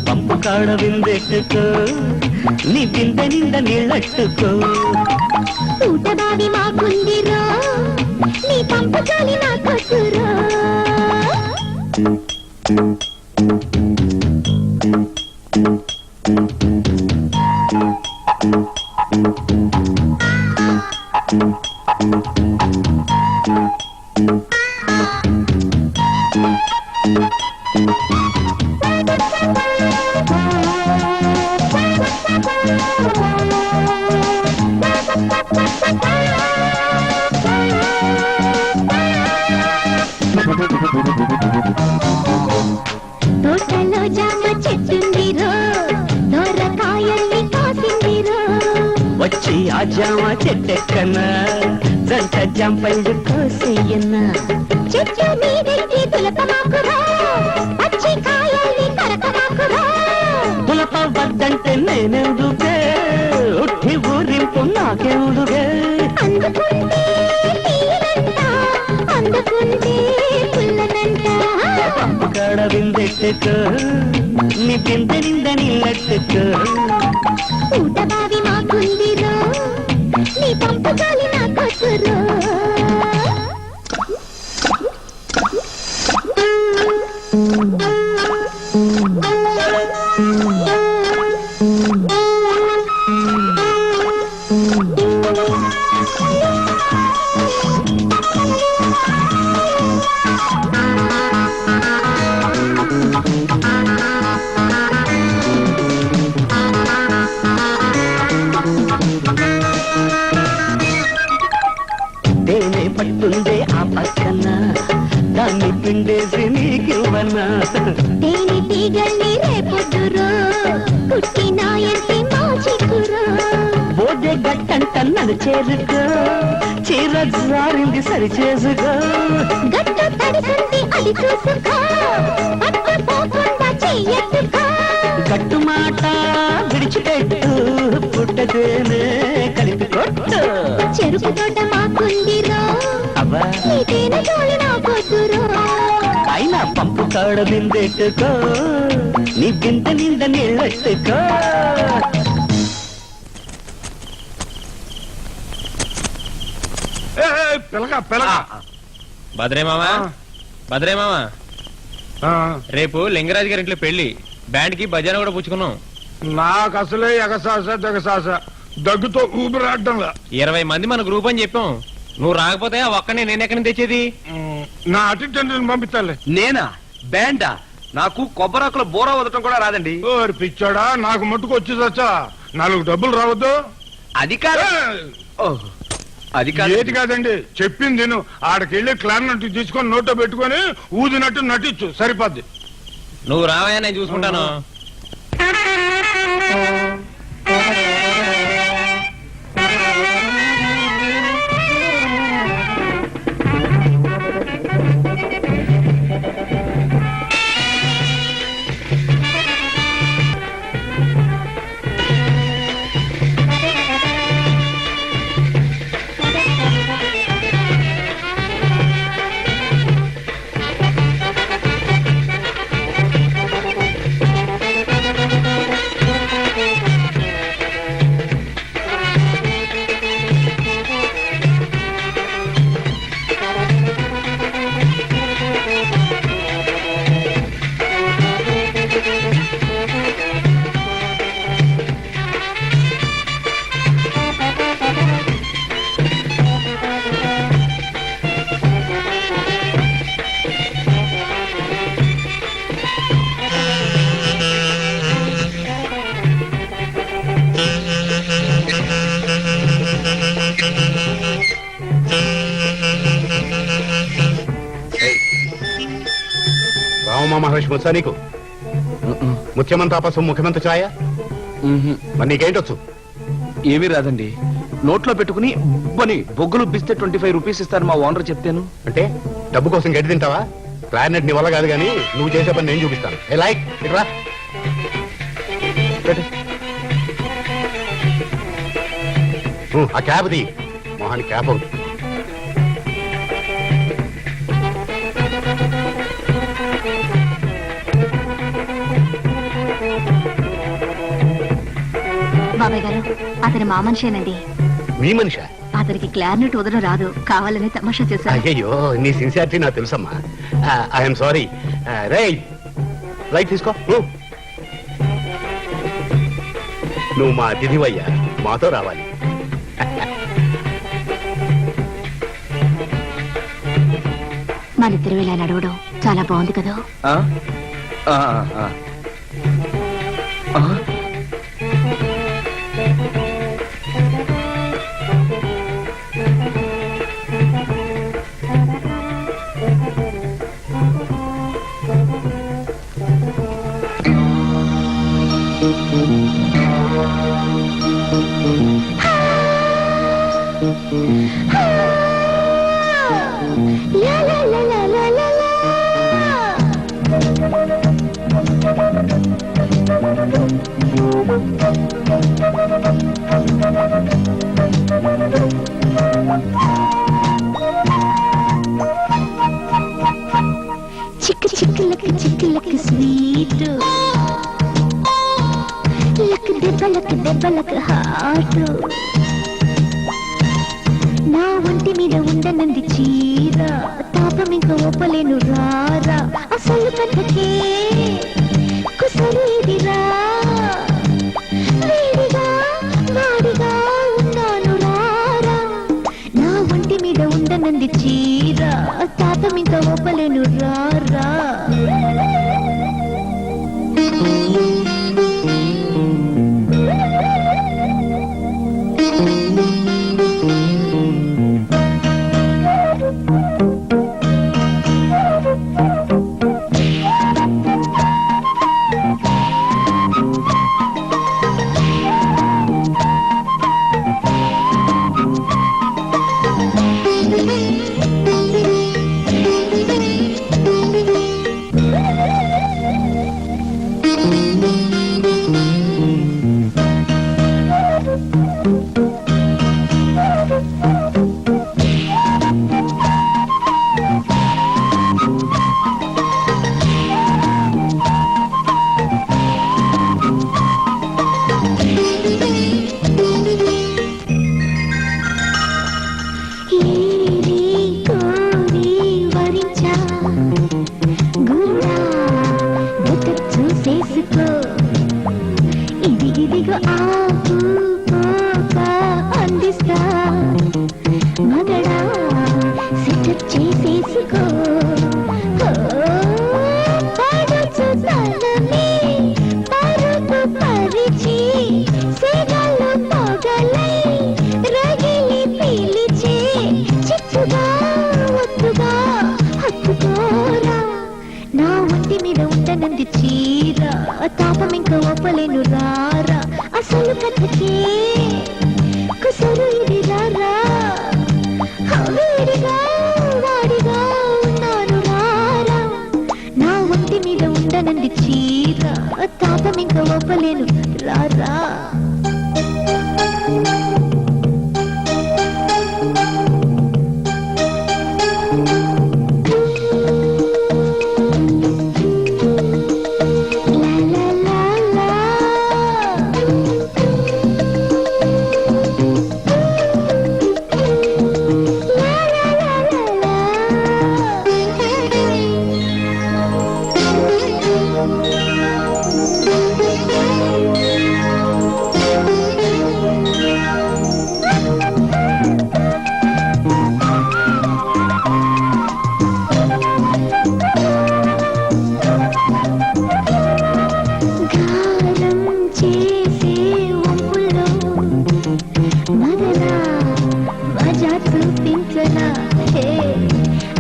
పంపు కాడ బిందెట్టుకో, నీ బిందె నిండా నీళ్ళట్టుకో. ఊటబావి మాకుందిరో, నీ పంపు గాలి నా కట్టురో. తోటలో జామ చెట్టుందిరో, దొరకాయల్ని కాసిందిరో. వచ్చి ఆ జామ చెట్టెక్కనా, జంట జంపండు కోసేయన్నా. చెట్టు మీదెక్కి తులపమాకురో, పచ్చి కాయల్ని కరకమాకురో. తులప వద్దంటే నేనెందుకే, ఉట్టి ఊరింపు నాకెందుకే. అందుకుంటే తీరంట, అందుకుంటే పుల్లనంట. పంపు కాడ బిందెట్టుకో, నీ బిందె నిండా నీళ్ళట్టుకో. ఊటబావి మాకుందిరో, నీ పంపు గాలి నా కట్టురో. తేనె తీగల్ని రేపొద్దురో కుట్టినాయంటే మాచికురో బోదే గట్టంట నన్ను చేరుకో చీర జారింది సరి చేసుకో గట్టు తడిసింది అది చూసుకో పట్టుకోకుండా చెయ్యట్టుకో గట్టు మాట విడిచిపెట్టు పుట్టతేనే కలిపి కొట్టు చెరుకు తోట మాకుందిరో అబ్బా నీ తేనె తోలి నా పొద్దురో అయినా పంపు కాడ బిందెట్టుకో నీ బిందె నిండా నీళ్ళెట్టుకో పిలక పిలక భద్రే మామా భద్రే మామా రేపు లింగరాజు గారి ఇంట్లో పెళ్లి బ్యాండ్ కి భజన కూడా పుచ్చుకున్నాం. నాకు అసలే ఎగసాస దగసాస దగ్గుతో ఊపిరాడటంలా. 20 మంది మన గ్రూప్ అని చెప్పాం. నువ్వు రాకపోతే ఆ ఒక్కనే నేను ఎక్కడి నుంచి తెచ్చేది? నా అటెండెంట్ పంపిస్తాలే. నేనా? బ్యాండా? నాకు కొబ్బరాకుల బోర వదటం కూడా రాదండి. ఓరి పిచ్చాడా, నాకు మట్టుకు వచ్చి చచ్చా 4 డబ్బులు రావద్దు. అది కాదు. అది కాదు. ఏది కాదండి, చెప్పింది నేను. ఆడకెళ్ళి క్లారినట్టు తీసుకొని నోట్లో పెట్టుకొని ఊదినట్టు నటించు, సరిపోద్ది. నువ్వు రావయ్యా, నేను చూసుకుంటాను. రామమా మహర్షి వచ్చా నీకు? ముఖ్యమంత్రి ఆపసం ముఖ్యమంత్రి ఛాయ మరి నీకేంటొచ్చు? ఏమీ రాదండి. నోట్లో పెట్టుకుని బని బొగ్గులు బిస్తే 25 రూపీస్ ఇస్తాను మా ఓనర్ చెప్తాను. అంటే డబ్బు కోసం గడ్డి తింటావా? క్లారినెట్ నీ వల్ల కాదు కానీ నువ్వు చేసే పని నేను చూపిస్తాను. ఏ లైక్ ఇట్రా ఆ క్యాబ్ ది మొహాని క్యాబ్ అవుతుంది. బాబాయ్ గారు, అతని మా మనిషేనండి. మీ మనిషా? అతనికి క్లారినెట్ వదలడం రాదు, కావాలని తమాషా చేశారు. అయ్యో, నీ సిన్సియారిటీ నాకు తెలుసమ్మా. I'm sorry. రైట్ తీసుకో. నువ్వు మా అతిథివయ్యా, మాతో రావాలి. మన ఇద్దరు ఇలా నడవడం చాలా బాగుంది కదా. చిక్కులకి చిక్కులకి స్వీట్, లక్ దెబ్బలకి హాట్, నా ఒంటి మీద ఉండనంది చీర, తాపం ఇంకా ఒప్పలేను రారా, అసలు కథకే కుసలేదిరా, వేడిగా వాడిగా ఉన్నాను రారా, నా ఒంటి మీద ఉండనంది చీర, తాపం ఇంకా ఒప్పలేను రారా. చేసుకో ఇదిగిదిగో ఆపు పోక అందిస్తా మగడా సెటప్ చేసేసుకో పడుచు తనమే పరుపు పరిచి సెగలు పొగలై రగిలి పిలిచే చిచ్చుగా ఒత్తుగా హత్తుకోరా నా ఒంటి మీద ఉండనంది చీర తాపం ఇంకా ఒప్పలేను రారా అసలు కథకే కుసరు ఇది రారా వేడిగా వాడిగా ఉన్నాను రారా నా ఒంటి మీద ఉండనంది చీర తాపం ఇంకా ఒప్పలేను రారా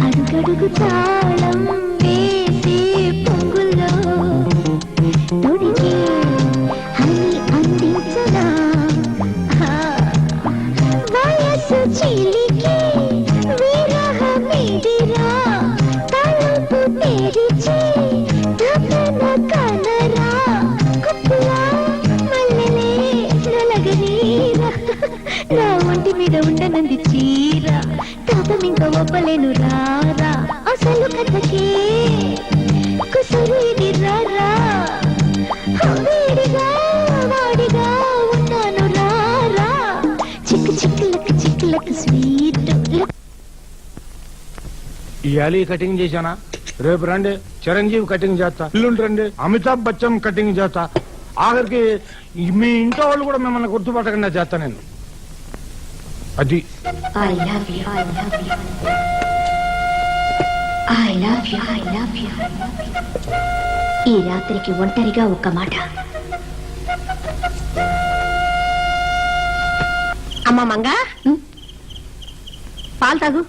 అడుగడుగు తాళం వేసే పొంగుల్లో తొడిగే హని అందించనా వయసు చిలికి విరహమిదిరా తలుపు తెరిచి తపన కనరా కుప్పులా మల్లెలే నలగనీరా నా ఒంటి మీద ఉండనంది చీర తాపం ఇంకా ఒప్పలేను రారా అసలు కథకే కుసరు ఇది రారా వేడిగా వాడిగా ఉన్నాను రారా చిక్కులకు స్వీట్ ఇయాలి కటింగ్ చేశానా రేపు రండి చిరంజీవి కటింగ్ చేస్తా ఇల్లుండి రండి అమితాబ్ బచ్చన్ కటింగ్ చేస్తా ఆఖరికి మీ ఇంట్లో వాళ్ళు కూడా మిమ్మల్ని గుర్తుపట్టకుండా చేస్తా నేను అది I love you. I love you. I love you. I love you. ఈ రాత్రికి ఒంటరిగా ఒక్క మాట. అమ్మ మంగ పాలు తాగు.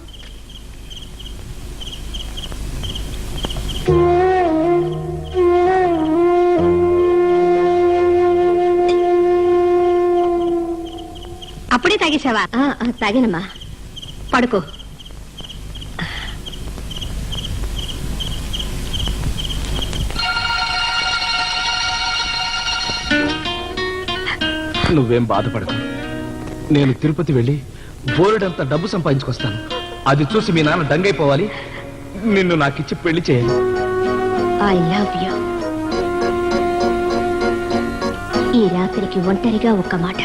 అప్పుడే తాగేసావా? తాగానమ్మా. పడుకో. నువ్వేం బాధపడకు. నేను తిరుపతి వెళ్ళి బోలెడంత డబ్బు సంపాదించుకొస్తాను. అది చూసి మీ నాన్న దంగైపోవాలి, నిన్ను నాకిచ్చి పెళ్లి చేయాలి. I love you. ఈ రాత్రికి ఒంటరిగా ఒక్క మాట.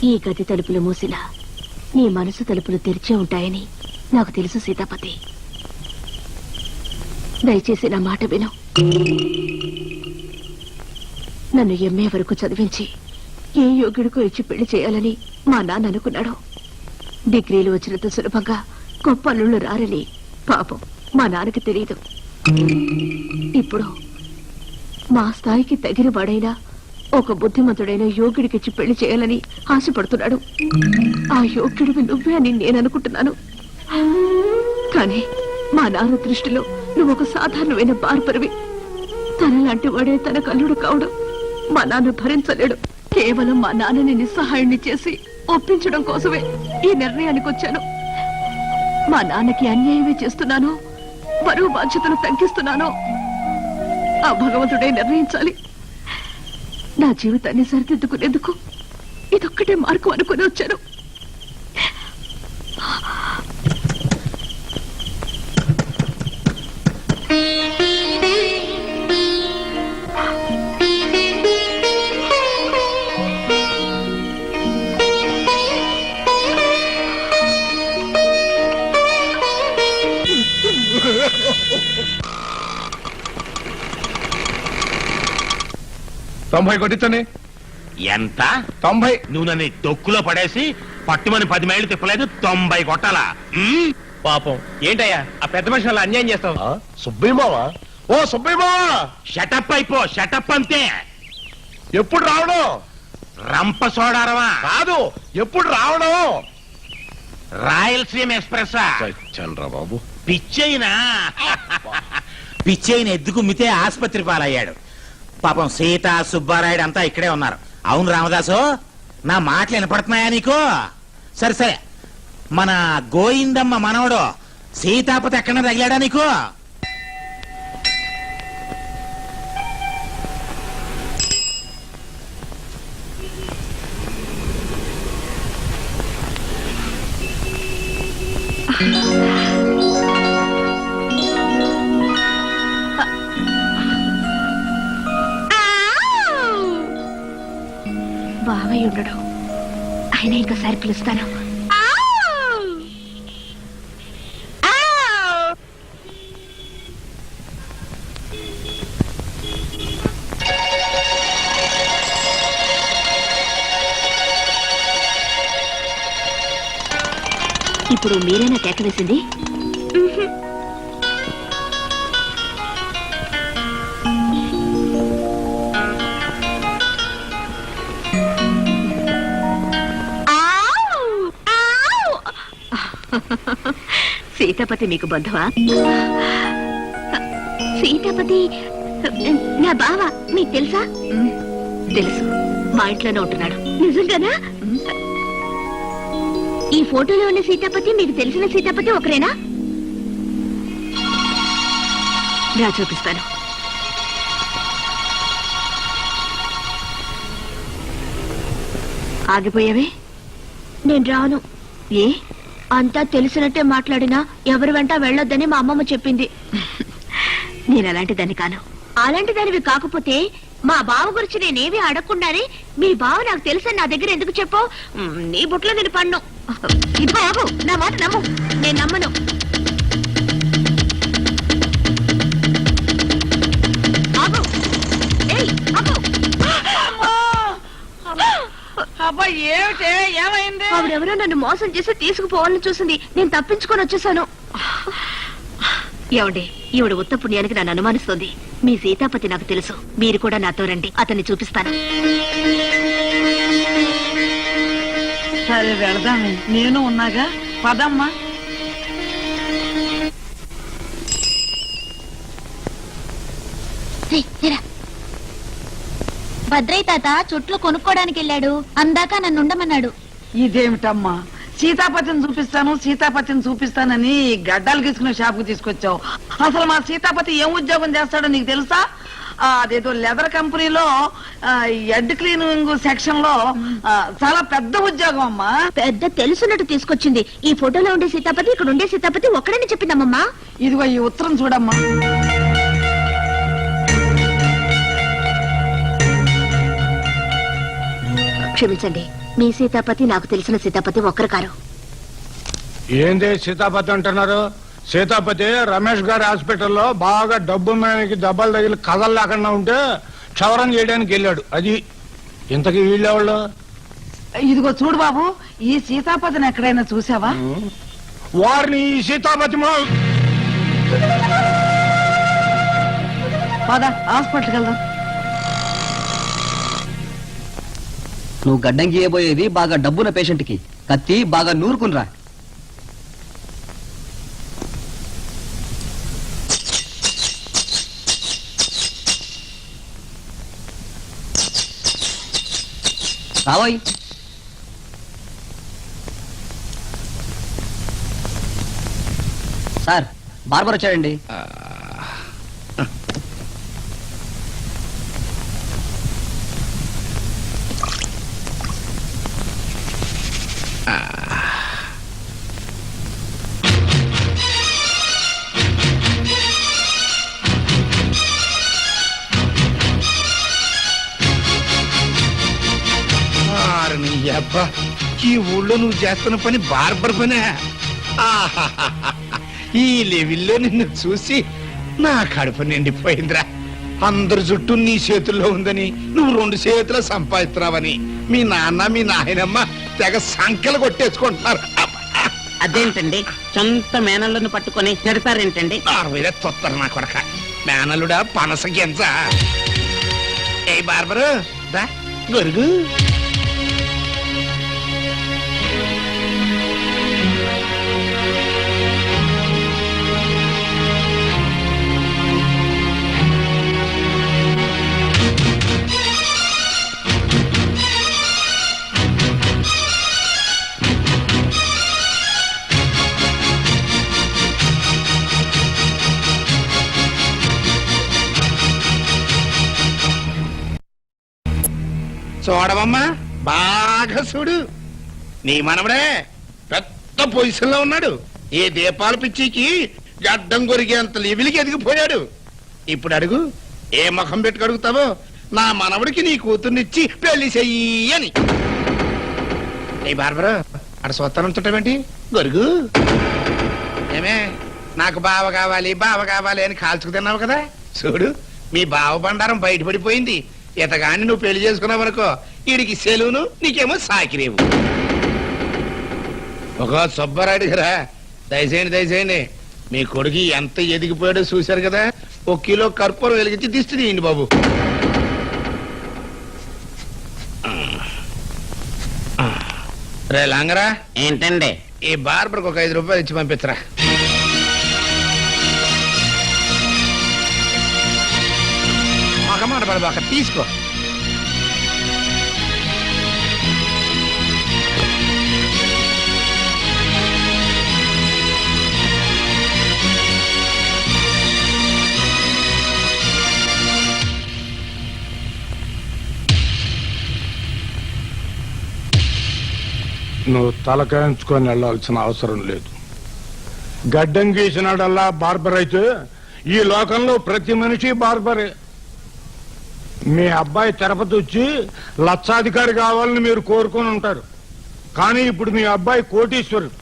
ఈ గది తలుపులు మూసినా నీ మనసు తలుపులు తెరిచే ఉంటాయని నాకు తెలుసు సీతాపతి. దయచేసి నా మాట విను. నన్ను ఎంఏ వరకు చదివించి ఏ యోగ్యుడికో ఇచ్చి పెళ్లి చేయాలని మా నాన్న అనుకున్నాడు. డిగ్రీలు వచ్చినంత సులభంగా గొప్ప అల్లుళ్ళు రారని పాపం మా నాన్నకి తెలియదు. ఇప్పుడు మా స్థాయికి తగిన వాడైనా ఒక బుద్ధిమంతుడైన యోగ్యుడికిచ్చి పెళ్లి చేయాలని ఆశపడుతున్నాడు. ఆ యోగ్యుడివి నువ్వే అని నేను అనుకుంటున్నాను. కానీ మా నాన్న దృష్టిలో నువ్వు ఒక సాధారణమైన బార్బరివి. తనలాంటి వాడే తన కల్లుడు కావడం మా నాన్న భరించలేడు. కేవలం మా నాన్నని నిస్సహాయుణ్ణి చేసి ఒప్పించడం కోసమే ఈ నిర్ణయానికి వచ్చాను. మా నాన్నకి అన్యాయమే చేస్తున్నాను, బరువు బాధ్యతను తగ్గిస్తున్నాను. ఆ భగవంతుడే నిర్ణయించాలి. నా జీవితాన్ని సరిదిద్దుకునేందుకు ఇదొక్కటే మార్గం అనుకుని వచ్చాను. తొంభై కొట్టించండి. ఎంత? 90. నువ్వు నన్ను డొక్కులో పడేసి పట్టుమని 10 మైళ్ళు తిప్పలేదు, 90 కొట్టాలా? పాపం ఏంటయ్యా ఆ పెద్ద మనిషి అలా అన్యాయం చేస్తావు? సుబ్బయ్యమావా, ఓ సుబ్బయ్యమావా, షటప్ అయిపో, షటప్ అంతే. ఎప్పుడు రావడం? రంప సోడారమా కాదు, ఎప్పుడు రావడం? రాయలసీమ ఎక్స్ప్రెస్. చంద్ర బాబు, పిచ్చైనా పిచ్చైన ఎద్దుకుమ్మితే ఆసుపత్రి పాలయ్యాడు. పాపం సీత సుబ్బారాయుడు అంతా ఇక్కడే ఉన్నారు. అవును రామదాసు, నా మాటలు వినపడుతున్నాయా నీకు? సరే సరే, మన గోయిందమ్మ మనవడు సీతాపతి ఎక్కడ తగిలాడా నీకు? బావయ్య ఉండడు. ఆయన ఇంకోసారి పిలుస్తాను. ఇప్పుడు మీరేనా కేక వేసింది? సీతాపతి మీకు బంధువా? సీతాపతి నా బావ, మీకు తెలుసా? తెలుసు, మా ఇంట్లోనే ఉంటున్నాడు. నిజంగానా? ఈ ఫోటోలో ఉన్న సీతాపతి మీకు తెలిసిన సీతాపతి ఒకరేనా? రా చూపిస్తాను. ఆగిపోయావే? నేను రాను. ఏ? అంతా తెలిసినట్టే మాట్లాడినా ఎవరి వెంట వెళ్ళొద్దని మా అమ్మమ్మ చెప్పింది. నేను అలాంటి దాన్ని కాను. అలాంటి దానివి కాకపోతే మా బావ గురించి నేనేవి అడగకుండానే మీ బావ నాకు తెలుసని నా దగ్గర ఎందుకు చెప్పు? నీ బుట్లో నేను పన్ను. ఇది బాబు, నా మాట నమ్ము. నేను నమ్మను. ఆగు. ఏయ్, ఆగు. అబ్బా ఏమిటే, ఏమైంది? ఆవిడెవరో నన్ను మోసం చేసి తీసుకుపోవాలని చూసింది. నేను తప్పించుకొని వచ్చేసాను. ఏమండి, ఈవిడ ఉత్త పుణ్యానికి నన్ను అనుమానిస్తోంది. మీ సీతాపతి నాకు తెలుసు. మీరు కూడా నాతో రండి, అతన్ని చూపిస్తాను. సరే వెళదామే, నేను ఉన్నాగా. పదమ్మా. భద్రయ్య తాత చుట్లు కొనుక్కోడానికి వెళ్ళాడు. అందాక నన్ను ఉండమన్నాడు. ఇదేమిటమ్మా, సీతాపతిని చూపిస్తానని గడ్డాలు గీసుకునే షాప్ కు తీసుకొచ్చావు. అసలు మా సీతాపతి ఏం ఉద్యోగం చేస్తాడో నీకు తెలుసా? అదేదో లెదర్ కంపెనీలో హెడ్ క్లీనింగ్ సెక్షన్ లో చాలా పెద్ద ఉద్యోగం అమ్మా. పెద్ద తెలుసున్నట్టు తీసుకొచ్చింది. ఈ ఫోటోలో ఉండే సీతాపతి ఇక్కడ ఉండే సీతాపతి ఒక్కడని చెప్పిందమ్మమ్మా. ఇదిగో ఈ ఉత్తరం చూడమ్మా. క్షమించండి, మీ సీతాపతి నాకు తెలిసిన సీతాపతి ఒక్కరు కారు. ఏంది సీతాపతి అంటున్నారు? సీతాపతి రమేష్ గారి హాస్పిటల్లో బాగా డబ్బు మేనకి దెబ్బలు తగిలి కథలు లేకుండా ఉంటే క్షవరం చేయడానికి వెళ్ళాడు. అది ఇంతకీ వీళ్ళెవాళ్ళు? ఇదిగో చూడు బాబు, ఈ సీతాపతిని ఎక్కడైనా చూసావా? వారిని ఈ సీతాపతి పద హాస్పిటల్కి వెళ్దాం. నువ్వు గడ్డం గీయబోయేది బాగా డబ్బున్న పేషెంట్ కి, కత్తి బాగా నూరుకునిరా. రావోయ్. సార్ బార్బర్ వచ్చాడండి. అబ్బా, ఈ ఊళ్ళో నువ్వు చేస్తున్న పని బార్బర్ పనే. ఈ లెవెల్లో నిన్ను చూసి నా కడుపు నిండిపోయిందిరా. అందరి చుట్టూ నీ చేతుల్లో ఉందని, నువ్వు 2 చేతులు సంపాదిస్తున్నావని మీ నాన్న మీ నాయనమ్మ తెగ సంఖ్యలు కొట్టేసుకుంటున్నారు. అదేంటండి, సొంత మేనల్లను పట్టుకొని తిడతారేంటండి? తొత్తరు నా కొడక. మేనలుడా పనస గింజ. ఏ బార్బరు దా గొరుగు. చూడవమ్మా, బాగా చూడు. నీ మనవడే పెద్ద పొజిషన్ లో ఉన్నాడు. ఏ దీపాల పిచ్చికి గడ్డం కొరిగేంత లెవెల్కి ఎదిగిపోయాడు. ఇప్పుడు అడుగు, ఏ ముఖం పెట్టుకు అడుగుతావో, నా మనవడికి నీ కూతుర్నిచ్చి పెళ్లి చెయ్యి అని. ఏ బార్బరు అక్కడ సొత్తనం చుట్టమేంటి? గొరుగు. ఏమే, నాకు బావ కావాలి బావ కావాలి అని కాల్చుకు తిన్నావు కదా. చూడు, మీ బావ బండారం బయటపడిపోయింది. ఇతగాని నువ్వు పెళ్లి చేసుకున్నావు అనుకో, వీడికి సెలవును, నీకేమో సాకిరేవు. ఒక సుబ్బారాయుడు గారా, దయచేయండి మీ కొడుకు ఎంత ఎదిగిపోయాడో చూశారు కదా. 1 కిలో కర్పూరం వెలిగించి దిష్టి తీయండి బాబు. రే లాంగరా. ఏంటండి? ఈ బార్బర్కి ఒక 5 రూపాయలు ఇచ్చి పంపించరా. మాట పడబాక, తీసుకో. నువ్వు తలకాయించుకొని వెళ్లాల్సిన అవసరం లేదు. గడ్డం గీసినాడల్లా బార్బర్ అయితే ఈ లోకంలో ప్రతి మనిషి బార్బరే. మీ అబ్బాయి తిరుపతి వచ్చి లక్షాధికారి కావాలని మీరు కోరుకొని ఉంటారు. కానీ ఇప్పుడు మీ అబ్బాయి కోటీశ్వరుడు.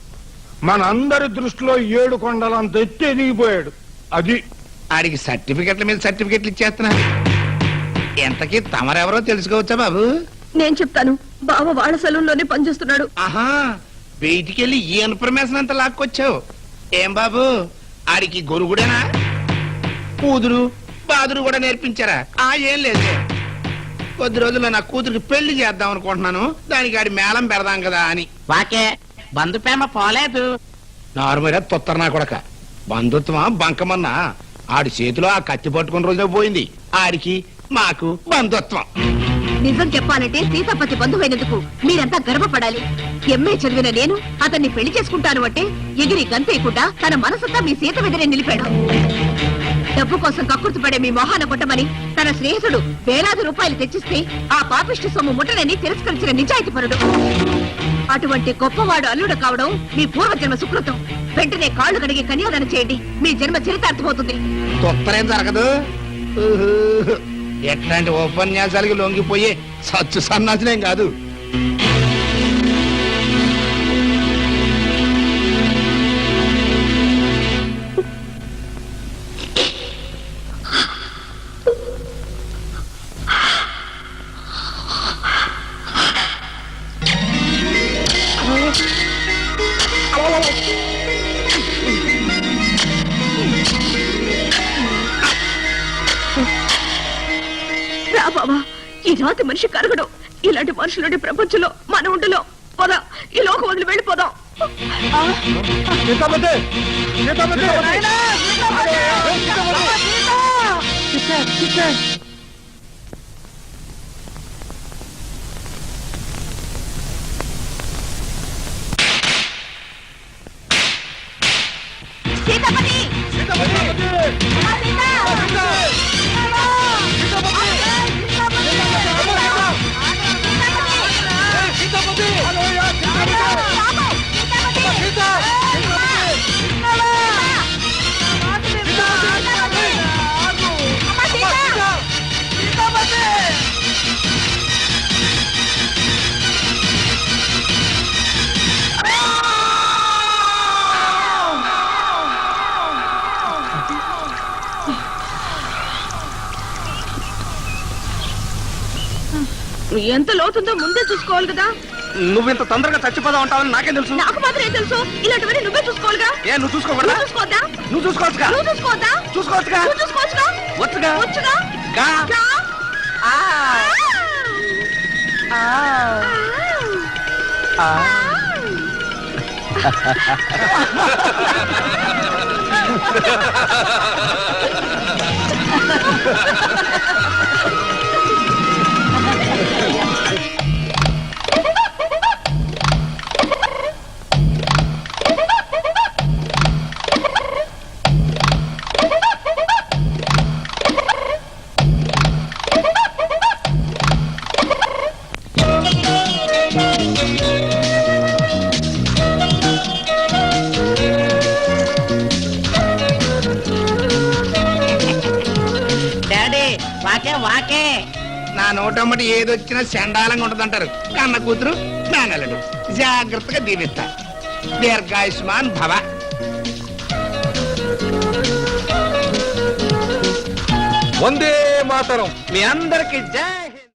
మన అందరి దృష్టిలో 7 కొండలంత ఎత్తి ఎదిగిపోయాడు. అది ఆడికి సర్టిఫికెట్ల మీద సర్టిఫికెట్లు ఇచ్చేస్తున్నారు. ఎంతకీ తమరెవరో తెలుసుకోవచ్చా బాబు? నేను చెప్తాను. బావ వాళ్ళ సెలవుల్లోనే పనిచేస్తున్నాడు. ఆహా, బయటికెళ్ళి ఈ ఇన్ఫర్మేషన్ అంతా లాక్కొచ్చావు. ఏం బాబు, ఆడికి గొరుగుడేనా? కూతురు బాదురు కూడా నేర్పించారా? ఏం లేదు. కొద్ది రోజుల్లో నా కూతురికి పెళ్లి చేద్దాం అనుకుంటున్నాను. దానికి ఆడి మేళం పెడదాం కదా అని. వాకే బంధు ప్రేమ పోలేదు. నార్మల్గా తొత్తర నా కొడక. బంధుత్వమా బంకమన్నా, ఆడి చేతిలో ఆ కత్తి పట్టుకున్న రోజే పోయింది. ఆడికి మాకు బంధుత్వం. నిజం చెప్పాలంటే సీతాపతి బంధువైనందుకు మీరంతా గర్వపడాలి. ఎంఏ చదివిన నేను అతన్ని పెళ్లి చేసుకుంటాను అంటే ఎగిరి గంతేయకుండా తన మనసంతా మీ సీత మీదనే నిలిపాడు. డబ్బు కోసం కక్కుర్తి పడే మీ మొహాన కొట్టమని తన స్నేహితుడు వేలాది రూపాయలు తెచ్చిస్తే ఆ పాపిష్టి సొమ్ము ముట్టనని తిరస్కరించిన నిజాయితీపరుడు. అటువంటి గొప్పవాడు అల్లుడు కావడం మీ పూర్వజన్మ సుకృతం. వెంటనే కాళ్లు కడిగి కన్యాదానం చేయండి. మీ జన్మ చరితార్థమవుతుంది. తొత్తరేం జరగదు. ఎట్లాంటి ఉపన్యాసాలకి లొంగిపోయే సచ్చు సన్నాసులేం కాదు. రా బాబా, ఈ జాతి మనిషి కరగడు. ఇలాంటి మనుషులుండే ప్రపంచంలో మన ఉండలో పోదా, ఈ లోకం వదిలి వెళ్ళిపోదాం. ఎంత లోతుందో ముందే చూసుకోవాలి కదా. నువ్వు ఇంత తొందరగా చచ్చిపోదాం అంటావని నాకేం తెలుసు? నాకు మాత్రం ఏం తెలుసు? ఇలాంటివన్నీ నువ్వే చూసుకోవాలిగా. ఏ నువ్వు చూసుకోకూడదా? చూసుకోవద్దా? నువ్వు చూసుకోవచ్చుగా. నువ్వు చూసుకోవద్దా? చూసుకోవచ్చుగా. నువ్వు చూసుకోవచ్చుగా. వచ్చుగా. వచ్చుగా. గా. గా. డాడీ వాకే వాకే. నా నోటమ్మటి ఏదొచ్చినా చండాలంగా ఉంటదంటారు. కన్న కూతురు మేనల్లుడు జాగ్రత్తగా దీవిస్తా. దీర్ఘాయుష్మాన్ భవ. వందే మాతరం. మీ అందరికి జై.